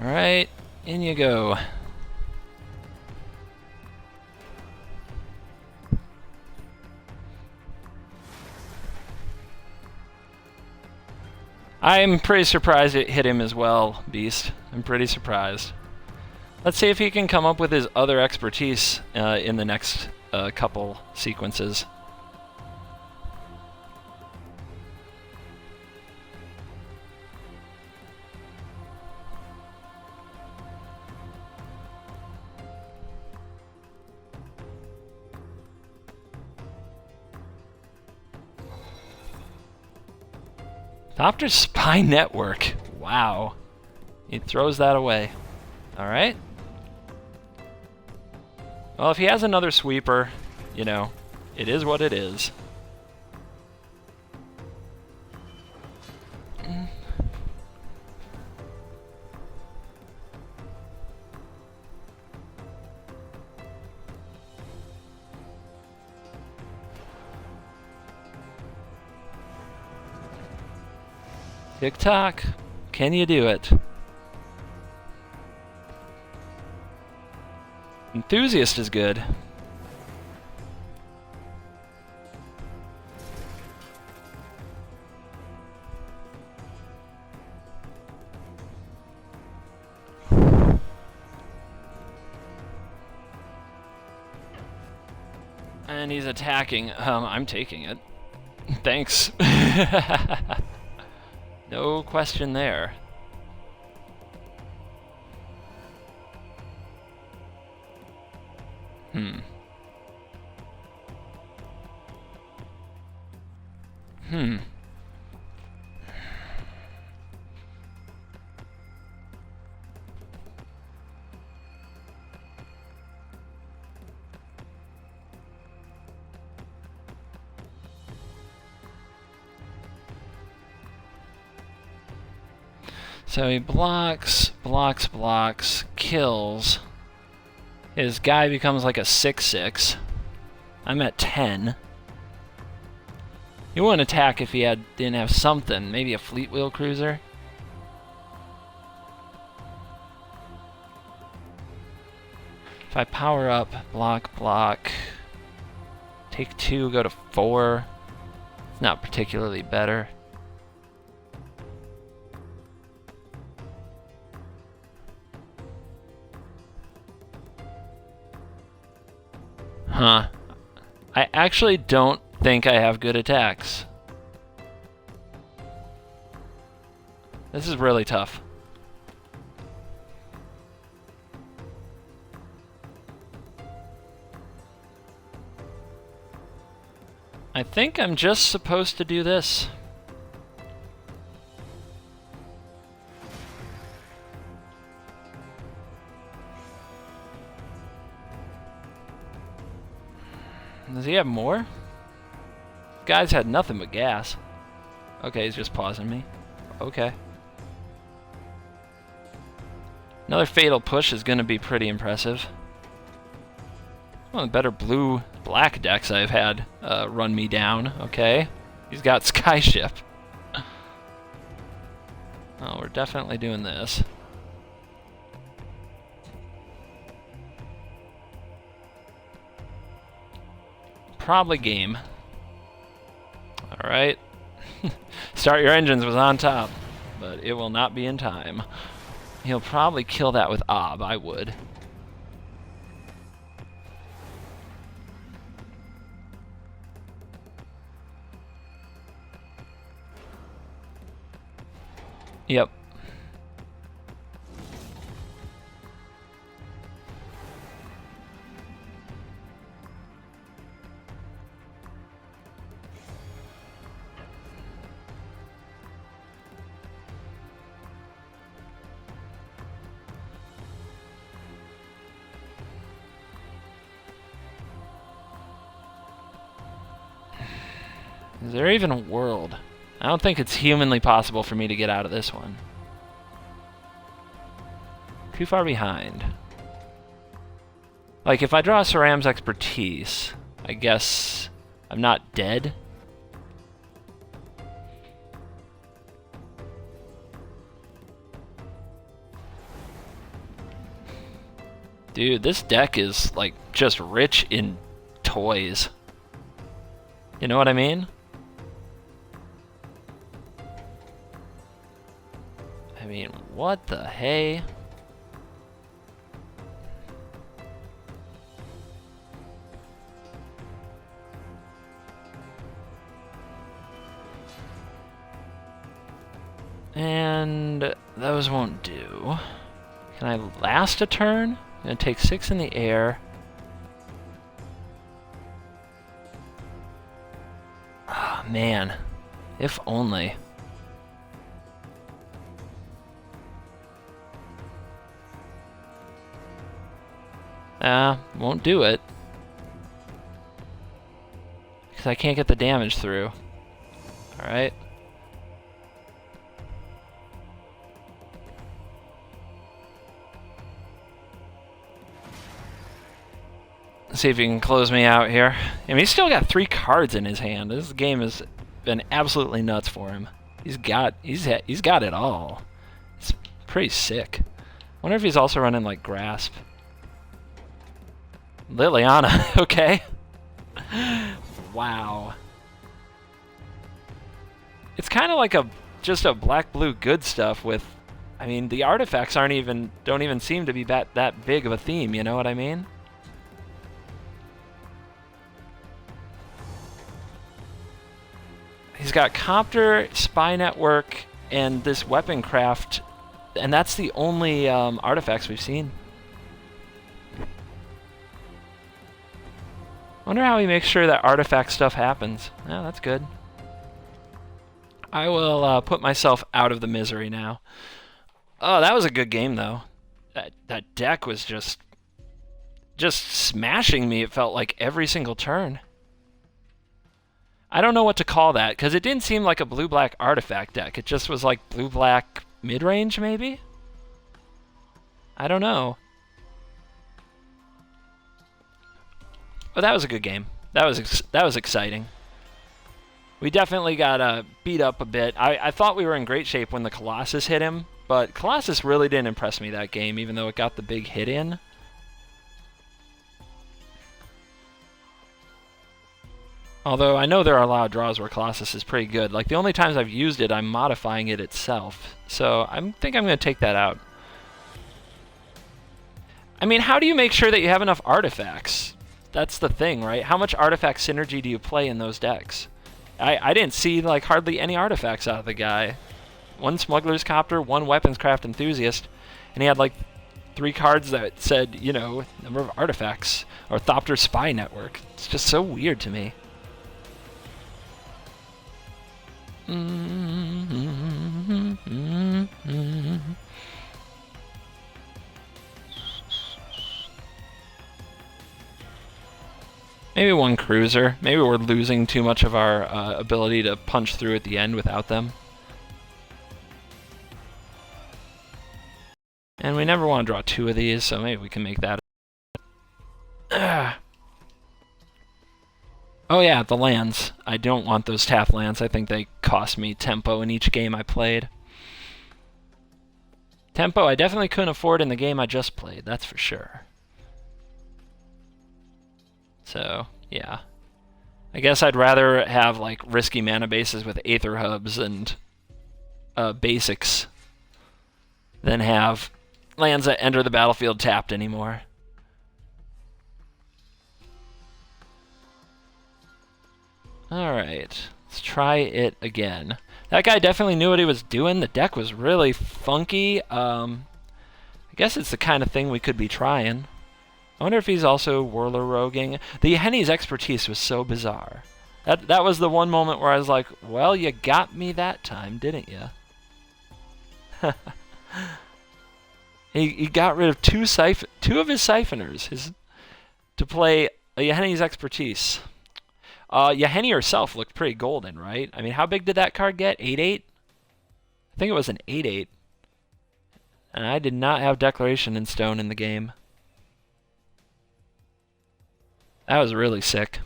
Alright, in you go. I'm pretty surprised it hit him as well, Beast. I'm pretty surprised. Let's see if he can come up with his other expertise in the next couple sequences. Doctor's Spy Network. Wow. He throws that away. Alright. Well, if he has another sweeper, you know, it is what it is. Tick-tock. Can you do it? Enthusiast is good. And he's attacking. I'm taking it. Thanks. No question there. So he blocks, kills. His guy becomes like a 6/6. I'm at 10. He wouldn't attack if he didn't have something. Maybe a fleet wheel cruiser. If I power up, block, take 2, go to 4. It's not particularly better. Huh. I actually don't think I have good attacks. This is really tough. I think I'm just supposed to do this. Does he have more? Guy's had nothing but gas. Okay, he's just pausing me. Okay. Another fatal push is going to be pretty impressive. One of the better blue-black decks I've had run me down. Okay. He's got Skyship. Oh, we're definitely doing this. Probably game. Alright. Start your engines was on top, but it will not be in time. He'll probably kill that with Ob, I would. Yep. Is there even a world? I don't think it's humanly possible for me to get out of this one. Too far behind. Like, if I draw Saram's expertise, I guess I'm not dead. Dude, this deck is, like, just rich in toys. You know what I mean? I mean, what the hey? And those won't do. Can I last a turn? I'm gonna take 6 in the air. Ah, oh, man. If only. Won't do it. Because I can't get the damage through. Alright. See if he can close me out here. I mean, he's still got 3 cards in his hand. This game has been absolutely nuts for him. He's got it all. It's pretty sick. Wonder if he's also running like Grasp. Liliana, okay. Wow. It's kind of like just a black-blue good stuff with, I mean, the artifacts don't even seem to be that big of a theme, you know what I mean? He's got Copter, Spy Network, and this Weapon Craft, and that's the only artifacts we've seen. Wonder how he makes sure that artifact stuff happens. Oh, that's good. I will put myself out of the misery now. Oh, that was a good game, though. That deck was just smashing me, it felt like, every single turn. I don't know what to call that, because it didn't seem like a blue-black artifact deck. It just was like blue-black mid-range, maybe? I don't know. But that was a good game. That was exciting. We definitely got beat up a bit. I thought we were in great shape when the Colossus hit him, but Colossus really didn't impress me that game, even though it got the big hit in. Although I know there are a lot of draws where Colossus is pretty good. Like, the only times I've used it, I'm modifying it itself. So I think I'm going to take that out. I mean, how do you make sure that you have enough artifacts? That's the thing, right? How much artifact synergy do you play in those decks? I didn't see, like, hardly any artifacts out of the guy. 1 Smuggler's Copter, 1 Weapons Craft Enthusiast, and he had, like, 3 cards that said, you know, number of artifacts, or Thopter Spy Network. It's just so weird to me. Maybe 1 cruiser. Maybe we're losing too much of our ability to punch through at the end without them. And we never want to draw 2 of these, so maybe we can make that. Oh yeah, the lands. I don't want those tap lands. I think they cost me tempo in each game I played. Tempo I definitely couldn't afford in the game I just played, that's for sure. So, yeah. I guess I'd rather have, like, risky mana bases with Aether hubs and basics than have lands that enter the battlefield tapped anymore. Alright, let's try it again. That guy definitely knew what he was doing. The deck was really funky. I guess it's the kind of thing we could be trying. I wonder if he's also Whirler Roguing. The Henny's expertise was so bizarre. That was the one moment where I was like, well, you got me that time, didn't you? He got rid of two of his siphoners to play Yahenni's expertise. Yahenni herself looked pretty golden, right? I mean, how big did that card get? 8/8? I think it was an 8/8. And I did not have Declaration in Stone in the game. That was really sick.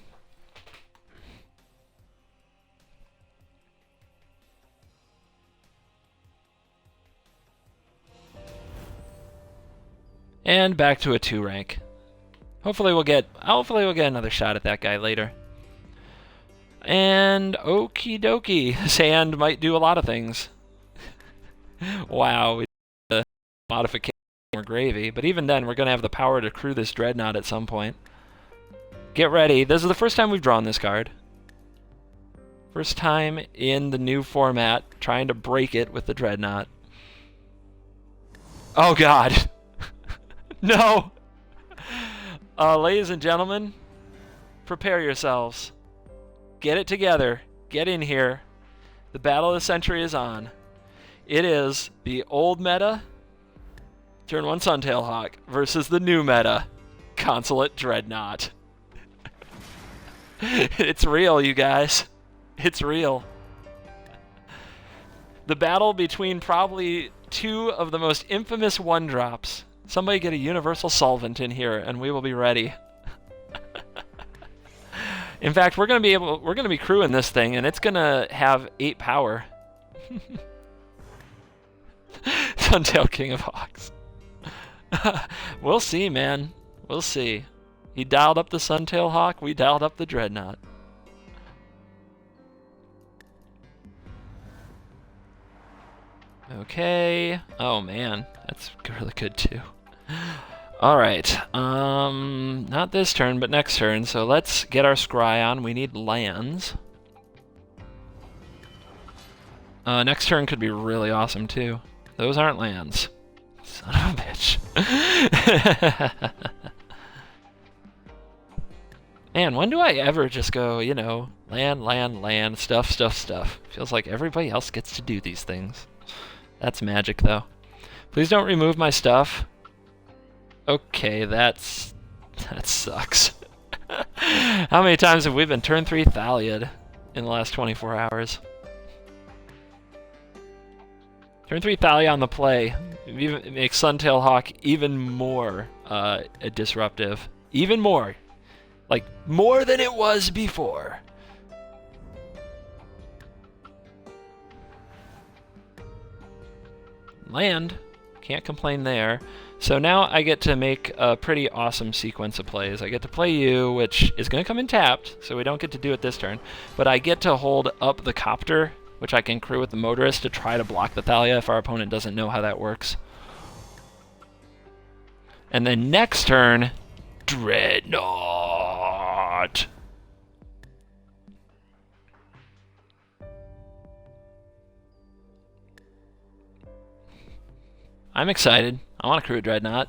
And back to a 2 rank. Hopefully we'll get another shot at that guy later. And okie dokie, sand might do a lot of things. Wow, we did a modification or gravy, but even then we're gonna have the power to crew this dreadnought at some point. Get ready. This is the first time we've drawn this card. First time in the new format, trying to break it with the dreadnought. Oh god. No! Ladies and gentlemen, prepare yourselves. Get it together. Get in here. The battle of the century is on. It is the old meta, turn 1 Suntail Hawk, versus the new meta, Consulate Dreadnought. It's real, you guys. It's real. The battle between probably 2 of the most infamous 1-drops. Somebody get a universal solvent in here and we will be ready. In fact, we're going to be crewing this thing and it's going to have 8 power. Suntail King of Hawks. We'll see, man. We'll see. He dialed up the Suntail Hawk, we dialed up the Dreadnought. Okay. Oh man, that's really good too. Alright, not this turn, but next turn, so let's get our scry on. We need lands. Next turn could be really awesome too. Those aren't lands. Son of a bitch. Man, when do I ever just go, you know, land, stuff. Feels like everybody else gets to do these things. That's magic, though. Please don't remove my stuff. Okay, that sucks. How many times have we been turn 3 Thalia'd in the last 24 hours? Turn 3 Thalia on the play. It makes Suntail Hawk even more disruptive. Even more. Like, more than it was before. Land. Can't complain there. So now I get to make a pretty awesome sequence of plays. I get to play you, which is going to come in tapped, so we don't get to do it this turn. But I get to hold up the Copter, which I can crew with the Motorist to try to block the Thalia if our opponent doesn't know how that works. And then next turn, Dreadnought. I'm excited. I want to crew a Dreadnought.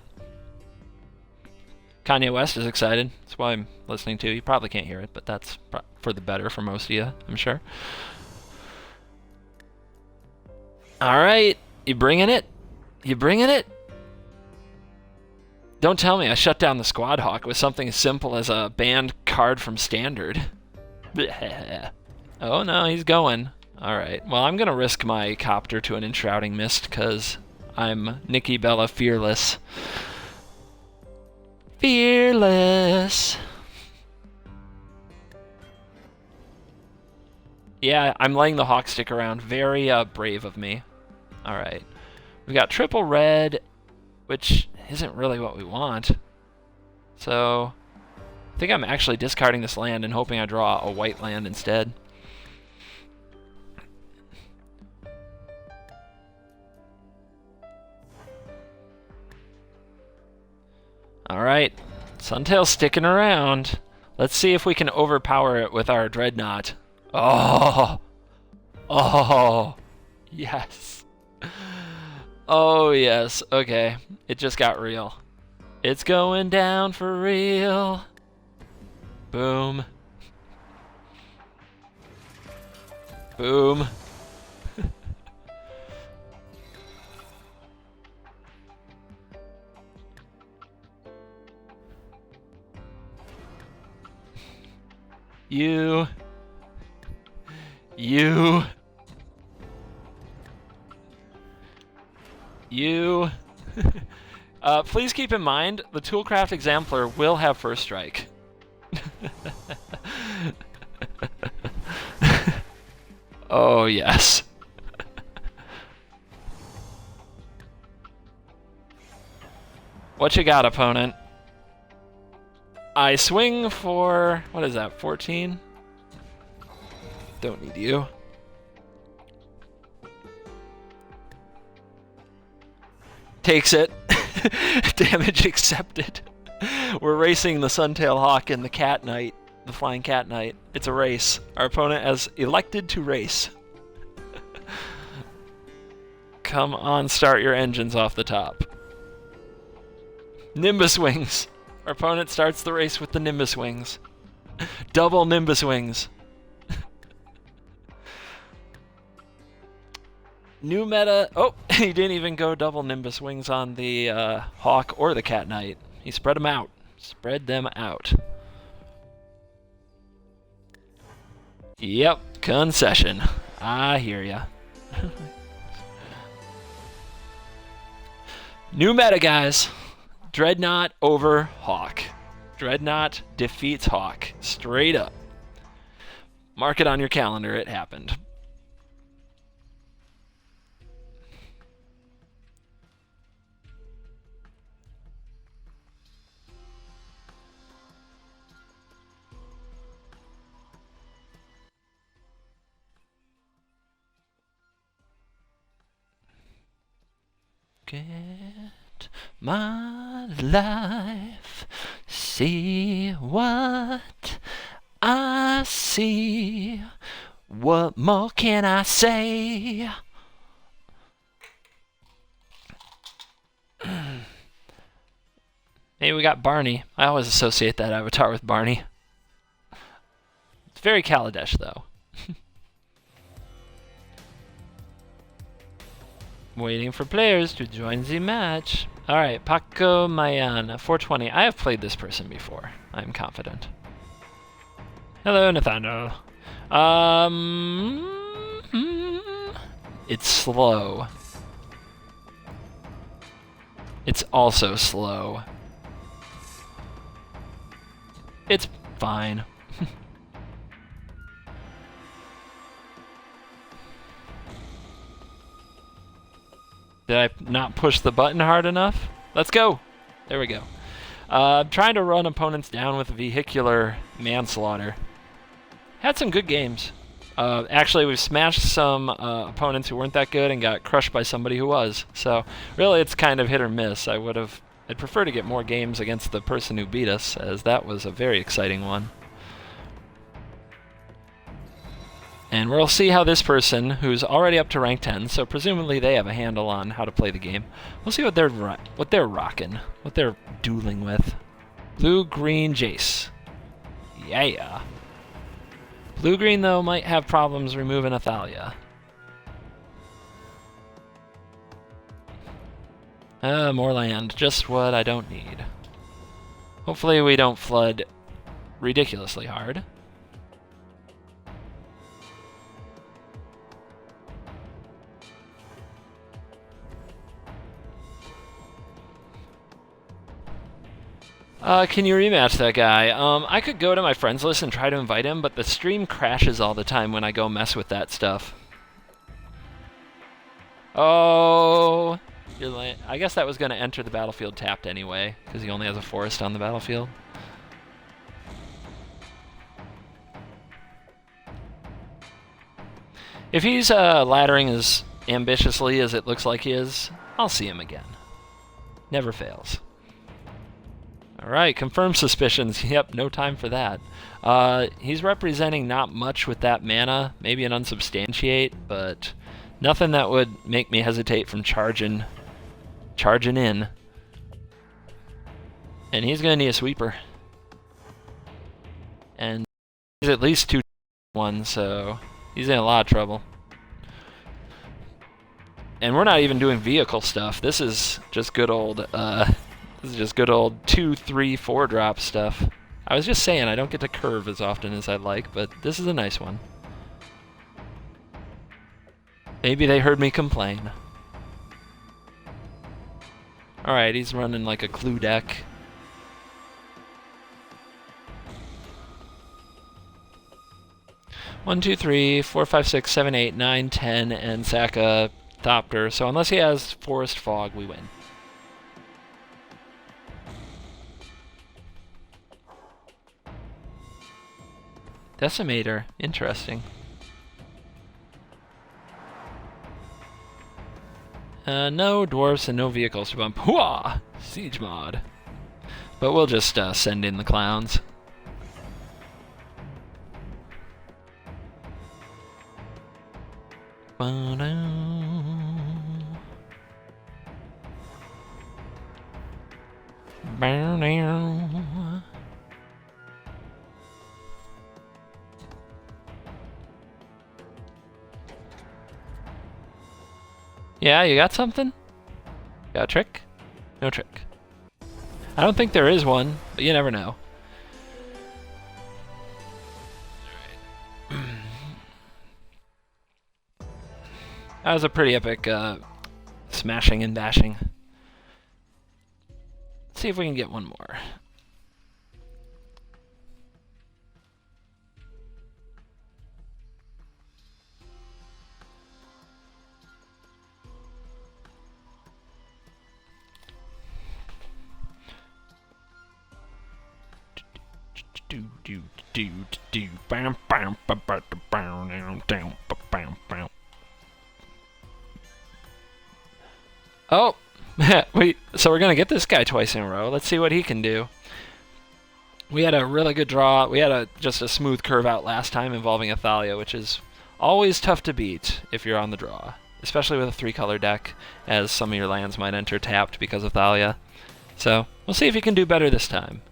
Kanye West is excited. That's why I'm listening to. You probably can't hear it, but that's for the better for most of you, I'm sure. Alright, you bringing it? You bringing it? Don't tell me I shut down the Squad Hawk with something as simple as a banned card from Standard. Oh no, he's going. Alright, well I'm gonna risk my Copter to an Enshrouding Mist, because I'm Nikki Bella Fearless. Fearless! Yeah, I'm laying the Hawk stick around. Very brave of me. Alright. We got triple red, which isn't really what we want. So, I think I'm actually discarding this land and hoping I draw a white land instead. Alright, Suntail's sticking around. Let's see if we can overpower it with our Dreadnought. Oh! Oh! Yes! Oh, yes. Okay, it just got real. It's going down for real. Boom. Boom. You. Please keep in mind, the Toolcraft Exemplar will have first strike. Oh, yes. What you got, opponent? I swing for... what is that, 14? Don't need you. Takes it. Damage accepted. We're racing the Suntail Hawk and the Cat Knight, the Flying Cat Knight. It's a race. Our opponent has elected to race. Come on, start your engines off the top. Nimbus Wings. Our opponent starts the race with the Nimbus Wings. Double Nimbus Wings. New meta. Oh, he didn't even go double Nimbus Wings on the Hawk or the Cat Knight. He spread them out. Spread them out. Yep, concession. I hear ya. New meta, guys. Dreadnought over Hawk. Dreadnought defeats Hawk. Straight up. Mark it on your calendar. It happened. Get my life, see what I see. What more can I say? Maybe we got Barney. I always associate that avatar with Barney. It's very Kaladesh, though. Waiting for players to join the match. Alright, Paco Mayan, 420. I have played this person before. I'm confident. Hello, Nathaniel. It's slow. It's also slow. It's fine. Did I not push the button hard enough? Let's go. There we go. I'm trying to run opponents down with vehicular manslaughter. Had some good games. Actually, we've smashed some opponents who weren't that good and got crushed by somebody who was. So really, it's kind of hit or miss. I'd prefer to get more games against the person who beat us, as that was a very exciting one. And we'll see how this person, who's already up to rank 10, so presumably they have a handle on how to play the game. We'll see what they're rocking, what they're dueling with. Blue-green Jace. Yeah. Blue-green, though, might have problems removing Athalia. More land. Just what I don't need. Hopefully we don't flood ridiculously hard. Can you rematch that guy? I could go to my friends list and try to invite him, but the stream crashes all the time when I go mess with that stuff. Oh, I guess that was going to enter the battlefield tapped anyway, because he only has a forest on the battlefield. If he's laddering as ambitiously as it looks like he is, I'll see him again. Never fails. Alright, confirmed suspicions. Yep, no time for that. He's representing not much with that mana, maybe an unsubstantiate, but nothing that would make me hesitate from charging in. And he's going to need a sweeper. And he's at least 2-1, so he's in a lot of trouble. And we're not even doing vehicle stuff. This is just good old... This is just good old 2, 3, 4 drop stuff. I was just saying I don't get to curve as often as I'd like, but this is a nice one. Maybe they heard me complain. Alright, he's running like a clue deck. One, 2, 3, 4, 5, 6, 7, 8, 9, 10, and Saka Thopter. So unless he has Forest Fog, we win. Decimator. Interesting. No dwarves and no vehicles to bump. Hooah! Siege mod. But we'll just send in the clowns. Yeah, you got something? Got a trick? No trick. I don't think there is one, but you never know. That was a pretty epic smashing and bashing. Let's see if we can get one more. Oh, so we're gonna get this guy twice in a row. Let's see what he can do. We had a really good draw. We had just a smooth curve out last time involving Athalia, which is always tough to beat if you're on the draw, especially with a 3-color deck, as some of your lands might enter tapped because of Thalia. So we'll see if he can do better this time.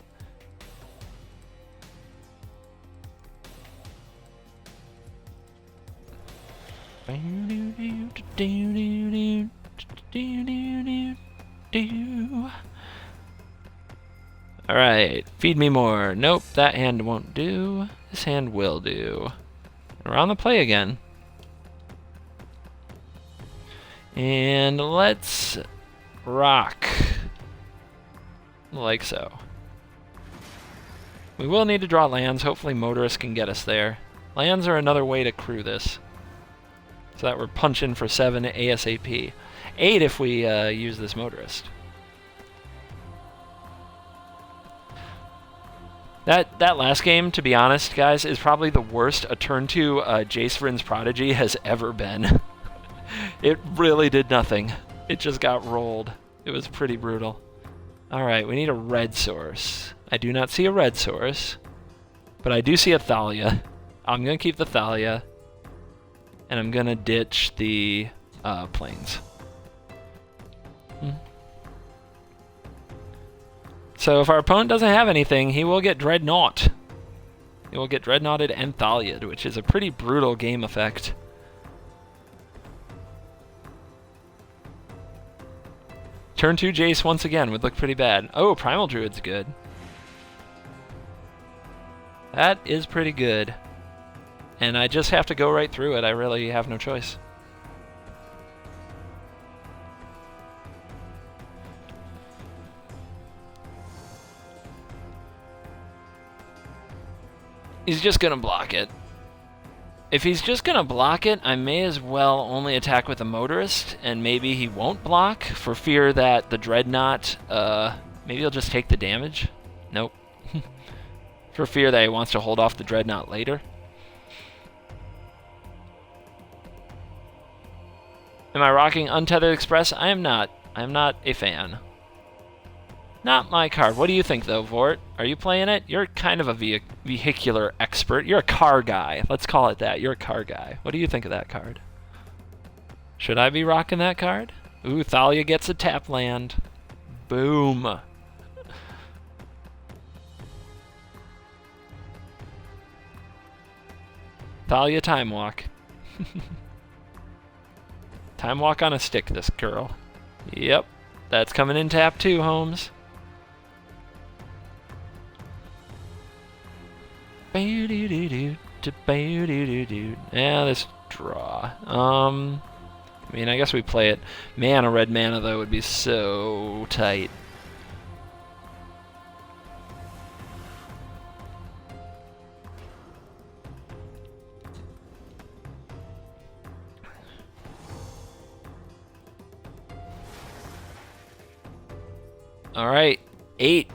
Alright, feed me more. Nope, that hand won't do. This hand will do. We're on the play again. And let's rock. Like so. We will need to draw lands. Hopefully Motorist can get us there. Lands are another way to crew this. So that we're punching for 7 ASAP. 8 if we use this Motorist. That last game, to be honest, guys, is probably the worst a turn 2 Jace Vryn's Prodigy has ever been. It really did nothing. It just got rolled. It was pretty brutal. Alright, we need a red source. I do not see a red source, but I do see a Thalia. I'm going to keep the Thalia, and I'm going to ditch the plains. So if our opponent doesn't have anything, he will get Dreadnought. He will get Dreadnoughted and Thalia'd, which is a pretty brutal game effect. Turn 2 Jace once again would look pretty bad. Oh, Primal Druid's good. That is pretty good. And I just have to go right through it. I really have no choice. He's just going to block it. If he's just going to block it, I may as well only attack with a Motorist, and maybe he won't block for fear that the Dreadnought, maybe he'll just take the damage. Nope. For fear that he wants to hold off the Dreadnought later. Am I rocking Untethered Express? I am not. I am not a fan. Not my card. What do you think, though, Vort? Are you playing it? You're kind of a vehicular expert. You're a car guy. Let's call it that. You're a car guy. What do you think of that card? Should I be rocking that card? Ooh, Thalia gets a tap land. Boom. Thalia Time Walk. Time Walk on a stick, this girl. Yep. That's coming in tap too, Holmes. Yeah, this draw. I mean, I guess we play it. Man, a red mana, though, would be so tight. All right, 8.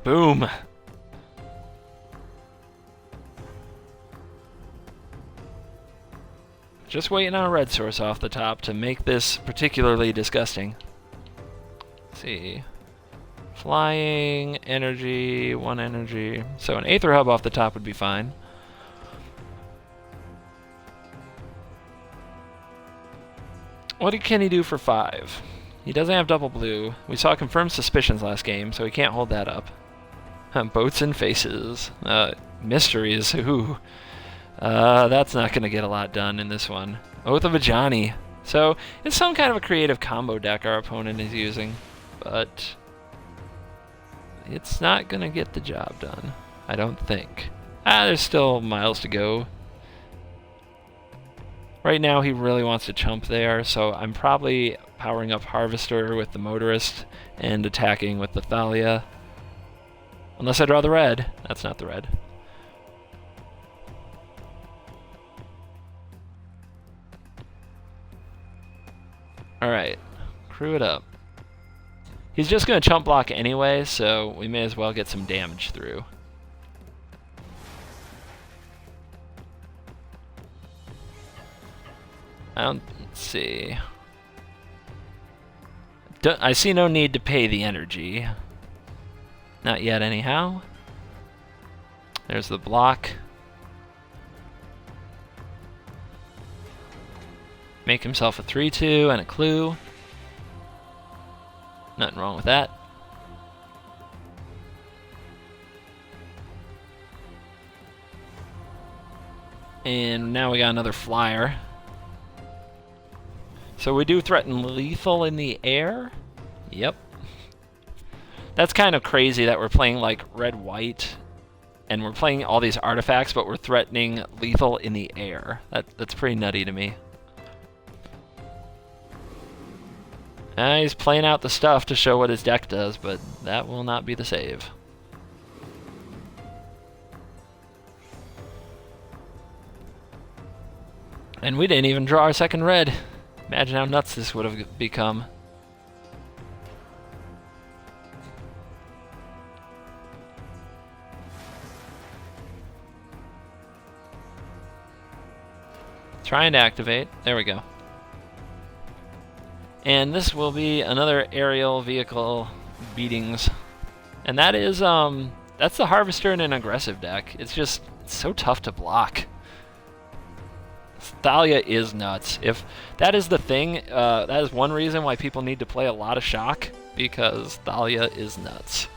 Boom. Just waiting on a red source off the top to make this particularly disgusting. Let's see. Flying, energy, 1 energy. So an Aether hub off the top would be fine. What can he do for 5? He doesn't have double blue. We saw confirmed suspicions last game, so he can't hold that up. Boats and faces. Mysteries. Ooh. That's not going to get a lot done in this one. Oath of a Johnny. So it's some kind of a creative combo deck our opponent is using, but it's not going to get the job done, I don't think. There's still miles to go. Right now he really wants to chump there, so I'm probably powering up Harvester with the Motorist and attacking with the Thalia. Unless I draw the red. That's not the red. Alright, crew it up. He's just going to chump block anyway, so we may as well get some damage through. Let's see. I see no need to pay the energy. Not yet, anyhow. There's the block. Make himself a 3/2 and a clue. Nothing wrong with that. And now we got another flyer. So we do threaten lethal in the air? Yep. That's kind of crazy that we're playing like red-white, and we're playing all these artifacts, but we're threatening lethal in the air. That's pretty nutty to me. He's playing out the stuff to show what his deck does, but that will not be the save. And we didn't even draw our second red. Imagine how nuts this would have become. Trying to activate. There we go. And this will be another aerial vehicle beatings. And that is, that's the Harvester in an aggressive deck. It's just so tough to block. Thalia is nuts. If that is the thing, that is one reason why people need to play a lot of Shock, because Thalia is nuts.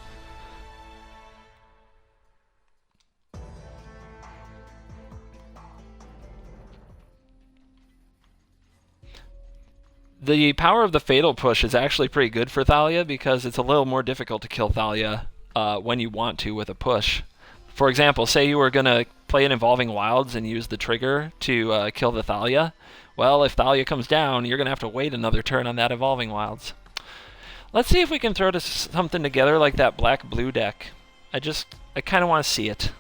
The power of the Fatal Push is actually pretty good for Thalia because it's a little more difficult to kill Thalia when you want to with a push. For example, say you were going to play an Evolving Wilds and use the trigger to kill the Thalia. Well, if Thalia comes down, you're going to have to wait another turn on that Evolving Wilds. Let's see if we can throw something together like that black-blue deck. I kind of want to see it.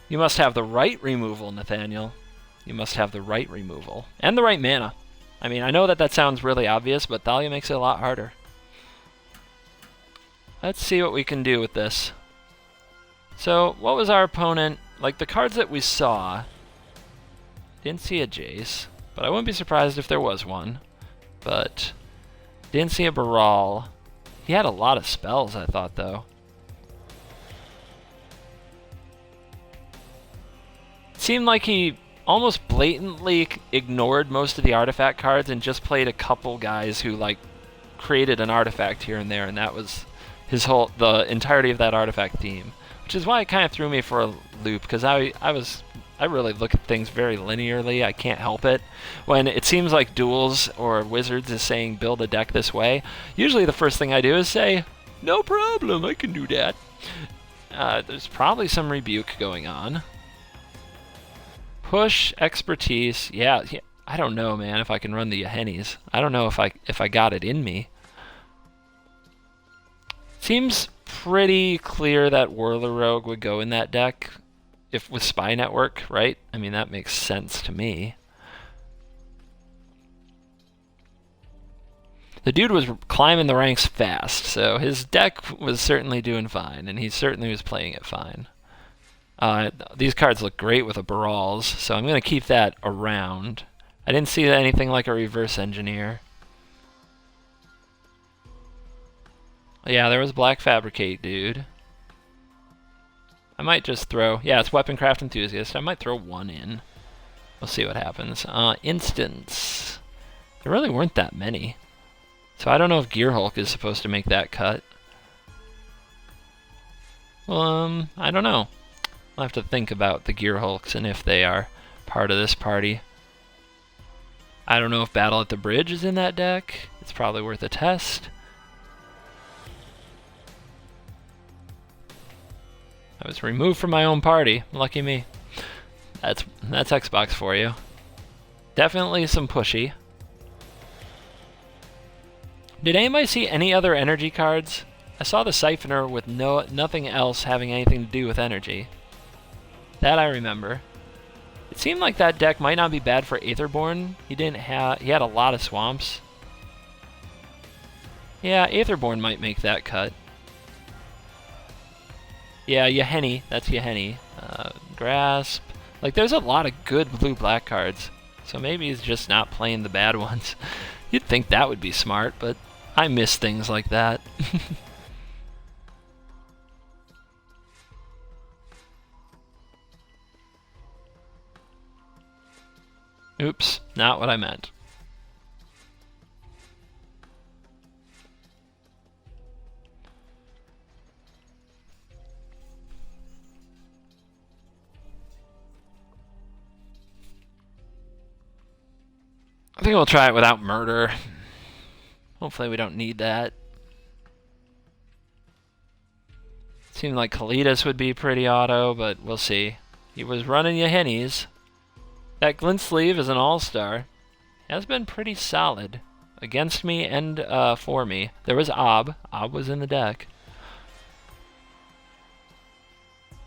You must have the right removal, Nathaniel. You must have the right removal. And the right mana. I mean, I know that sounds really obvious, but Thalia makes it a lot harder. Let's see what we can do with this. So, what was our opponent? Like, the cards that we saw... Didn't see a Jace, but I wouldn't be surprised if there was one. But, didn't see a Baral. He had a lot of spells, I thought, though. It seemed like he almost blatantly ignored most of the artifact cards and just played a couple guys who like created an artifact here and there, and that was the entirety of that artifact theme, which is why it kind of threw me for a loop, because I really look at things very linearly. I can't help it. When it seems like Duels or Wizards is saying build a deck this way, usually the first thing I do is say, no problem, I can do that. There's probably some rebuke going on. Push, expertise, yeah, I don't know, man, if I can run the Yahennies. I don't know if I got it in me. Seems pretty clear that Whirler Rogue would go in that deck if with Spy Network, right? I mean, that makes sense to me. The dude was climbing the ranks fast, so his deck was certainly doing fine, and he certainly was playing it fine. These cards look great with a Barals, so I'm going to keep that around. I didn't see anything like a Reverse Engineer. Yeah, there was Black Fabricate, dude. I might just throw... Yeah, it's Weaponcraft Enthusiast. I might throw one in. We'll see what happens. Instants. There really weren't that many. So I don't know if Gearhulk is supposed to make that cut. Well, I don't know. I'll have to think about the Gearhulks and if they are part of this party. I don't know if Battle at the Bridge is in that deck. It's probably worth a test. I was removed from my own party. Lucky me. That's Xbox for you. Definitely some pushy. Did anybody see any other energy cards? I saw the Siphoner with nothing else having anything to do with energy. That I remember. It seemed like that deck might not be bad for Aetherborn. He had a lot of swamps. Yeah, Aetherborn might make that cut. Yeah, Yahenni. That's Yahenni. Grasp. Like, there's a lot of good blue-black cards. So maybe he's just not playing the bad ones. You'd think that would be smart, but I miss things like that. Oops, not what I meant. I think we'll try it without murder. Hopefully we don't need that. Seemed like Kalidas would be pretty auto, but we'll see. He was running Yahennis. That Glint Sleeve is an all-star. Has been pretty solid. Against me and for me. There was Ob. Ob was in the deck.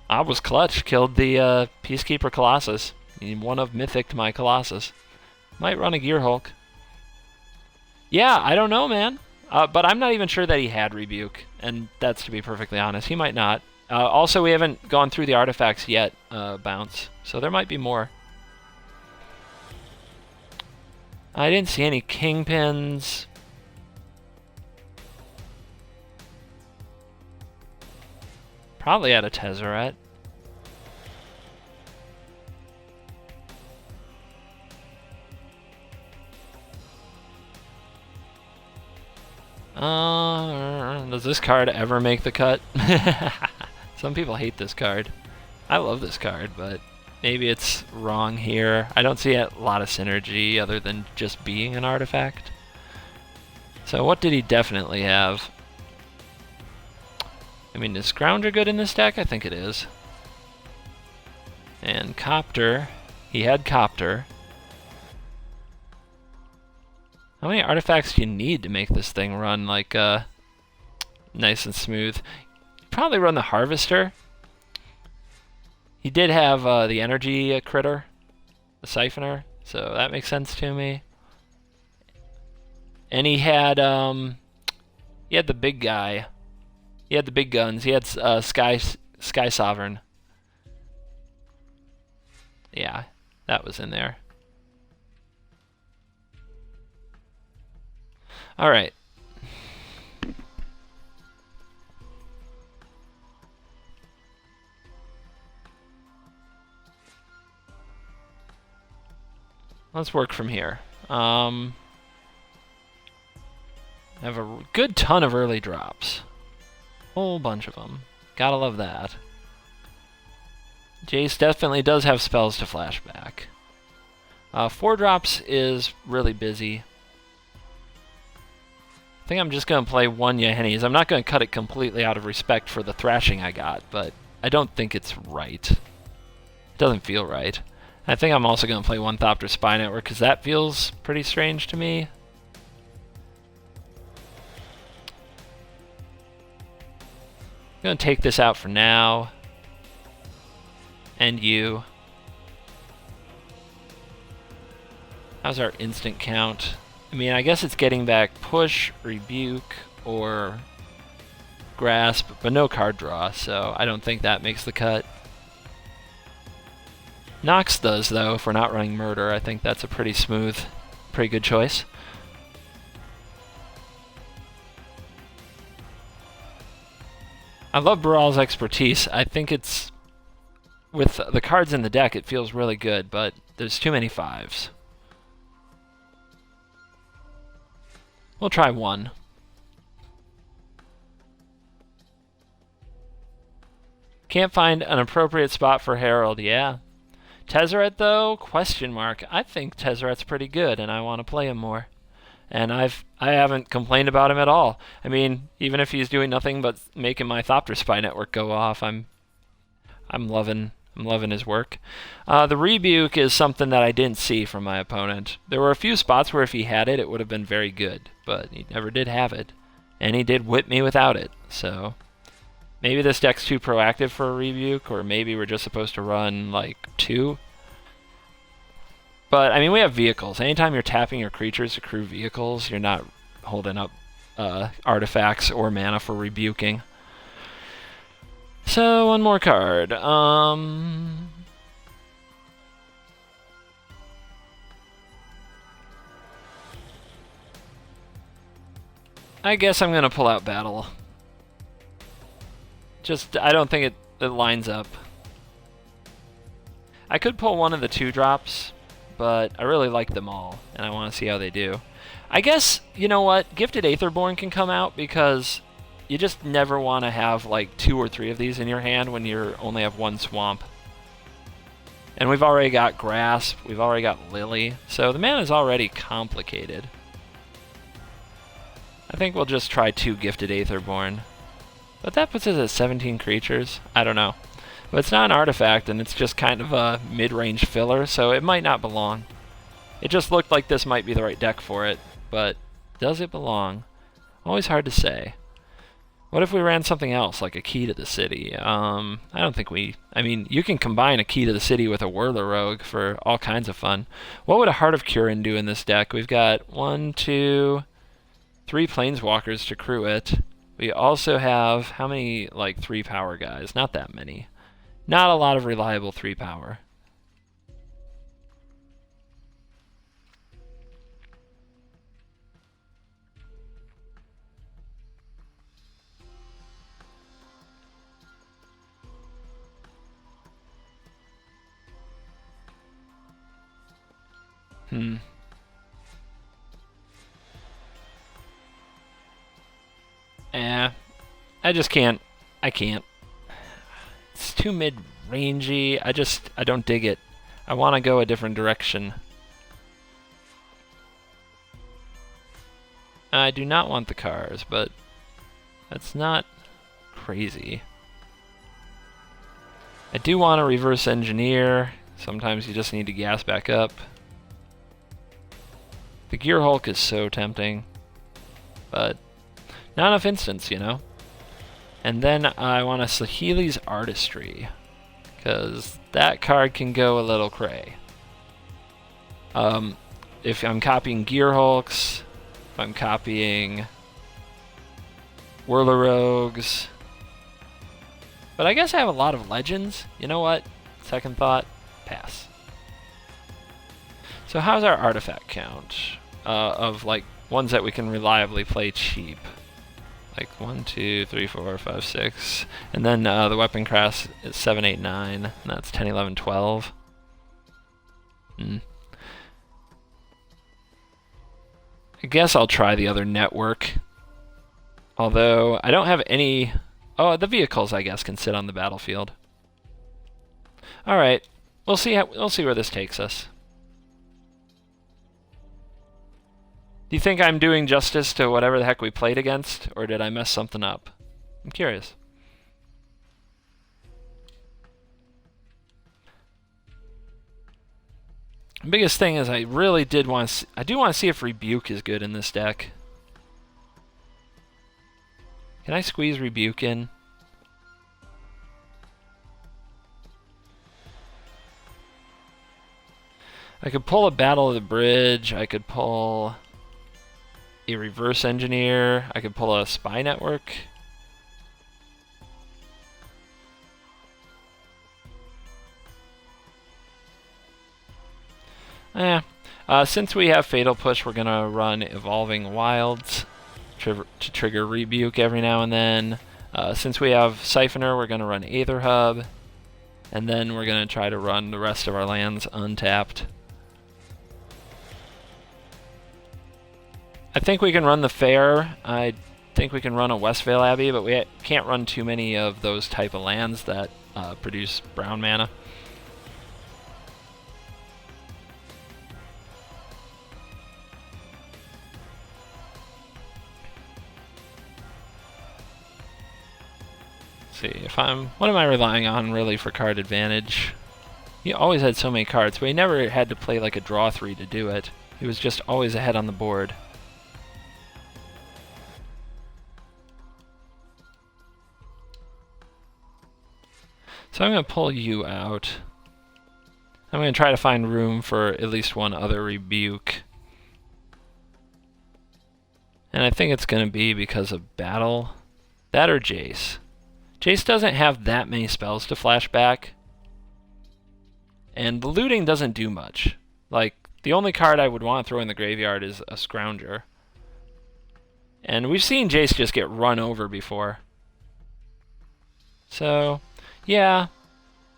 Ob was clutch. Killed the Peacekeeper Colossus. He one of Mythic my Colossus. Might run a Gearhulk. Yeah, I don't know, man. But I'm not even sure that he had Rebuke. And that's to be perfectly honest. He might not. Also, we haven't gone through the artifacts yet, Bounce. So there might be more. I didn't see any Kingpins. Probably had a Tezzeret. Does this card ever make the cut? Some people hate this card. I love this card, but maybe it's wrong here. I don't see a lot of synergy other than just being an artifact. So what did he definitely have? I mean, is Scrounger good in this deck? I think it is. And Copter. He had Copter. How many artifacts do you need to make this thing run like nice and smooth? Probably run the Harvester. He did have the energy critter, the Siphoner, so that makes sense to me. And he had the big guy. He had the big guns. He had Sky Sovereign. Yeah, that was in there. All right. Let's work from here. I have a good ton of early drops. Whole bunch of them. Gotta love that. Jace definitely does have spells to flashback. 4 drops is really busy. I think I'm just going to play one Yahennis. I'm not going to cut it completely out of respect for the thrashing I got, but I don't think it's right. It doesn't feel right. I think I'm also going to play one Thopter Spy Network, because that feels pretty strange to me. I'm going to take this out for now. And you. How's our instant count? I mean, I guess it's getting back Push, Rebuke, or Grasp, but no card draw, so I don't think that makes the cut. Nox does, though, if we're not running Murder. I think that's a pretty smooth, pretty good choice. I love Baral's expertise. I think it's... with the cards in the deck, it feels really good, but there's too many 5s. We'll try 1. Can't find an appropriate spot for Herald, yeah. Tezzeret, though, question mark. I think Tezzeret's pretty good, and I want to play him more. And I haven't complained about him at all. I mean, even if he's doing nothing but making my Thopter Spy network go off, I'm loving his work. The Rebuke is something that I didn't see from my opponent. There were a few spots where if he had it, it would have been very good, but he never did have it, and he did whip me without it. So maybe this deck's too proactive for a Rebuke, or maybe we're just supposed to run like 2. But, I mean, we have vehicles. Anytime you're tapping your creatures to crew vehicles, you're not holding up artifacts or mana for rebuking. So, one more card. I guess I'm going to pull out Battle. Just, I don't think it lines up. I could pull one of the 2-drops, but I really like them all, and I want to see how they do. I guess, you know what, Gifted Aetherborn can come out because you just never want to have like 2 or 3 of these in your hand when you only have 1 swamp. And we've already got Grasp, we've already got Lily, so the mana is already complicated. I think we'll just try 2 Gifted Aetherborn. But that puts us at 17 creatures? I don't know. But it's not an artifact, and it's just kind of a mid-range filler, so it might not belong. It just looked like this might be the right deck for it, but does it belong? Always hard to say. What if we ran something else, like a Key to the City? I don't think we... I mean, you can combine a Key to the City with a Whirler Rogue for all kinds of fun. What would a Heart of Kirin do in this deck? We've got 1, 2, 3 Planeswalkers to crew it. We also have, how many, like, 3-power guys? Not that many. Not a lot of reliable 3-power. I just can't. I can't. It's too mid-rangey. I don't dig it. I want to go a different direction. I do not want the cars, but that's not crazy. I do want to reverse engineer. Sometimes you just need to gas back up. The Gear Hulk is so tempting, but not enough instants, you know? And then I want a Saheeli's Artistry, because that card can go a little cray. If I'm copying Gear Hulks, if I'm copying Whirler Rogues, but I guess I have a lot of Legends. You know what? Second thought, pass. So how's our artifact count of like ones that we can reliably play cheap? Like 1, 2, 3, 4, 5, 6, and then the weapon class is 7, 8, 9, and that's 10, 11, 12. I guess I'll try the other network. Although I don't have any. Oh, the vehicles I guess can sit on the battlefield. All right, we'll see where this takes us. Do you think I'm doing justice to whatever the heck we played against, or did I mess something up? I'm curious. The biggest thing is I really did want to... I do want to see if Rebuke is good in this deck. Can I squeeze Rebuke in? I could pull a Battle of the Bridge. I could pull a Reverse Engineer. I could pull a Spy Network. Since we have Fatal Push, we're gonna run Evolving Wilds to trigger Rebuke every now and then. Since we have Siphoner, we're gonna run Aether Hub, and then we're gonna try to run the rest of our lands untapped. I think we can run the Fair. I think we can run a Westvale Abbey, but we can't run too many of those type of lands that produce brown mana. See if what am I relying on really for card advantage? He always had so many cards, but he never had to play like a draw 3 to do it. He was just always ahead on the board. So I'm going to pull you out. I'm going to try to find room for at least one other Rebuke. And I think it's going to be because of Battle. That or Jace. Jace doesn't have that many spells to flash back. And the looting doesn't do much. Like, the only card I would want to throw in the graveyard is a Scrounger. And we've seen Jace just get run over before. So, yeah.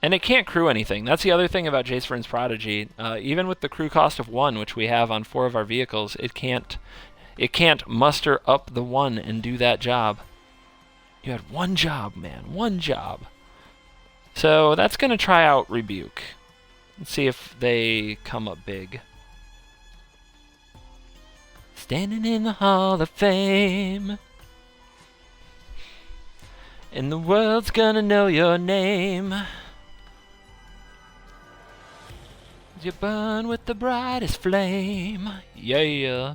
And it can't crew anything. That's the other thing about Jace Vryn's Prodigy. Even with the crew cost of 1, which we have on 4 of our vehicles, it can't muster up the 1 and do that job. You had one job, man. One job. So that's going to try out Rebuke. Let's see if they come up big. Standing in the Hall of Fame. And the world's gonna know your name. You burn with the brightest flame. Yeah.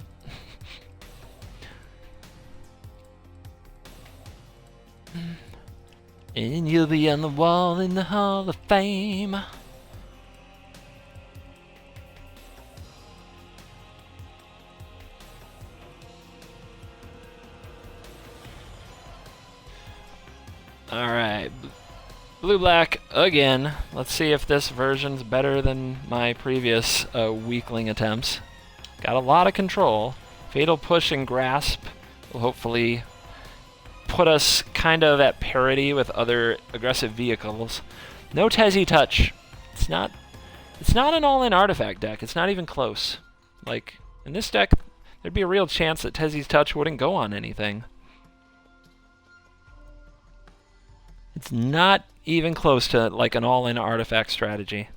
And you'll be on the wall in the Hall of Fame. Alright, blue-black again. Let's see if this version's better than my previous weakling attempts. Got a lot of control. Fatal Push and Grasp will hopefully put us kind of at parity with other aggressive vehicles. No Tezzy Touch. It's not an all-in artifact deck. It's not even close. Like, in this deck, there'd be a real chance that Tezzy's Touch wouldn't go on anything. It's not even close to like an all-in artifact strategy.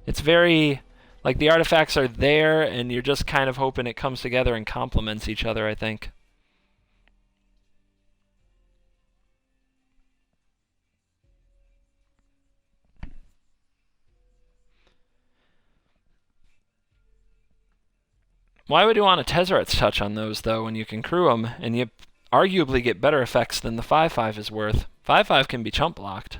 It's very, like the artifacts are there and you're just kind of hoping it comes together and complements each other, I think. Why would you want a Tezzeret's Touch on those, though, when you can crew them, and you arguably get better effects than the 5/5 is worth? 5/5 can be chump blocked.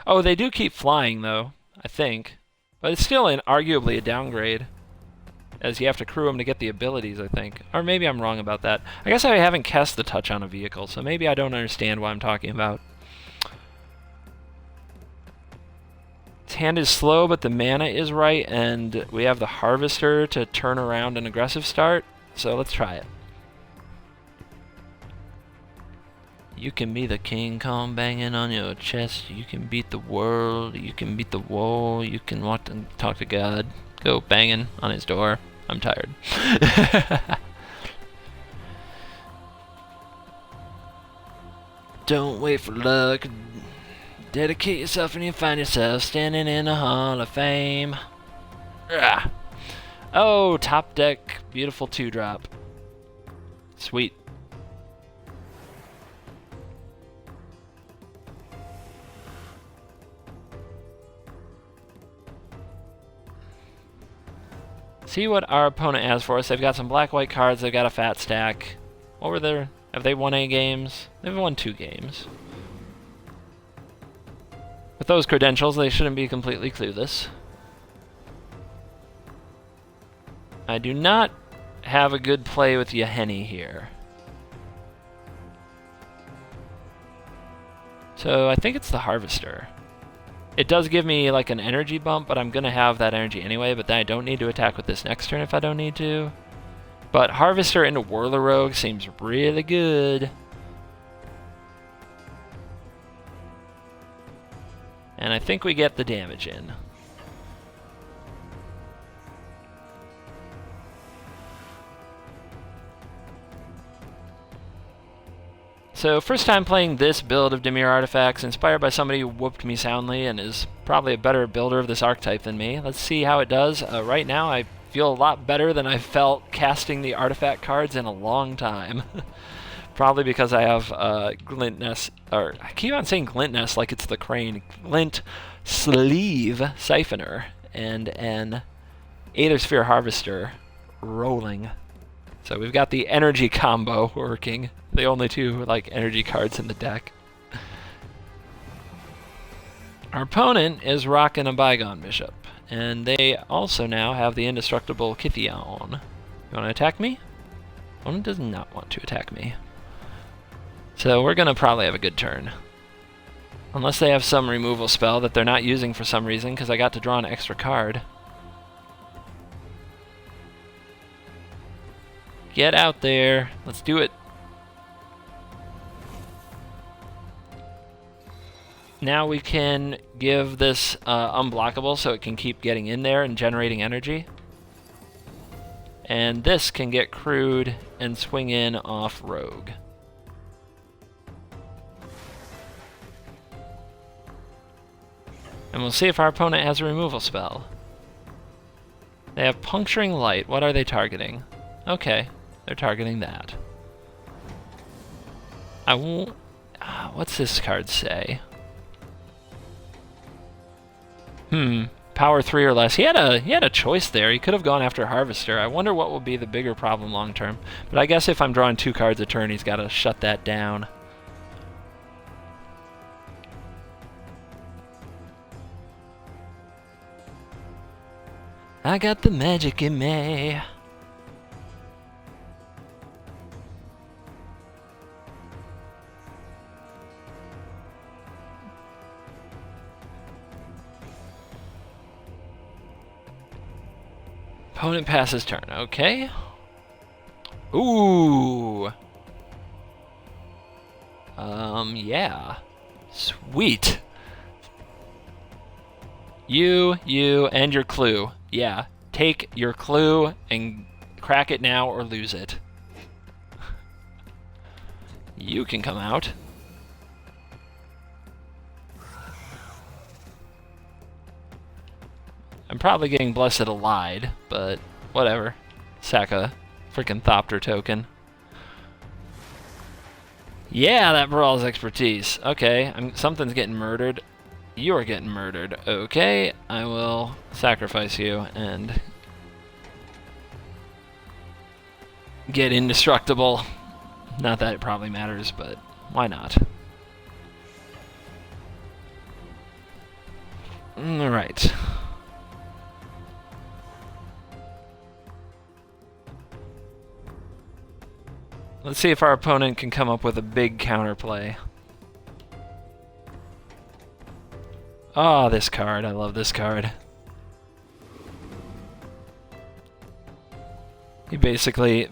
Oh, they do keep flying, though, I think. But it's still arguably a downgrade, as you have to crew them to get the abilities, I think. Or maybe I'm wrong about that. I guess I haven't cast the Touch on a vehicle, so maybe I don't understand what I'm talking about. His hand is slow, but the mana is right, and we have the Harvester to turn around an aggressive start, so let's try it. You can be the King Kong banging on your chest, you can beat the world, you can beat the wall, you can walk and talk to God, go banging on his door. I'm tired. Don't wait for luck. Dedicate yourself and you find yourself standing in the Hall of Fame. Ugh. Oh, top deck, beautiful 2-drop. Sweet. See what our opponent has for us. They've got some black-white cards. They've got a fat stack. What were their... Have they won any games? They've won 2 games. With those credentials, they shouldn't be completely clueless. I do not have a good play with Yahenni here. So I think it's the Harvester. It does give me like an energy bump, but I'm gonna have that energy anyway, but then I don't need to attack with this next turn if I don't need to. But Harvester into Whirler Rogue seems really good. And I think we get the damage in. So first time playing this build of Dimir Artifacts, inspired by somebody who whooped me soundly and is probably a better builder of this archetype than me. Let's see how it does. Right now I feel a lot better than I've felt casting the artifact cards in a long time. Probably because I have Glint Nest, or I keep on saying Glint Nest like it's the crane. Glint Sleeve Siphoner and an Aether Sphere Harvester rolling. So we've got the energy combo working. The only two like energy cards in the deck. Our opponent is rocking a Bygone Bishop, and they also now have the indestructible Kithion. You want to attack me? Opponent does not want to attack me. So we're gonna probably have a good turn. Unless they have some removal spell that they're not using for some reason, because I got to draw an extra card. Get out there. Let's do it. Now we can give this unblockable so it can keep getting in there and generating energy. And this can get crewed and swing in off Rogue. And we'll see if our opponent has a removal spell. They have Puncturing Light. What are they targeting? Okay, they're targeting that. I won't... what's this card say? Power 3 or less. He had a choice there. He could have gone after Harvester. I wonder what will be the bigger problem long term. But I guess if I'm drawing 2 cards a turn, he's got to shut that down. I got the magic in me. Opponent passes turn. Okay. Ooh. Yeah. Sweet. You, and your clue. Yeah. Take your clue and crack it now or lose it. You can come out. I'm probably getting Blessed Allied, but whatever. Sack a freaking Thopter token. Yeah, that brawls expertise. Okay, something's getting murdered. You're getting murdered. Okay, I will sacrifice you and get indestructible. Not that it probably matters, but why not? Alright. Let's see if our opponent can come up with a big counterplay. Oh, this card. I love this card. He basically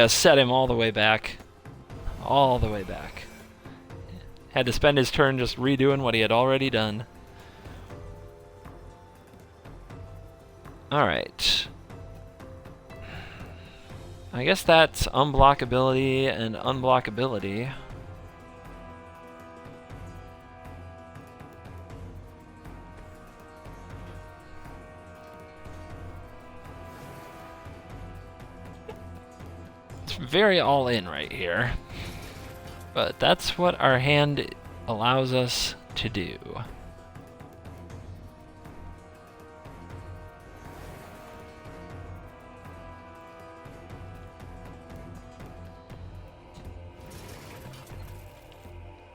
set him all the way back. All the way back. Had to spend his turn just redoing what he had already done. Alright. I guess that's unblockability and unblockability. It's very all in right here. But that's what our hand allows us to do.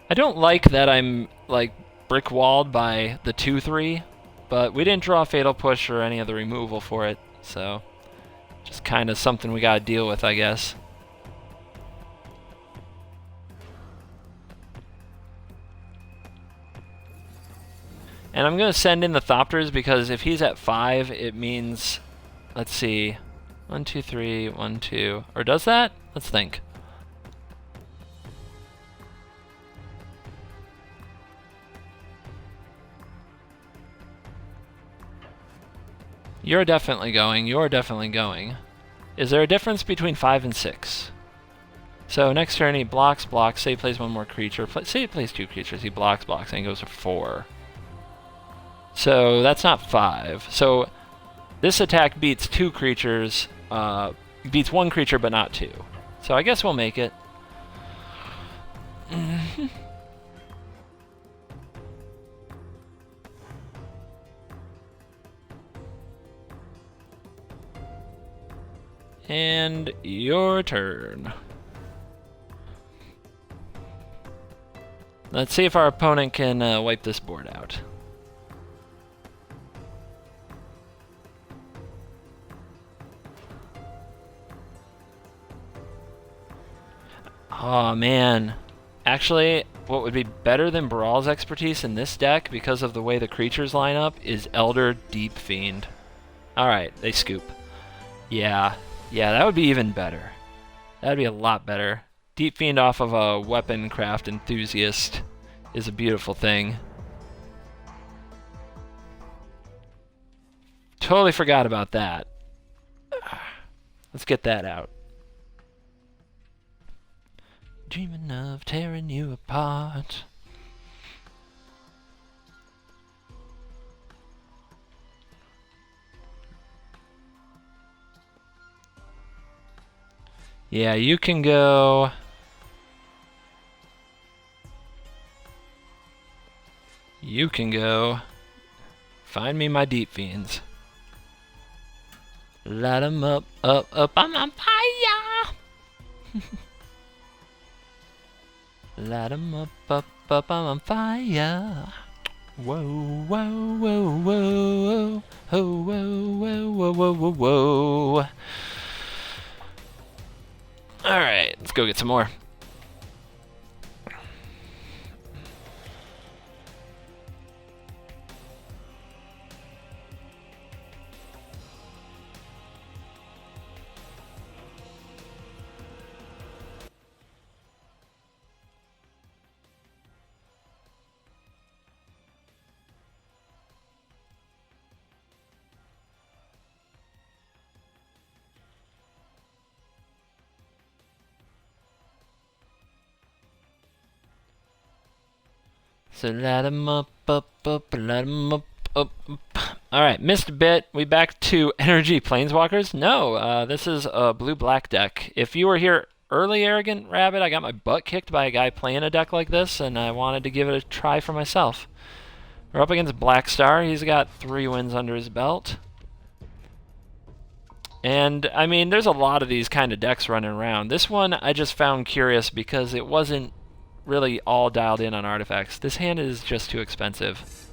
I don't like that I'm, like, brick-walled by the 2-3, but we didn't draw Fatal Push or any of the removal for it, so just kind of something we gotta deal with, I guess. And I'm going to send in the Thopters because if he's at 5, it means, let's see, 1, 2, 3, 1, 2, or does that? Let's think. You're definitely going. You're definitely going. Is there a difference between 5 and 6? So next turn he blocks, say he plays one more creature. Say he plays 2 creatures, he blocks, and he goes to 4. So that's not 5. So this attack beats 2 creatures, beats 1 creature but not 2. So I guess we'll make it. And your turn. Let's see if our opponent can wipe this board out. Oh man. Actually, what would be better than Brawl's expertise in this deck, because of the way the creatures line up, is Elder Deep Fiend. Alright, they scoop. Yeah, that would be even better. That'd be a lot better. Deep Fiend off of a Weapon Craft Enthusiast is a beautiful thing. Totally forgot about that. Let's get that out. Dreaming of tearing you apart. Yeah, you can go. You can go. Find me my Deep Fiends. Light 'em up, I'm on fire! Light 'em up, I'm on fire! Whoa, whoa, whoa, whoa, whoa, whoa, whoa, whoa, whoa, whoa. Alright, let's go get some more. So light 'em up, light 'em up. Alright, missed a bit. We back to Energy Planeswalkers? No, this is a blue-black deck. If you were here early, Arrogant Rabbit, I got my butt kicked by a guy playing a deck like this, and I wanted to give it a try for myself. We're up against Black Star. He's got 3 wins under his belt. And, I mean, there's a lot of these kind of decks running around. This one I just found curious because it wasn't really all dialed in on artifacts. This hand is just too expensive,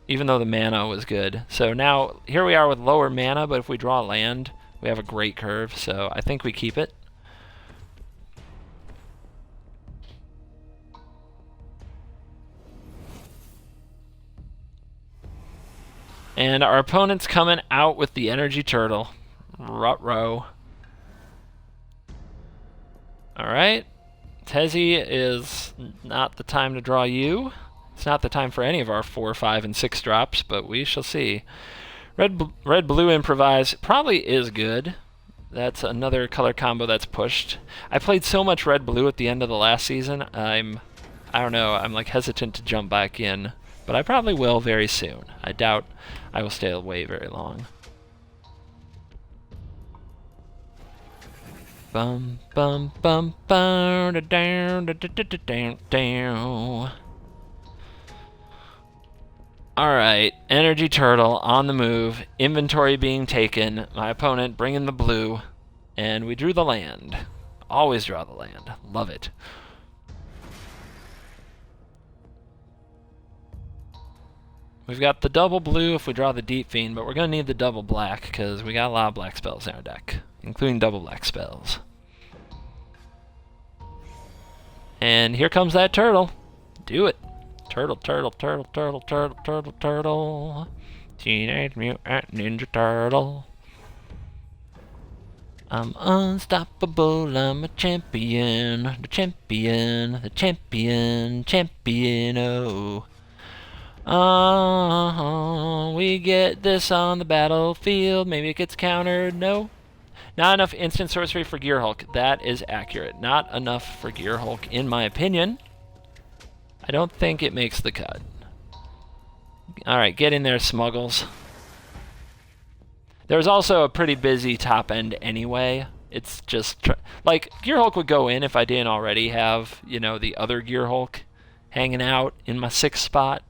even though the mana was good. So now, here we are with lower mana, but if we draw land, we have a great curve, so I think we keep it. And our opponent's coming out with the Energy Turtle. Ruh-roh. Alright. Tezzy is not the time to draw you. It's not the time for any of our 4, 5, and 6 drops, but we shall see. Red-blue improvise probably is good. That's another color combo that's pushed. I played so much red-blue at the end of the last season, I don't know, I'm like hesitant to jump back in. But I probably will very soon. I doubt I will stay away very long. Bum bum bum bum da down da da da da down down. Alright, Energy Turtle on the move, inventory being taken, my opponent bringing the blue, and we drew the land. Always draw the land. Love it. We've got the double blue if we draw the Deep Fiend, but we're going to need the double black because we got a lot of black spells in our deck, including double black spells. And here comes that turtle. Do it. Turtle, turtle, turtle, turtle, turtle, turtle, turtle. Teenage Mutant Ninja Turtle. I'm unstoppable, I'm a champion. The champion, the champion, champion, oh. We get this on the battlefield. Maybe it gets countered. No. Not enough instant sorcery for Gear Hulk. That is accurate. Not enough for Gear Hulk, in my opinion. I don't think it makes the cut. Alright, get in there, Smuggles. There's also a pretty busy top end anyway. It's just... like, Gear Hulk would go in if I didn't already have, you know, the other Gear Hulk hanging out in my 6th spot.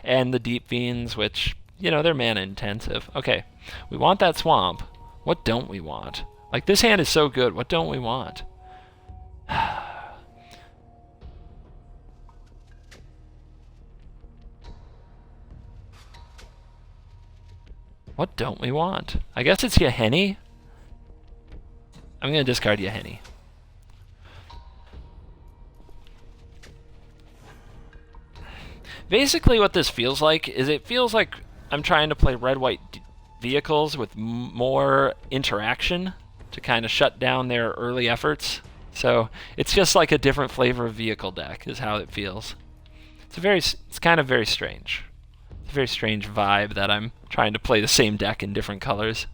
And the Deep Fiends, which, you know, they're mana intensive. Okay, we want that swamp. What don't we want? Like, this hand is so good. What don't we want? What don't we want? I guess it's Yahenni. I'm going to discard Yahenni. Basically what this feels like is it feels like I'm trying to play red-white vehicles with more interaction to kind of shut down their early efforts. So it's just like a different flavor of vehicle deck is how it feels. It's kind of very strange. It's a very strange vibe that I'm trying to play the same deck in different colors.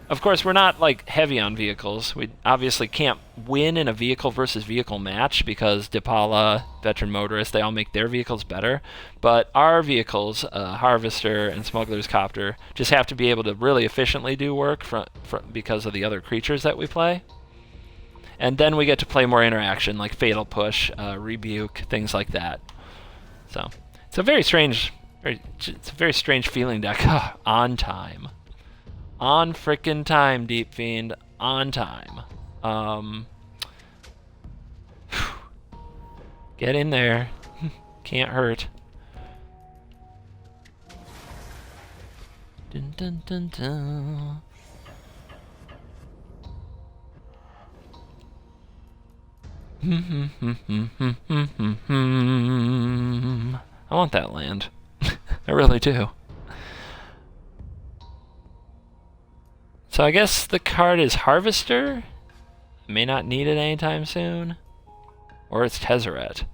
Of course, we're not like heavy on vehicles. We obviously can't win in a vehicle versus vehicle match because Dipala, Veteran Motorist, they all make their vehicles better. But our vehicles, Harvester and Smuggler's Copter, just have to be able to really efficiently do work because of the other creatures that we play. And then we get to play more interaction, like Fatal Push, Rebuke, things like that. So it's a very strange, it's a very strange feeling deck. On time. On frickin' time, Deep Fiend. On time. Get in there. Can't hurt. Dun dun dun dun. I want that land. I really do. So I guess the card is Harvester. May not need it anytime soon. Or it's Tezzeret.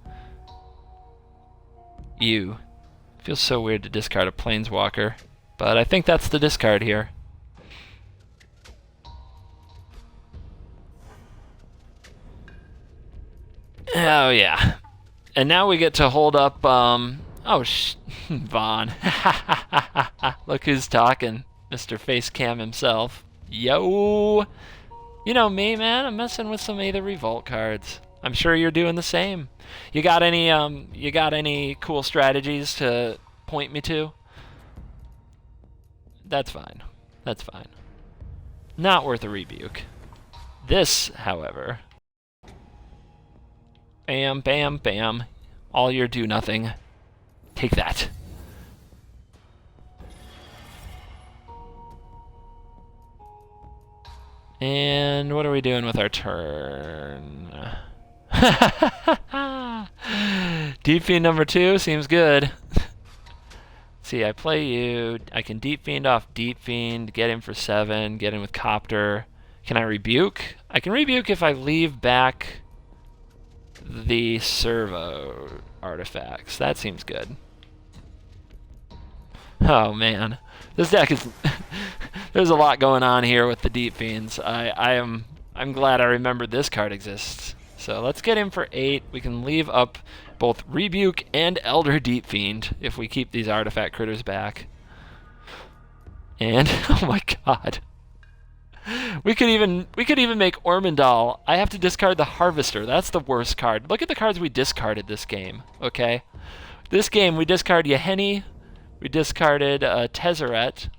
Ew. Feels so weird to discard a Planeswalker. But I think that's the discard here. Oh yeah. And now we get to hold up, Vaughn. Look who's talking. Mr. Facecam himself. Yo! You know me, man. I'm messing with some Aether Revolt cards. I'm sure you're doing the same. You got any cool strategies to point me to? That's fine. That's fine. Not worth a rebuke. This, however... Bam, bam, bam. All your do nothing. Take that. And what are we doing with our turn? Deep Fiend number 2 seems good. See, I play you. I can Deep Fiend off Deep Fiend, get him for 7, get him with Copter. Can I rebuke? I can rebuke if I leave back the servo artifacts. That seems good. Oh man, this deck is there's a lot going on here with the Deep Fiends. I'm glad I remembered this card exists. So let's get him for 8. We can leave up both Rebuke and Elder Deep Fiend if we keep these artifact critters back. And oh my god. We could even make Ormondal. I have to discard the Harvester. That's the worst card. Look at the cards we discarded this game, okay? This game we discarded Yahenni, we discarded Tezzeret.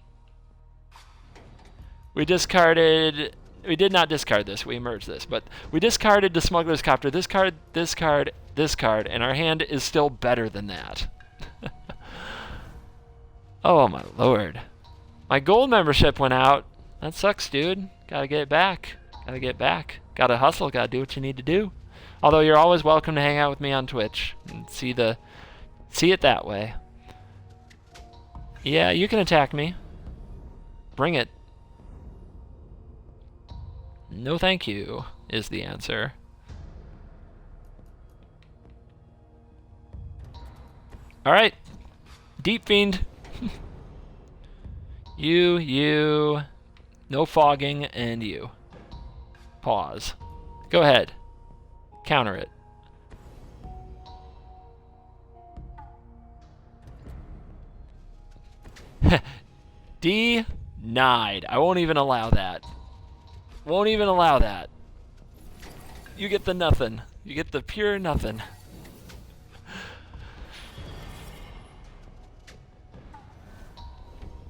We did not discard this, we merged this, but we discarded the Smuggler's Copter, this card, this card, this card, and our hand is still better than that. Oh my lord. My gold membership went out. That sucks, dude. Gotta get it back. Gotta get back. Gotta hustle, gotta do what you need to do. Although you're always welcome to hang out with me on Twitch and see it that way. Yeah, you can attack me. Bring it. No thank you, is the answer. Alright. Deep Fiend. You. No fogging, and you. Pause. Go ahead. Counter it. Denied. I won't even allow that. Won't even allow that. You get the nothing. You get the pure nothing.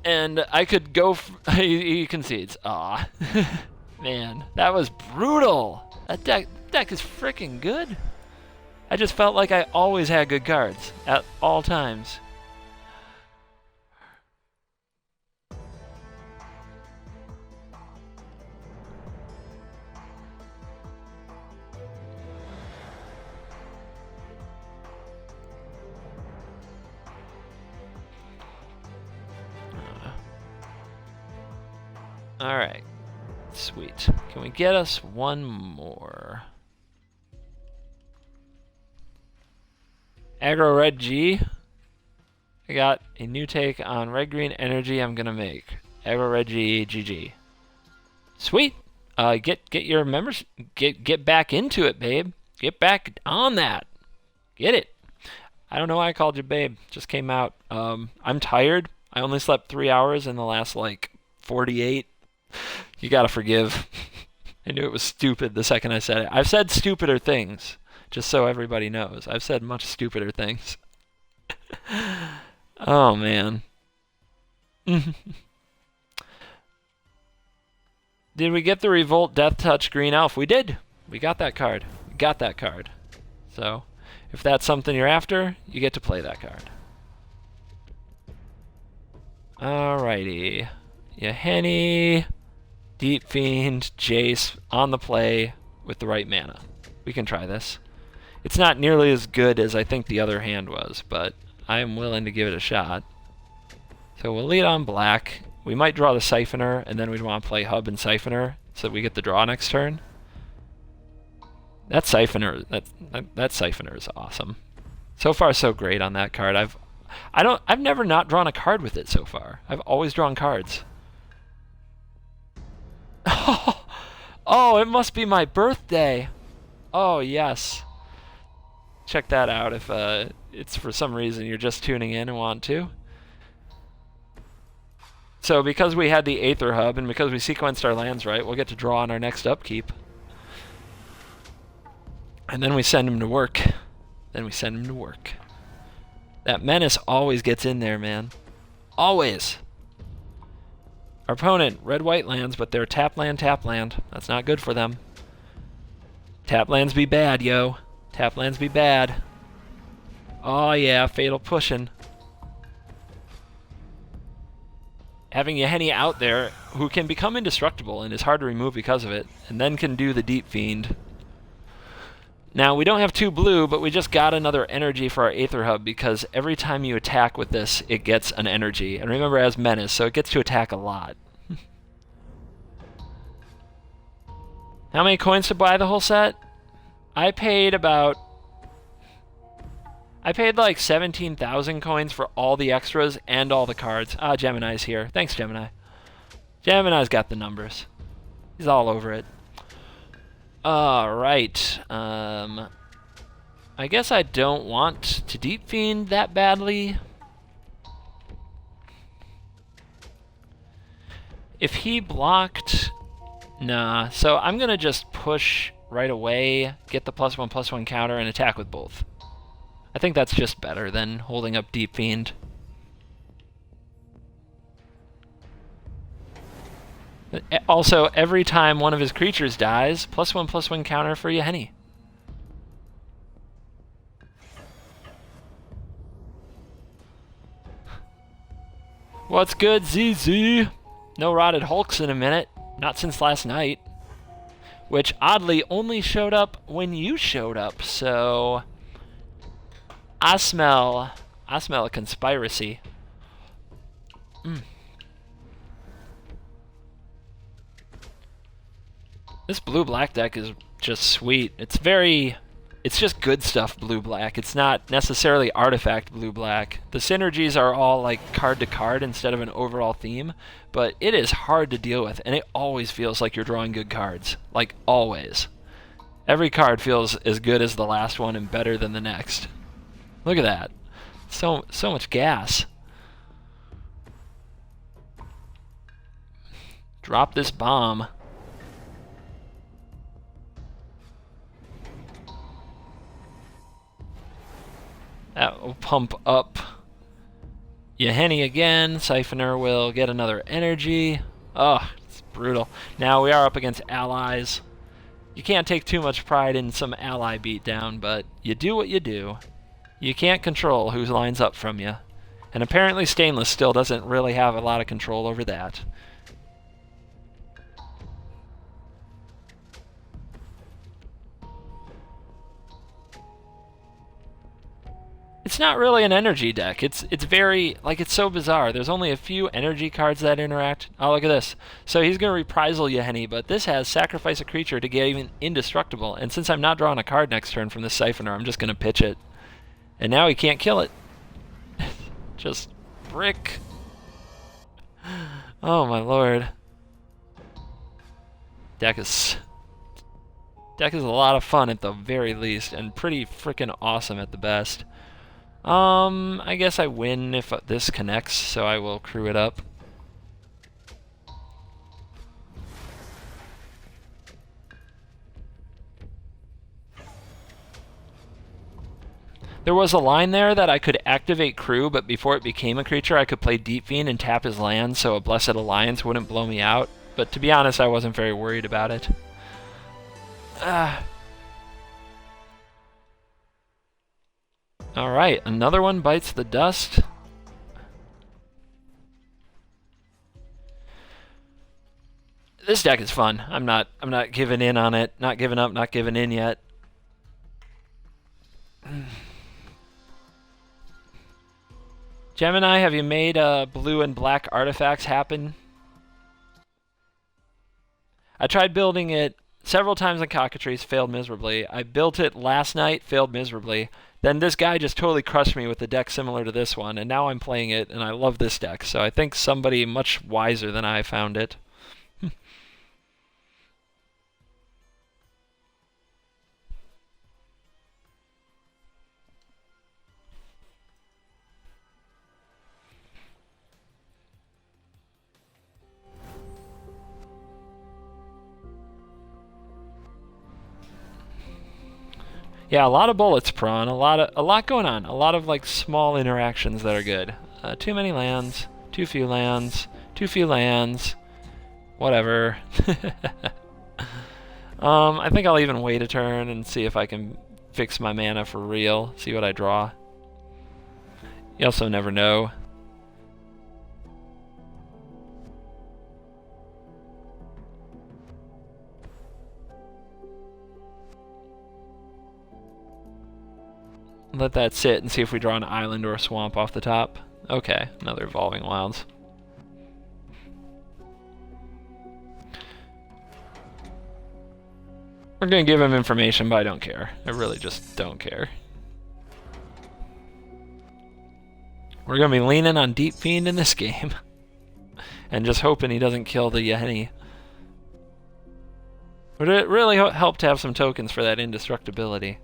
And I could go... he concedes. Aw. Man, that was brutal. That deck is freaking good. I just felt like I always had good cards at all times. Alright. Sweet. Can we get us one more? Aggro Red G. I got a new take on red-green energy I'm gonna make. Aggro Red G, GG. Sweet. Get your members. Get back into it, babe. Get back on that. Get it. I don't know why I called you babe. Just came out. I'm tired. I only slept 3 hours in the last 48. You gotta forgive. I knew it was stupid the second I said it. I've said stupider things, just so everybody knows. I've said much stupider things. Oh, man. Did we get the Revolt Death Touch Green Elf? We did. We got that card. We got that card. So, if that's something you're after, you get to play that card. Alrighty. Yahenni, Deep Fiend, Jace on the play with the right mana. We can try this. It's not nearly as good as I think the other hand was, but I am willing to give it a shot. So we'll lead on black. We might draw the Siphoner, and then we'd want to play Hub and Siphoner so that we get the draw next turn. That Siphoner is awesome. So far, so great on that card. I've never not drawn a card with it so far. I've always drawn cards. Oh, it must be my birthday. Oh, yes. Check that out if it's for some reason you're just tuning in and want to. So because we had the Aether Hub and because we sequenced our lands right, we'll get to draw on our next upkeep. And then we send him to work. That Menace always gets in there, man. Always. Our opponent, red-white lands, but they're tap land. That's not good for them. Tap lands be bad, yo. Tap lands be bad. Oh yeah, fatal pushing. Having Yahenni out there, who can become indestructible and is hard to remove because of it, and then can do the Deep Fiend. Now, we don't have 2 blue, but we just got another energy for our Aether Hub because every time you attack with this, it gets an energy. And remember, as Menace, so it gets to attack a lot. How many coins to buy the whole set? I paid like 17,000 coins for all the extras and all the cards. Ah, Gemini's here. Thanks, Gemini. Gemini's got the numbers. He's all over it. Alright. I guess I don't want to Deep Fiend that badly. If he blocked... Nah. So I'm going to just push right away, get the +1/+1 counter, and attack with both. I think that's just better than holding up Deep Fiend. Also, every time one of his creatures dies, +1/+1 counter for Yahenni. What's good, ZZ? No rotted Hulks in a minute. Not since last night. which oddly only showed up when you showed up, so I smell a conspiracy. This blue-black deck is just sweet. It's just good stuff blue-black. It's not necessarily artifact blue-black. The synergies are all like card to card instead of an overall theme, but it is hard to deal with, and it always feels like you're drawing good cards. Like, always. Every card feels as good as the last one and better than the next. Look at that. So much gas. Drop this bomb. That will pump up Yahenni again. Siphoner will get another energy. Oh, it's brutal. Now we are up against allies. You can't take too much pride in some ally beatdown, but you do what you do. You can't control who lines up from you. And apparently Stainless still doesn't really have a lot of control over that. It's not really an energy deck. It's very, like, it's so bizarre. There's only a few energy cards that interact. Oh, look at this. So he's going to reprisal Yahenni, but this has sacrifice a creature to get even indestructible. And since I'm not drawing a card next turn from this Siphoner, I'm just going to pitch it. And now he can't kill it. Just brick. Oh my lord. Deck is a lot of fun at the very least, and pretty freaking awesome at the best. I guess I win if this connects, so I will crew it up. There was a line there that I could activate crew, but before it became a creature, I could play Deep Fiend and tap his land, so a Blessed Alliance wouldn't blow me out. But to be honest, I wasn't very worried about it. Alright, another one bites the dust. This deck is fun. I'm not giving in on it. Not giving up, not giving in yet. Gemini, have you made blue and black artifacts happen? I tried building it several times on Cockatrice, failed miserably. I built it last night, failed miserably. Then this guy just totally crushed me with a deck similar to this one, and now I'm playing it, and I love this deck. So I think somebody much wiser than I found it. Yeah, a lot of bullets, Prawn. A lot going on. A lot of like small interactions that are good. Too many lands, too few lands, too few lands. Whatever. I think I'll even wait a turn and see if I can fix my mana for real. See what I draw. You also never know. Let that sit and see if we draw an island or a swamp off the top. Okay, another Evolving Wilds. We're gonna give him information, but I don't care. I really just don't care. We're gonna be leaning on Deep Fiend in this game. And just hoping he doesn't kill the Yahenni. Would it really help to have some tokens for that indestructibility?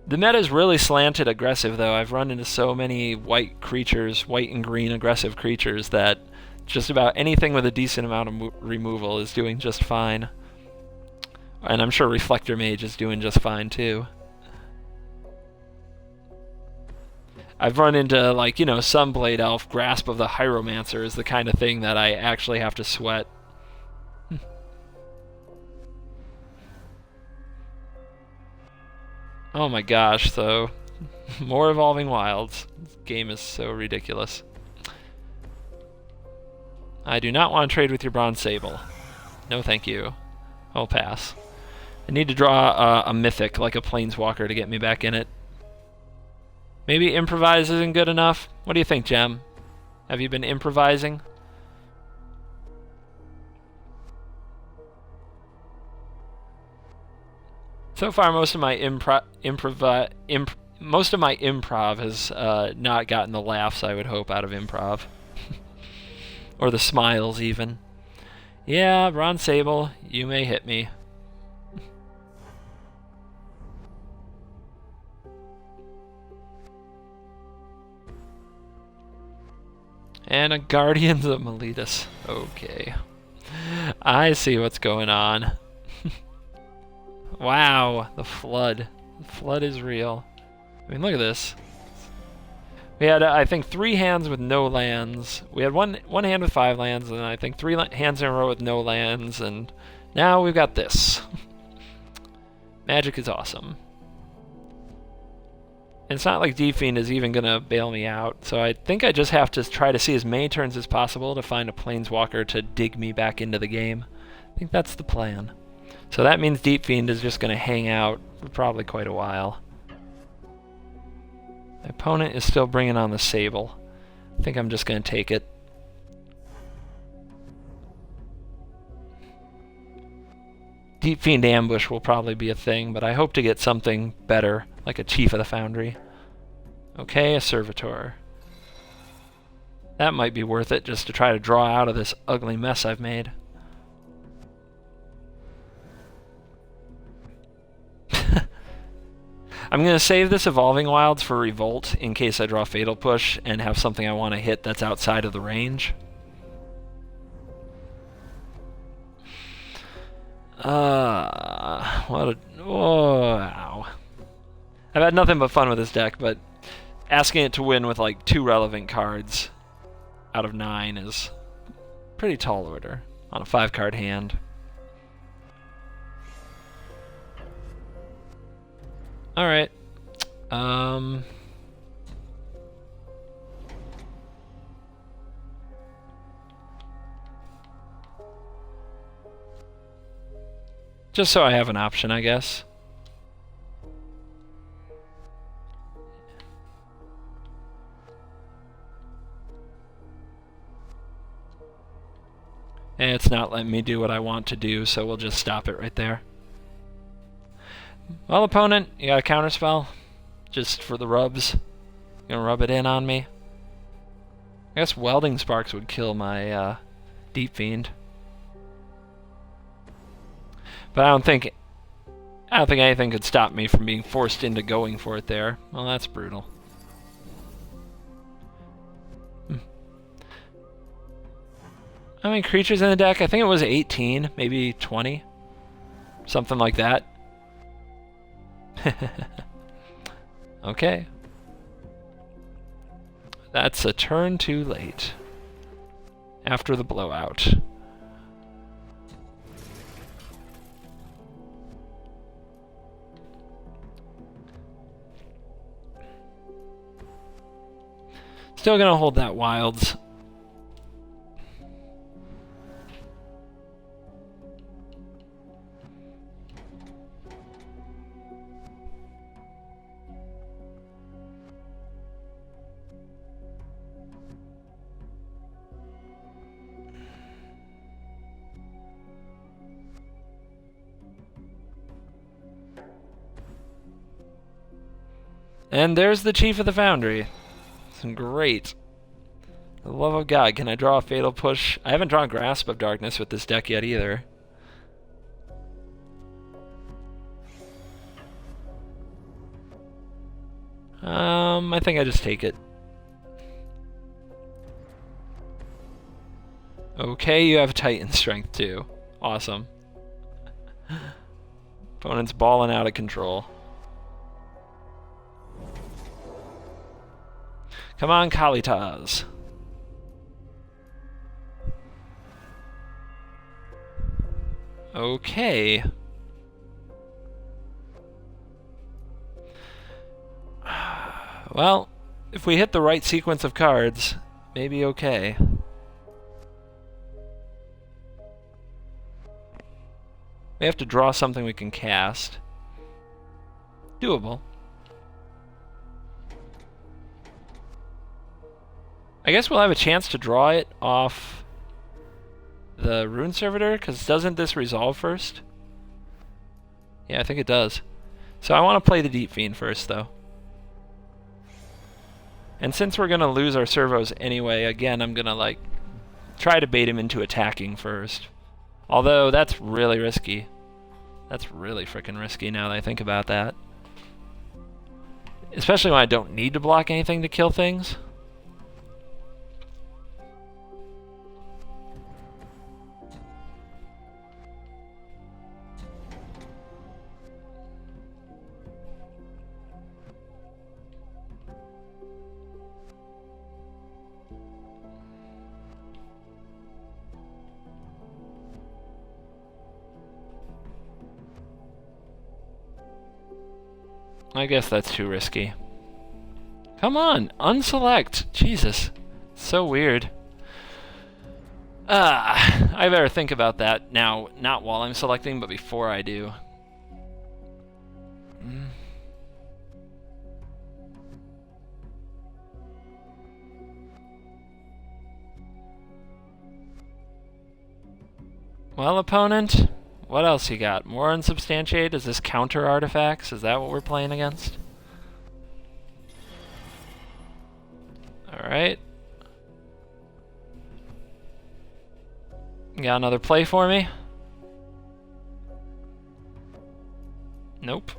The meta's really slanted aggressive, though. I've run into so many white creatures, white and green aggressive creatures, that just about anything with a decent amount of removal is doing just fine. And I'm sure Reflector Mage is doing just fine, too. I've run into, like, you know, Sunblade Elf, Grasp of the Hieromancer is the kind of thing that I actually have to sweat. Oh my gosh, though. More Evolving Wilds. This game is so ridiculous. I do not want to trade with your Bronze Sable. No thank you. I'll pass. I need to draw a mythic, like a Planeswalker, to get me back in it. Maybe improvise isn't good enough? What do you think, Gem? Have you been improvising? So far, most of my improv has not gotten the laughs I would hope out of improv, or the smiles even. Yeah, Bronze Sable, you may hit me. And a Guardians of Meletus. Okay. I see what's going on. Wow, the flood. The flood is real. I mean, look at this. We had, I think, 3 hands with no lands. We had one hand with 5 lands, and I think 3 hands in a row with no lands, and now we've got this. Magic is awesome. And it's not like Deep Fiend is even going to bail me out, so I think I just have to try to see as many turns as possible to find a Planeswalker to dig me back into the game. I think that's the plan. So that means Deep Fiend is just going to hang out for probably quite a while. My opponent is still bringing on the Sable. I think I'm just going to take it. Deep Fiend Ambush will probably be a thing, but I hope to get something better, like a Chief of the Foundry. Okay, a Servitor. That might be worth it, just to try to draw out of this ugly mess I've made. I'm going to save this Evolving Wilds for Revolt in case I draw Fatal Push and have something I want to hit that's outside of the range. Wow. I've had nothing but fun with this deck, but asking it to win with like 2 relevant cards out of 9 is pretty tall order on a 5-card hand. Alright. Just so I have an option, I guess. And it's not letting me do what I want to do, so we'll just stop it right there. Well, opponent, you got a counterspell? Just for the rubs? You gonna rub it in on me? I guess Welding Sparks would kill my Deep Fiend. But I don't think anything could stop me from being forced into going for it there. Well, that's brutal. How many creatures in the deck? I think it was 18, maybe 20. Something like that. Okay. That's a turn too late. After the blowout. Still gonna hold that Wilds. And there's the Chief of the Foundry. Great. For the love of God, can I draw a Fatal Push? I haven't drawn Grasp of Darkness with this deck yet either. I think I just take it. Okay, you have Titan Strength too. Awesome. Opponent's balling out of control. Come on, Kalitas. Okay. Well, if we hit the right sequence of cards, maybe okay. We have to draw something we can cast. Doable. I guess we'll have a chance to draw it off the Rune Servitor, because doesn't this resolve first? Yeah, I think it does. So I want to play the Deep Fiend first, though. And since we're going to lose our servos anyway, again, I'm going to, like, try to bait him into attacking first. Although, that's really risky. That's really freaking risky now that I think about that. Especially when I don't need to block anything to kill things. I guess that's too risky. Come on, unselect. Jesus. So weird. I better think about that now, not while I'm selecting, but before I do. Well, opponent, what else you got? More unsubstantiated? Is this counter artifacts? Is that what we're playing against? Alright. Got another play for me? Nope.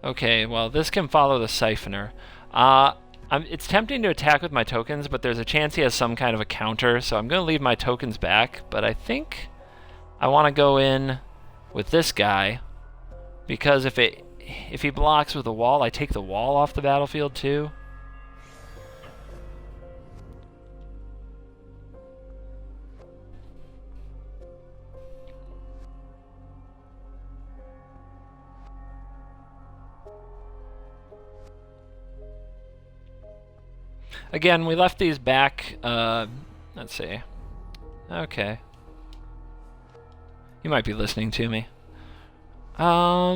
Okay, well, this can follow the Siphoner. It's tempting to attack with my tokens, but there's a chance he has some kind of a counter, so I'm going to leave my tokens back, but I think I want to go in with this guy, because if he blocks with a wall, I take the wall off the battlefield too. Again, we left these back, let's see. Okay. You might be listening to me. So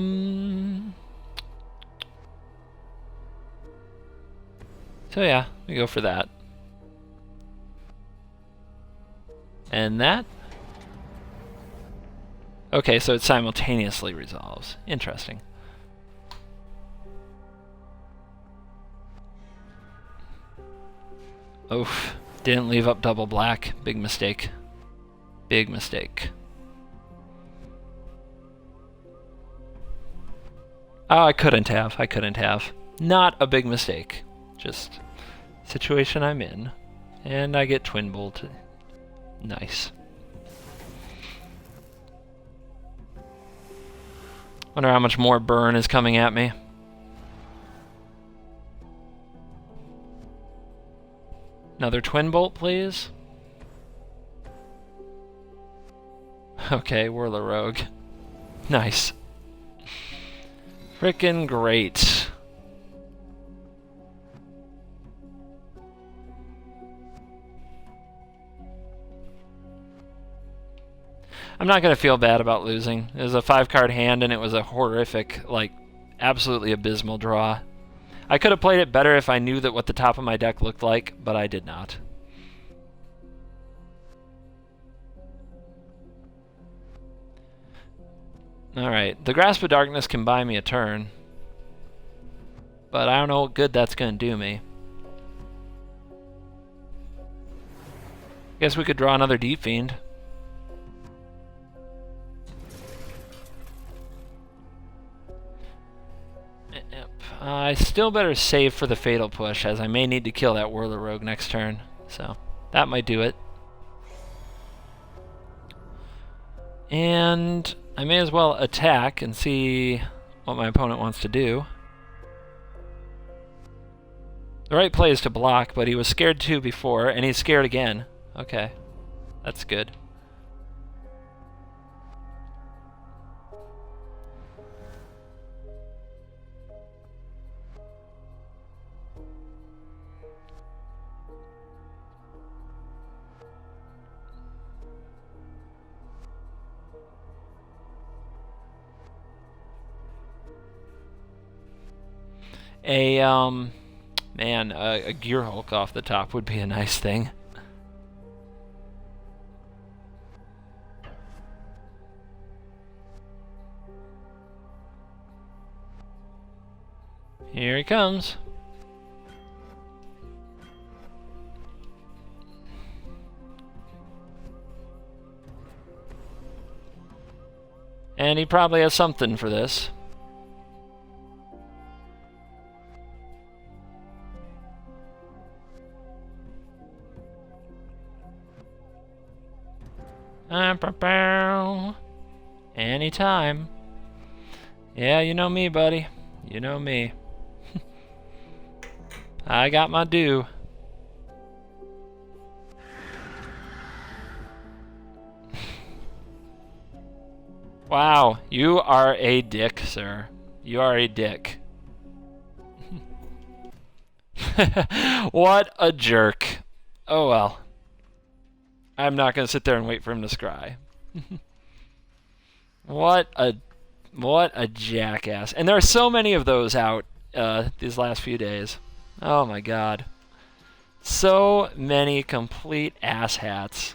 yeah, we go for that. And that? Okay, so it simultaneously resolves. Interesting. Oof. Didn't leave up double black. Big mistake. Big mistake. Oh, I couldn't have. I couldn't have. Not a big mistake. Just situation I'm in. And I get twin bolt. Nice. Wonder how much more burn is coming at me. Another twin bolt, please. Okay, Whirler Rogue. Nice. Frickin' great. I'm not gonna feel bad about losing. It was a 5-card hand and it was a horrific, like, absolutely abysmal draw. I could have played it better if I knew that what the top of my deck looked like, but I did not. Alright, the Grasp of Darkness can buy me a turn, but I don't know what good that's going to do me. Guess we could draw another Deep Fiend. I still better save for the Fatal Push, as I may need to kill that Whirler Rogue next turn, so that might do it. And I may as well attack and see what my opponent wants to do. The right play is to block, but he was scared too before, and he's scared again. Okay, that's good. A, man, a Gear Hulk off the top would be a nice thing. Here he comes. And he probably has something for this. Anytime. Yeah, you know me, buddy. You know me. I got my due. Wow, you are a dick, sir. You are a dick. What a jerk. Oh well. I'm not gonna sit there and wait for him to scry. What a jackass. And there are so many of those out these last few days. Oh my god. So many complete asshats.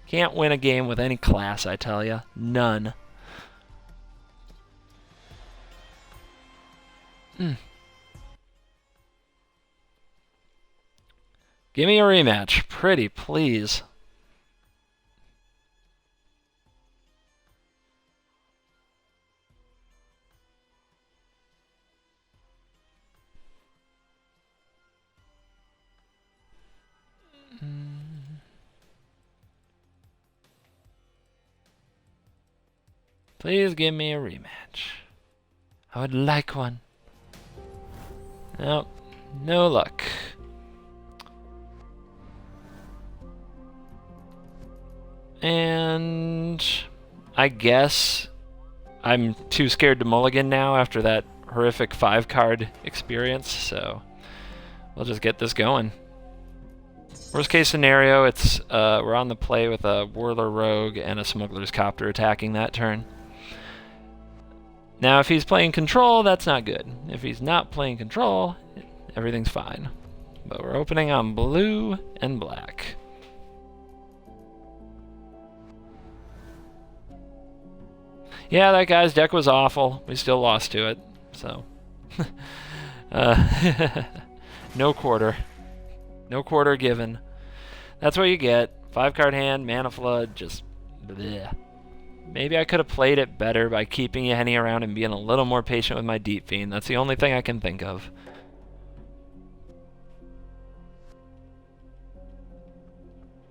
Can't win a game with any class, I tell ya. None. Give me a rematch. Pretty please. Please give me a rematch. I would like one. Nope. No luck. And I guess I'm too scared to mulligan now after that horrific 5-card experience, so we'll just get this going. Worst case scenario, it's we're on the play with a Whirler Rogue and a Smuggler's Copter attacking that turn. Now, if he's playing control, that's not good. If he's not playing control, everything's fine. But we're opening on blue and black. Yeah, that guy's deck was awful. We still lost to it, so. No quarter. No quarter given. That's what you get. 5-card hand, mana flood, just bleh. Maybe I could have played it better by keeping Henny around and being a little more patient with my Deep Fiend. That's the only thing I can think of.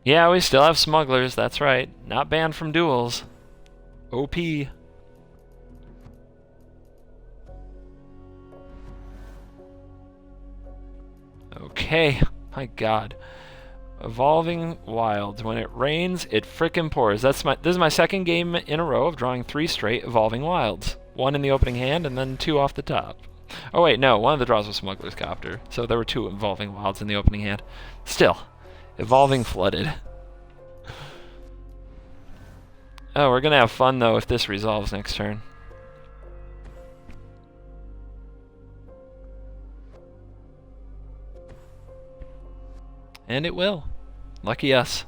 Yeah, we still have smugglers, that's right. Not banned from duels. OP. Okay, my god. Evolving Wilds. When it rains, it frickin' pours. This is my second game in a row of drawing 3 straight Evolving Wilds. 1 in the opening hand, and then 2 off the top. Oh wait, no, one of the draws was Smuggler's Copter, so there were 2 Evolving Wilds in the opening hand. Still, Evolving Flooded. Oh, we're gonna have fun though if this resolves next turn. And it will. Lucky us.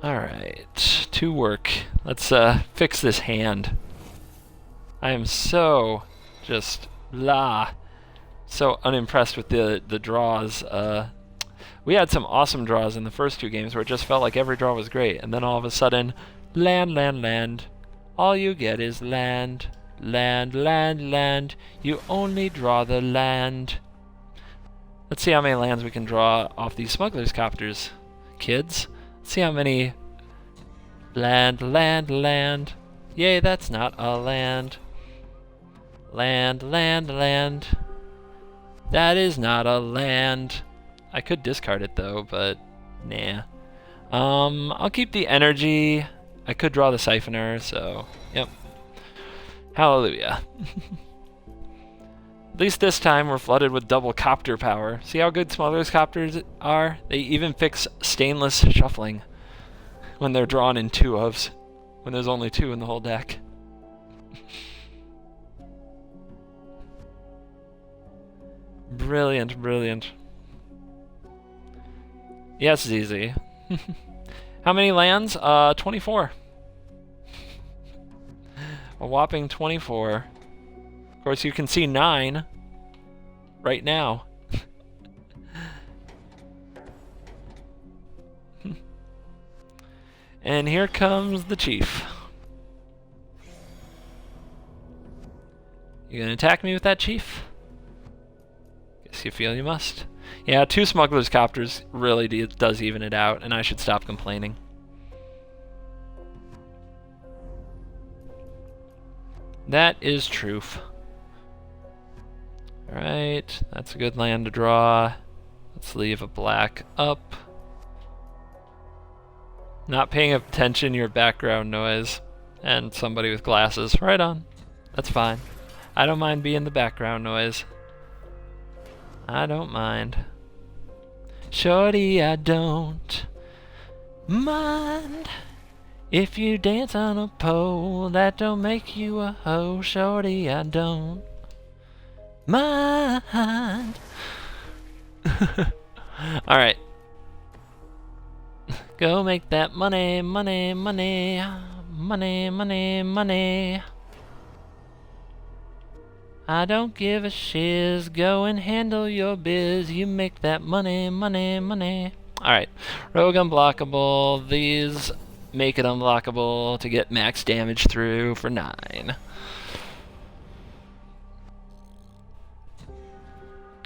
Alright, to work. Let's fix this hand. I am so just blah. So unimpressed with the draws. We had some awesome draws in the first 2 games where it just felt like every draw was great, and then all of a sudden, land, land, land. All you get is land, land, land, land. You only draw the land. Let's see how many lands we can draw off these Smuggler's Copters, kids. Let's see how many land, land, land. Yay, that's not a land. Land, land, land. That is not a land. I could discard it though, but nah. I'll keep the energy. I could draw the Siphoner, so yep. Hallelujah. At least this time we're flooded with double copter power. See how good Smuggler's Copters are? They even fix stainless shuffling. when they're drawn in 2-ofs, when there's only 2 in the whole deck. Brilliant, brilliant. Yes, ZZ. How many lands? 24. A whopping 24. Of course, you can see 9 right now. And here comes the chief. You gonna attack me with that, chief? Guess you feel you must. Yeah, 2 smuggler's copters really does even it out, and I should stop complaining. That is truth. Alright, that's a good land to draw. Let's leave a black up. Not paying attention to your background noise. And somebody with glasses. Right on. That's fine. I don't mind being the background noise. I don't mind. Shorty, I don't mind. If you dance on a pole, that don't make you a hoe. Shorty, I don't mind. Alright. Go make that money, money, money, money, money, money. I don't give a shiz. Go and handle your biz. You make that money, money, money. Alright. Rogue unblockable. These make it unblockable to get max damage through for 9.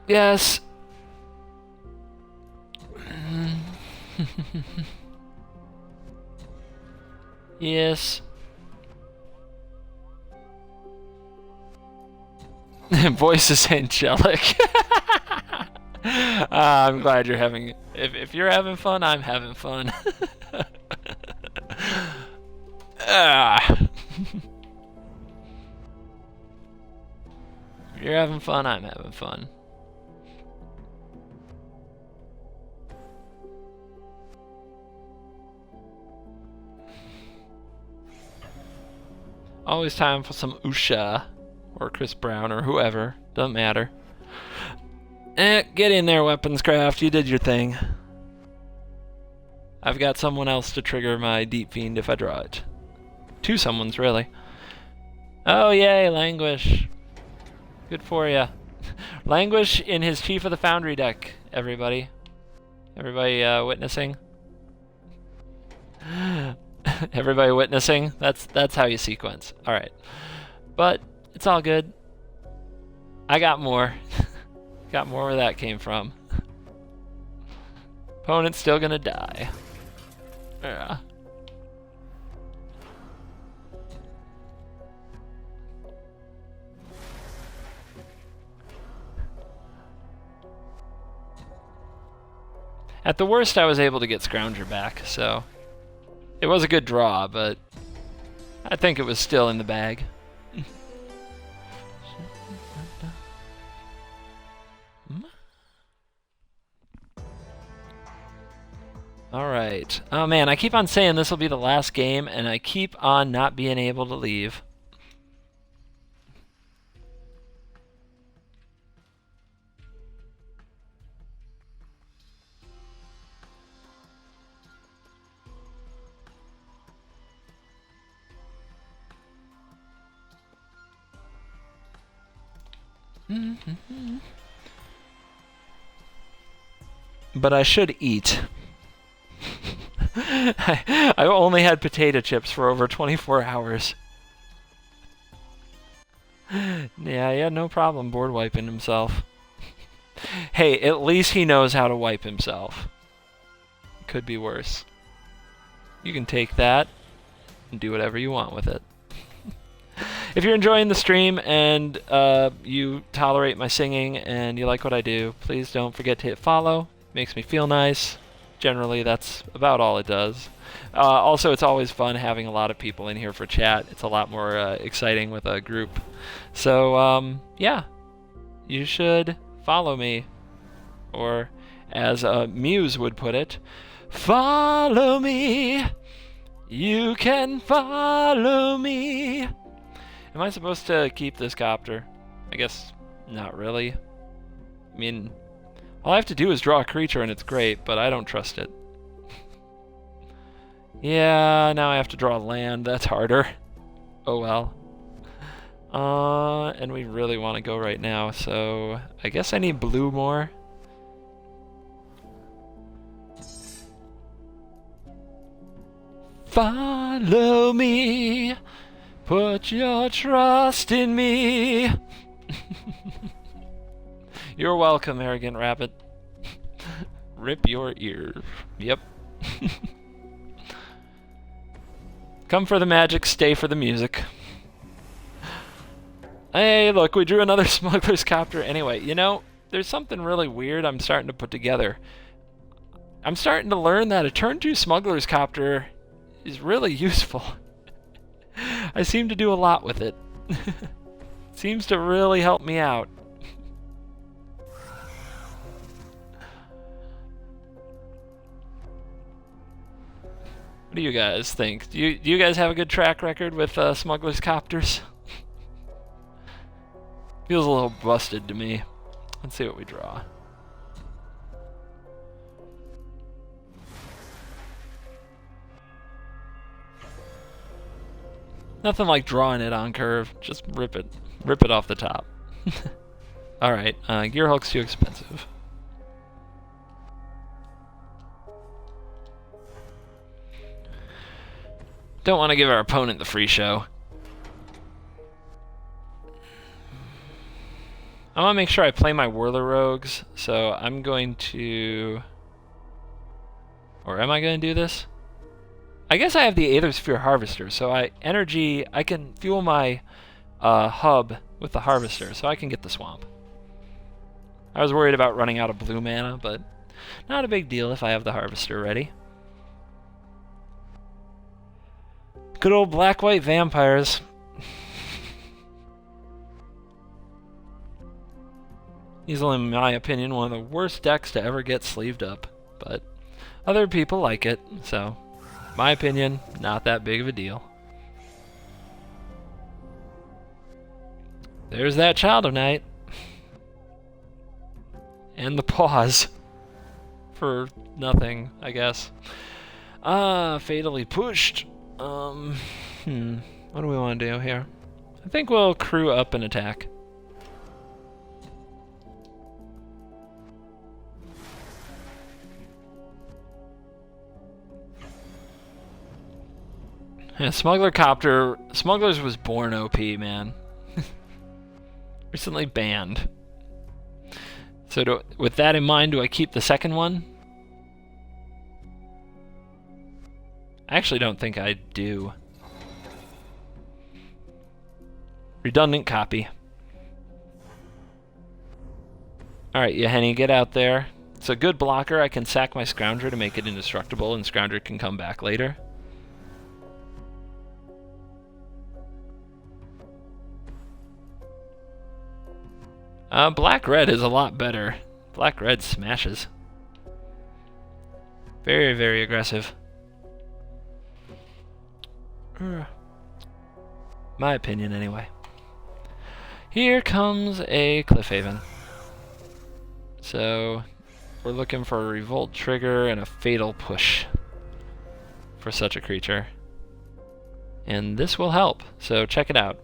Yes. Yes. Voice is angelic. I'm glad you're having... If you're having fun, I'm having fun. If you're having fun, I'm having fun. Always time for some Usha, or Chris Brown, or whoever. Doesn't matter. Get in there, Weaponscraft. You did your thing. I've got someone else to trigger my Deep Fiend if I draw it. 2 someones, really. Oh, yay, Languish. Good for ya. Languish in his Chief of the Foundry deck, everybody. Everybody witnessing? Everybody witnessing? That's how you sequence. Alright. But it's all good. I got more. Got more where that came from. Opponent's still gonna die. Yeah. At the worst, I was able to get Scrounger back, so it was a good draw, but I think it was still in the bag. Alright. Oh man, I keep on saying this will be the last game, and I keep on not being able to leave. But I should eat. I only had potato chips for over 24 hours. Yeah, he had no problem board wiping himself. Hey, at least he knows how to wipe himself. Could be worse. You can take that and do whatever you want with it. If you're enjoying the stream and you tolerate my singing and you like what I do, please don't forget to hit follow. Makes me feel nice. Generally, that's about all it does. Also, it's always fun having a lot of people in here for chat. It's a lot more exciting with a group. So, yeah. You should follow me. Or, as Muse would put it, follow me. You can follow me. Am I supposed to keep this copter? I guess not really. I mean, all I have to do is draw a creature and it's great, but I don't trust it. Yeah, now I have to draw land. That's harder. Oh well. And we really want to go right now, so I guess I need blue more. Follow me, put your trust in me. You're welcome, arrogant rabbit. Rip your ear. Yep. Come for the magic, stay for the music. Hey, look, we drew another smuggler's copter. Anyway, you know, there's something really weird I'm starting to put together. I'm starting to learn that a turn 2 smuggler's copter is really useful. I seem to do a lot with it. Seems to really help me out. What do you guys think? Do you guys have a good track record with smuggler's copters? Feels a little busted to me. Let's see what we draw. Nothing like drawing it on curve. Just rip it off the top. Alright, Gearhulk's too expensive. Don't want to give our opponent the free show. I want to make sure I play my Whirler Rogues, so I'm going to... Or am I going to do this? I guess I have the Aether Sphere Harvester, so I can fuel my hub with the Harvester, so I can get the Swamp. I was worried about running out of blue mana, but not a big deal if I have the Harvester ready. Good old black-white vampires. Easily, in my opinion, one of the worst decks to ever get sleeved up, but other people like it, so my opinion, not that big of a deal. There's that Child of Night. And the pause. For nothing, I guess. Fatally pushed. What do we want to do here? I think we'll crew up and attack. Yeah, Smugglers was born OP, man. Recently banned. So with that in mind, do I keep the second one? I actually don't think I do. Redundant copy. Alright, Yahenni, get out there. It's a good blocker. I can sack my Scrounger to make it indestructible, and Scrounger can come back later. Black-red is a lot better. Black-red smashes. Very, very aggressive. My opinion, anyway. Here comes a Cliffhaven. So, we're looking for a Revolt trigger and a Fatal Push for such a creature. And this will help, so check it out.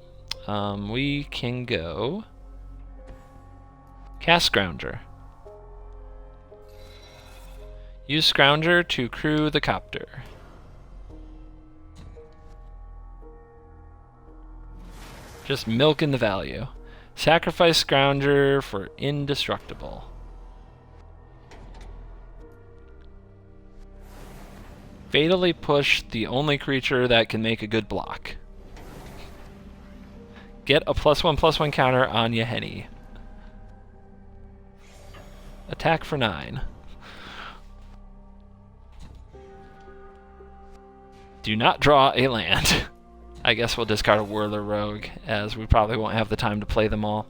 We can go... Cast Scrounger. Use Scrounger to crew the copter. Just milking the value. Sacrifice Scrounger for indestructible. Fatally push the only creature that can make a good block. Get a +1/+1 counter on Yahenni. Attack for 9. Do not draw a land. I guess we'll discard a Whirler Rogue, as we probably won't have the time to play them all.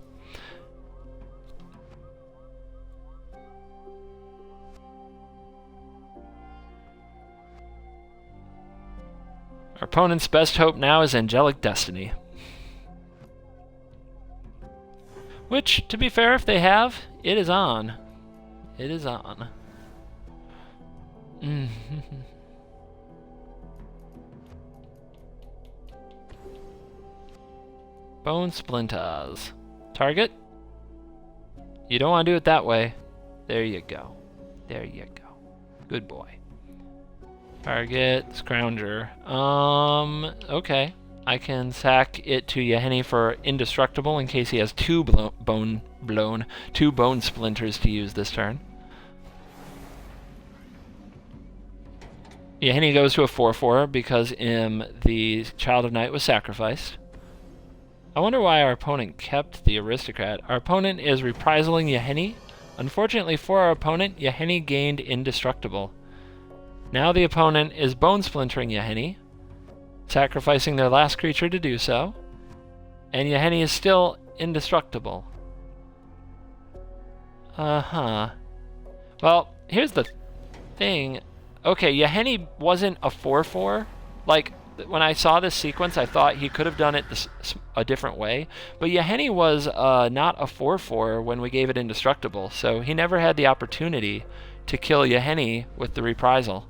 Our opponent's best hope now is Angelic Destiny. Which, to be fair, if they have, it is on. It is on. Bone Splinters. Target? You don't want to do it that way. There you go. There you go. Good boy. Target, Scrounger. Okay. I can sack it to Yahenni for indestructible in case he has two bone splinters to use this turn. Yahenni goes to a 4/4 because the Child of Night was sacrificed. I wonder why our opponent kept the Aristocrat. Our opponent is reprisaling Yahenni. Unfortunately for our opponent, Yahenni gained indestructible. Now the opponent is bone splintering Yahenni, sacrificing their last creature to do so, and Yahenni is still indestructible. Well, here's the thing. Okay, Yahenni wasn't a 4/4. Like, when I saw this sequence, I thought he could have done it a different way, but Yahenni was not a 4/4 when we gave it indestructible, so he never had the opportunity to kill Yahenni with the reprisal.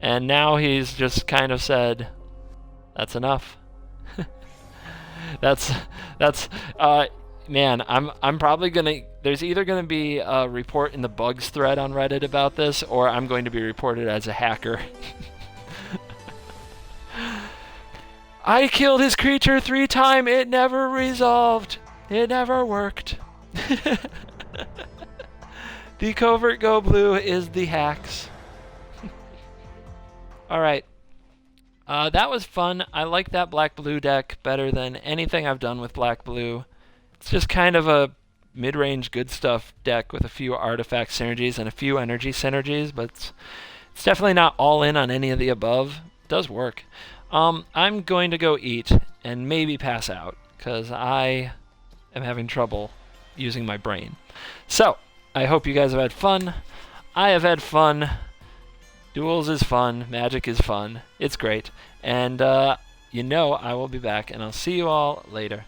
And now he's just kind of said, that's enough. Man, I'm probably gonna, there's either gonna be a report in the bugs thread on Reddit about this, or I'm going to be reported as a hacker. I killed his creature 3 times, it never resolved. It never worked. The covert go blue is the hacks. Alright. That was fun. I like that black-blue deck better than anything I've done with black-blue. It's just kind of a mid-range good stuff deck with a few artifact synergies and a few energy synergies, but it's definitely not all in on any of the above. It does work. I'm going to go eat and maybe pass out because I am having trouble using my brain. So, I hope you guys have had fun. I have had fun. Duels is fun. Magic is fun. It's great. And, I will be back, and I'll see you all later.